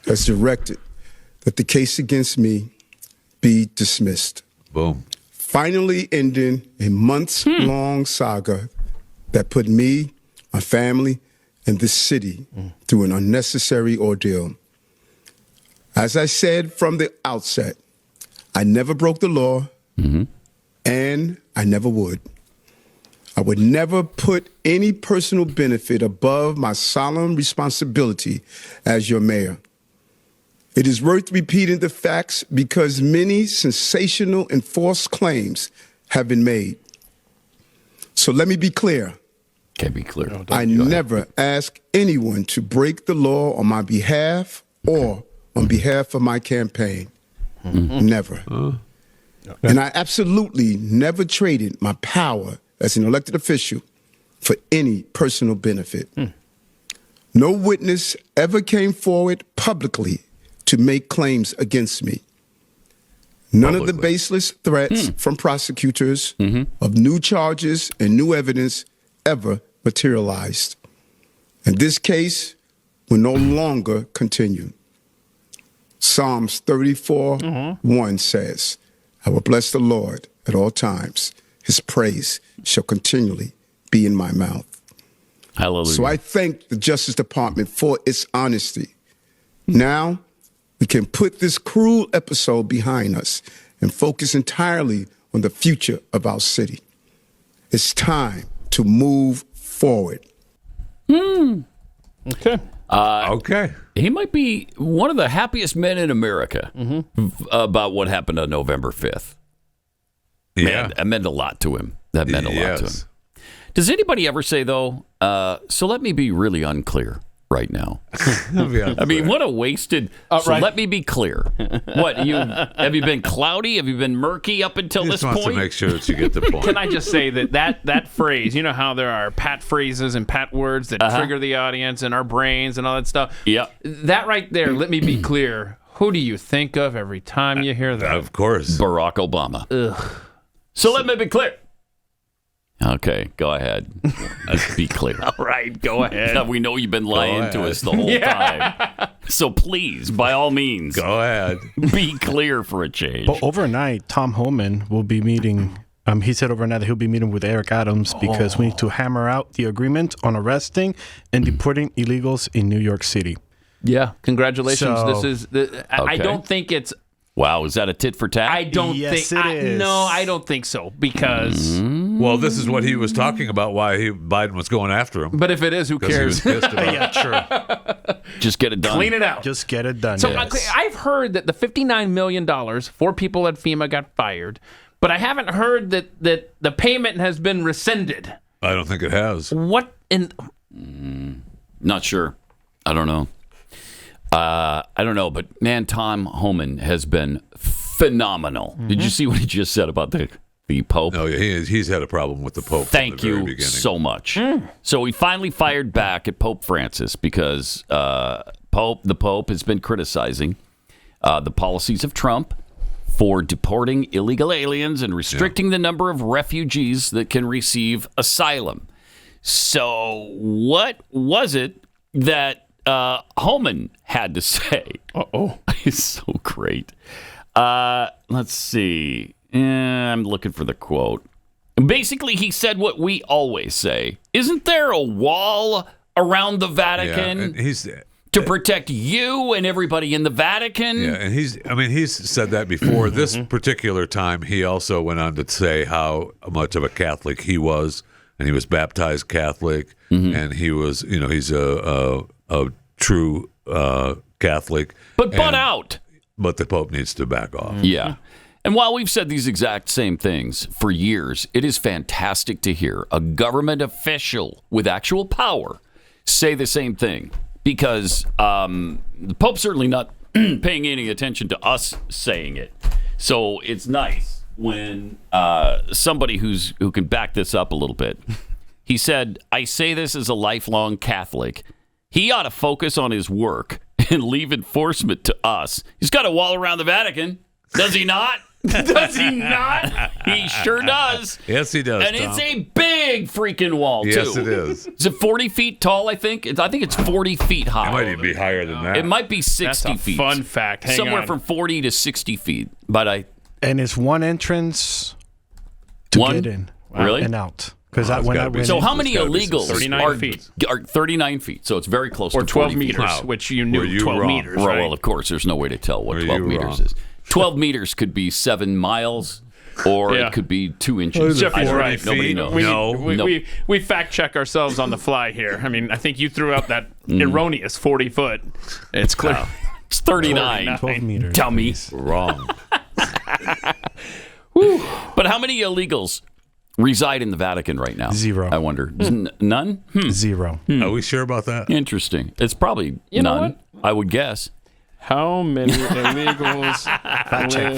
Speaker 12: has directed that the case against me be dismissed.
Speaker 3: Boom.
Speaker 12: Finally ending a months-long saga that put me, my family, and this city through an unnecessary ordeal. As I said from the outset, I never broke the law, and I never would. I would never put any personal benefit above my solemn responsibility as your mayor. It is worth repeating the facts because many sensational and false claims have been made. So let me be clear.
Speaker 1: Okay, be clear.
Speaker 12: I never ask anyone to break the law on my behalf or on behalf of my campaign. Never. And I absolutely never traded my power as an elected official for any personal benefit. No witness ever came forward publicly to make claims against me. None of the baseless threats from prosecutors of new charges and new evidence ever materialized. And this case will no longer continue. Psalms 34:1 says, I will bless the Lord at all times. His praise shall continually be in my mouth.
Speaker 1: Hallelujah.
Speaker 12: So I thank the Justice Department for its honesty. Now, we can put this cruel episode behind us and focus entirely on the future of our city. It's time to move forward.
Speaker 4: Okay.
Speaker 3: Okay.
Speaker 1: He might be one of the happiest men in America about what happened on November 5th.
Speaker 3: Yeah.
Speaker 1: Man, that meant a lot to him. That meant a lot to him. Does anybody ever say, though, so let me be really unclear right now? I mean, what a wasted... let me be clear. What, have you been cloudy? Have you been murky up until this point?
Speaker 3: Just wants to make sure that you get the point.
Speaker 4: Can I just say that phrase, you know how there are pat phrases and pat words that trigger the audience and our brains and all that stuff?
Speaker 1: Yeah.
Speaker 4: That right there, let me be clear. Who do you think of every time you hear that?
Speaker 3: Of course.
Speaker 1: Barack Obama.
Speaker 4: Ugh.
Speaker 1: So let me be clear. Okay, go ahead. Let's be clear.
Speaker 4: All right, go ahead.
Speaker 1: We know you've been lying to us the whole time. So please, by all means,
Speaker 3: go ahead.
Speaker 1: Be clear for a change.
Speaker 2: But overnight, Tom Homan will be meeting. He said overnight that he'll be meeting with Eric Adams because we need to hammer out the agreement on arresting and deporting illegals in New York City.
Speaker 4: Yeah, congratulations.
Speaker 2: So-
Speaker 4: This is. I don't think it's.
Speaker 1: Wow, is that a tit for tat?
Speaker 4: I don't
Speaker 2: Yes,
Speaker 4: think.
Speaker 2: it is.
Speaker 4: No, I don't think so because.
Speaker 3: Well, this is what he was talking about. Why Biden was going after him.
Speaker 4: But if it is, who
Speaker 3: 'Cause he was
Speaker 4: cares?
Speaker 3: pissed about it.
Speaker 1: Just get it done.
Speaker 4: Clean it out.
Speaker 2: Just get it done.
Speaker 4: So
Speaker 2: yes.
Speaker 4: I've heard that the $59 million, 4 people at FEMA got fired, but I haven't heard that the payment has been rescinded.
Speaker 3: I don't think it has.
Speaker 4: What in?
Speaker 1: Not sure. I don't know. I don't know, but man, Tom Homan has been phenomenal. Did you see what he just said about the Pope?
Speaker 3: No, yeah, he's had a problem with the Pope.
Speaker 1: Thank
Speaker 3: from the very
Speaker 1: you
Speaker 3: beginning.
Speaker 1: so much. So he finally fired back at Pope Francis because the Pope has been criticizing the policies of Trump for deporting illegal aliens and restricting the number of refugees that can receive asylum. So what was it that Homan had to say? It's so great. Let's see. I'm looking for the quote. Basically, he said what we always say. Isn't there a wall around the Vatican
Speaker 3: and he's
Speaker 1: to protect you and everybody in the Vatican?
Speaker 3: Yeah, and he's said that before. This particular time, he also went on to say how much of a Catholic he was, and he was baptized Catholic, and he was, he's a true Catholic.
Speaker 1: But butt out.
Speaker 3: But the Pope needs to back off.
Speaker 1: Yeah. And while we've said these exact same things for years, it is fantastic to hear a government official with actual power say the same thing. Because the Pope's certainly not paying any attention to us saying it. So it's nice when somebody who can back this up a little bit. He said, I say this as a lifelong Catholic. He ought to focus on his work and leave enforcement to us. He's got a wall around the Vatican. Does he not? Does he not? He sure does.
Speaker 3: Yes, he does.
Speaker 1: And
Speaker 3: Tom.
Speaker 1: it's a big freaking wall, too.
Speaker 3: Yes, it is.
Speaker 1: Is it 40 feet tall, I think? I think it's 40 feet high.
Speaker 3: It might even be higher than that.
Speaker 1: It might be 60
Speaker 4: That's a
Speaker 1: feet.
Speaker 4: fun fact. Hang
Speaker 1: Somewhere
Speaker 4: on.
Speaker 1: from 40 to 60 feet. But
Speaker 2: And it's one entrance to get in.
Speaker 1: Really?
Speaker 2: And out. Because
Speaker 3: Wow,
Speaker 2: when
Speaker 3: it's
Speaker 2: I
Speaker 3: gotta be
Speaker 2: went
Speaker 1: So
Speaker 2: in,
Speaker 1: how many illegals
Speaker 4: 39 feet.
Speaker 1: are 39 feet? So it's very close
Speaker 4: Or
Speaker 1: to
Speaker 4: 12
Speaker 1: 40 feet.
Speaker 4: meters, which you knew
Speaker 3: Were you
Speaker 4: 12
Speaker 3: wrong?
Speaker 4: meters,
Speaker 1: Well,
Speaker 4: right?
Speaker 1: well, of course, there's no way to tell what
Speaker 3: Were
Speaker 1: 12
Speaker 3: you
Speaker 1: meters
Speaker 3: wrong?
Speaker 1: is. 12 meters could be 7 miles, or
Speaker 4: Yeah.
Speaker 1: it could be 2 inches.
Speaker 4: Jeffrey's
Speaker 1: I don't know.
Speaker 4: right.
Speaker 1: Nobody knows.
Speaker 4: We fact check ourselves on the fly here. I mean, I think you threw out that erroneous 40 foot. It's clear.
Speaker 1: It's 39.
Speaker 2: 12 meters.
Speaker 1: Dummy.
Speaker 3: Wrong.
Speaker 1: But how many illegals reside in the Vatican right now?
Speaker 2: 0.
Speaker 1: I wonder. None?
Speaker 2: 0.
Speaker 3: Are we sure about that?
Speaker 1: Interesting. It's probably
Speaker 4: You know
Speaker 1: none, I would guess.
Speaker 4: How many illegals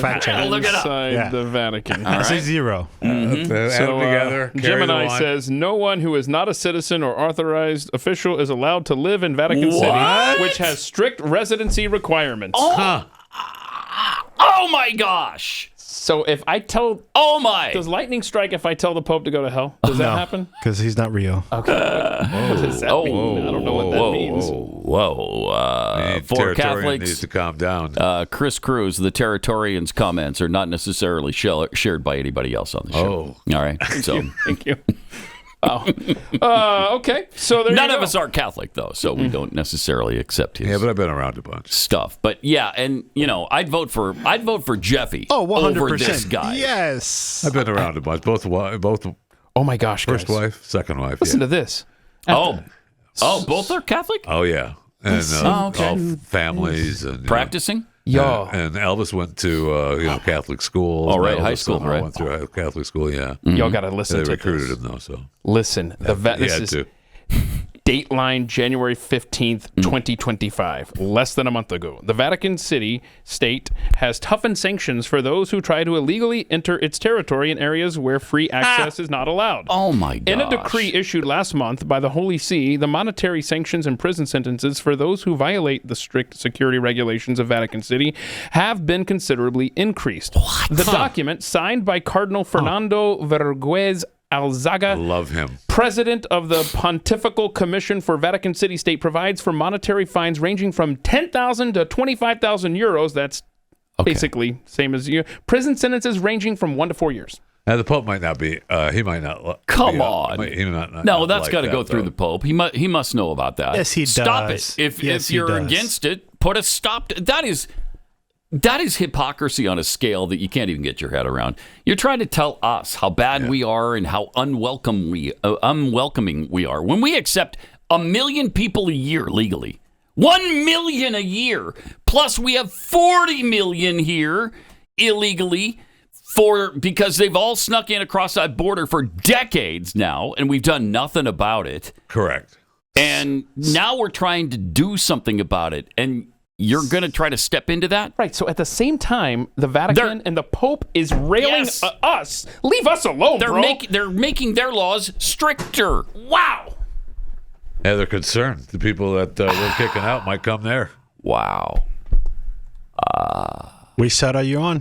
Speaker 2: fact check.
Speaker 1: Look it up.
Speaker 4: inside the Vatican?
Speaker 2: I say 0.
Speaker 3: Add them together. carry
Speaker 4: Gemini
Speaker 3: the line.
Speaker 4: says no one who is not a citizen or authorized official is allowed to live in Vatican
Speaker 1: What?
Speaker 4: City, which has strict residency requirements.
Speaker 1: Oh my gosh.
Speaker 4: So if I tell, does lightning strike if I tell the Pope to go to hell? Does that happen?
Speaker 2: Because he's not real.
Speaker 4: Okay. What does that mean? I don't know what that means.
Speaker 1: Whoa. For
Speaker 3: Territorian
Speaker 1: Catholics,
Speaker 3: needs to calm down.
Speaker 1: Chris Cruz, the Territorian's comments are not necessarily shared by anybody else on the show. All right. So
Speaker 4: Thank you. Oh. Okay. So there
Speaker 1: none
Speaker 4: you
Speaker 1: of
Speaker 4: go.
Speaker 1: us are Catholic, though, so we don't necessarily accept his
Speaker 3: Yeah, but I've been around a bunch.
Speaker 1: stuff. But yeah, and I'd vote for Jeffy
Speaker 2: Oh, 100%.
Speaker 1: over this guy.
Speaker 2: Yes.
Speaker 3: I've been around a bunch. Both.
Speaker 4: Oh my gosh,
Speaker 3: First
Speaker 4: guys.
Speaker 3: wife, second wife.
Speaker 4: Listen
Speaker 3: yeah.
Speaker 4: to this.
Speaker 1: Oh, both are Catholic?
Speaker 3: Oh yeah, and
Speaker 1: okay.
Speaker 3: all families and
Speaker 1: Practicing?
Speaker 3: And Elvis went to Catholic school.
Speaker 1: Oh, right, high school, right.
Speaker 3: Went through Catholic school. Yeah,
Speaker 4: Y'all got to listen
Speaker 3: they
Speaker 4: to
Speaker 3: recruited
Speaker 4: this.
Speaker 3: him though. So
Speaker 4: Listen,
Speaker 3: he
Speaker 4: this
Speaker 3: had
Speaker 4: is
Speaker 3: to.
Speaker 4: Dateline January 15th, 2025, less than a month ago. The Vatican City state has toughened sanctions for those who try to illegally enter its territory in areas where free access is not allowed.
Speaker 1: Oh, my gosh.
Speaker 4: In a decree issued last month by the Holy See, the monetary sanctions and prison sentences for those who violate the strict security regulations of Vatican City have been considerably increased. The document, signed by Cardinal Fernando Vergüez Alzaga.
Speaker 3: Love him.
Speaker 4: President of the Pontifical Commission for Vatican City State, provides for monetary fines ranging from 10,000 to 25,000 euros. That's basically same as you. Prison sentences ranging from 1 to 4 years.
Speaker 3: Now, the Pope might not be, he might not.
Speaker 1: Come on.
Speaker 3: He might not
Speaker 1: No, that's
Speaker 3: like
Speaker 1: got to
Speaker 3: that,
Speaker 1: go through
Speaker 3: though.
Speaker 1: the Pope. He must know about that.
Speaker 2: Yes, he
Speaker 1: Stop
Speaker 2: does.
Speaker 1: it.
Speaker 2: Yes,
Speaker 1: If
Speaker 2: he
Speaker 1: you're
Speaker 2: does.
Speaker 1: against it, put a stop to that is hypocrisy on a scale that you can't even get your head around. You're trying to tell us how bad we are and how unwelcoming we are. When we accept 1 million people a year legally, 1 million a year, plus we have 40 million here illegally, because they've all snuck in across that border for decades now, and we've done nothing about it.
Speaker 3: Correct.
Speaker 1: And now we're trying to do something about it, and you're going to try to step into that?
Speaker 4: Right. So at the same time, the Vatican and the Pope is railing us. Leave us alone, bro.
Speaker 1: They're making their laws stricter. Wow.
Speaker 3: Yeah, they're concerned. The people that we're kicking out might come there.
Speaker 1: Wow.
Speaker 2: Which side are you on?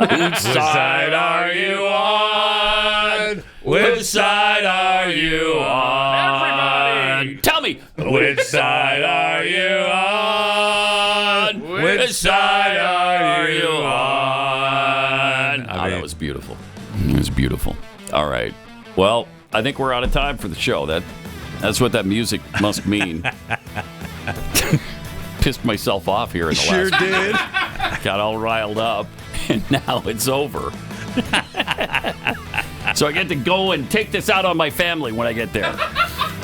Speaker 1: Which side are you on? Which side are you on? Everybody, tell me. Which side are you on? Which side are you on? That was beautiful. It was beautiful. All right. Well, I think we're out of time for the show. That's what that music must mean. Pissed myself off here in the
Speaker 2: Sure
Speaker 1: last.
Speaker 2: did.
Speaker 1: Got all riled up, and now it's over. So I get to go and take this out on my family when I get there.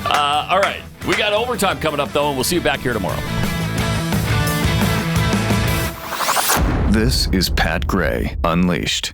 Speaker 1: All right. We got overtime coming up, though, and we'll see you back here tomorrow.
Speaker 14: This is Pat Gray Unleashed.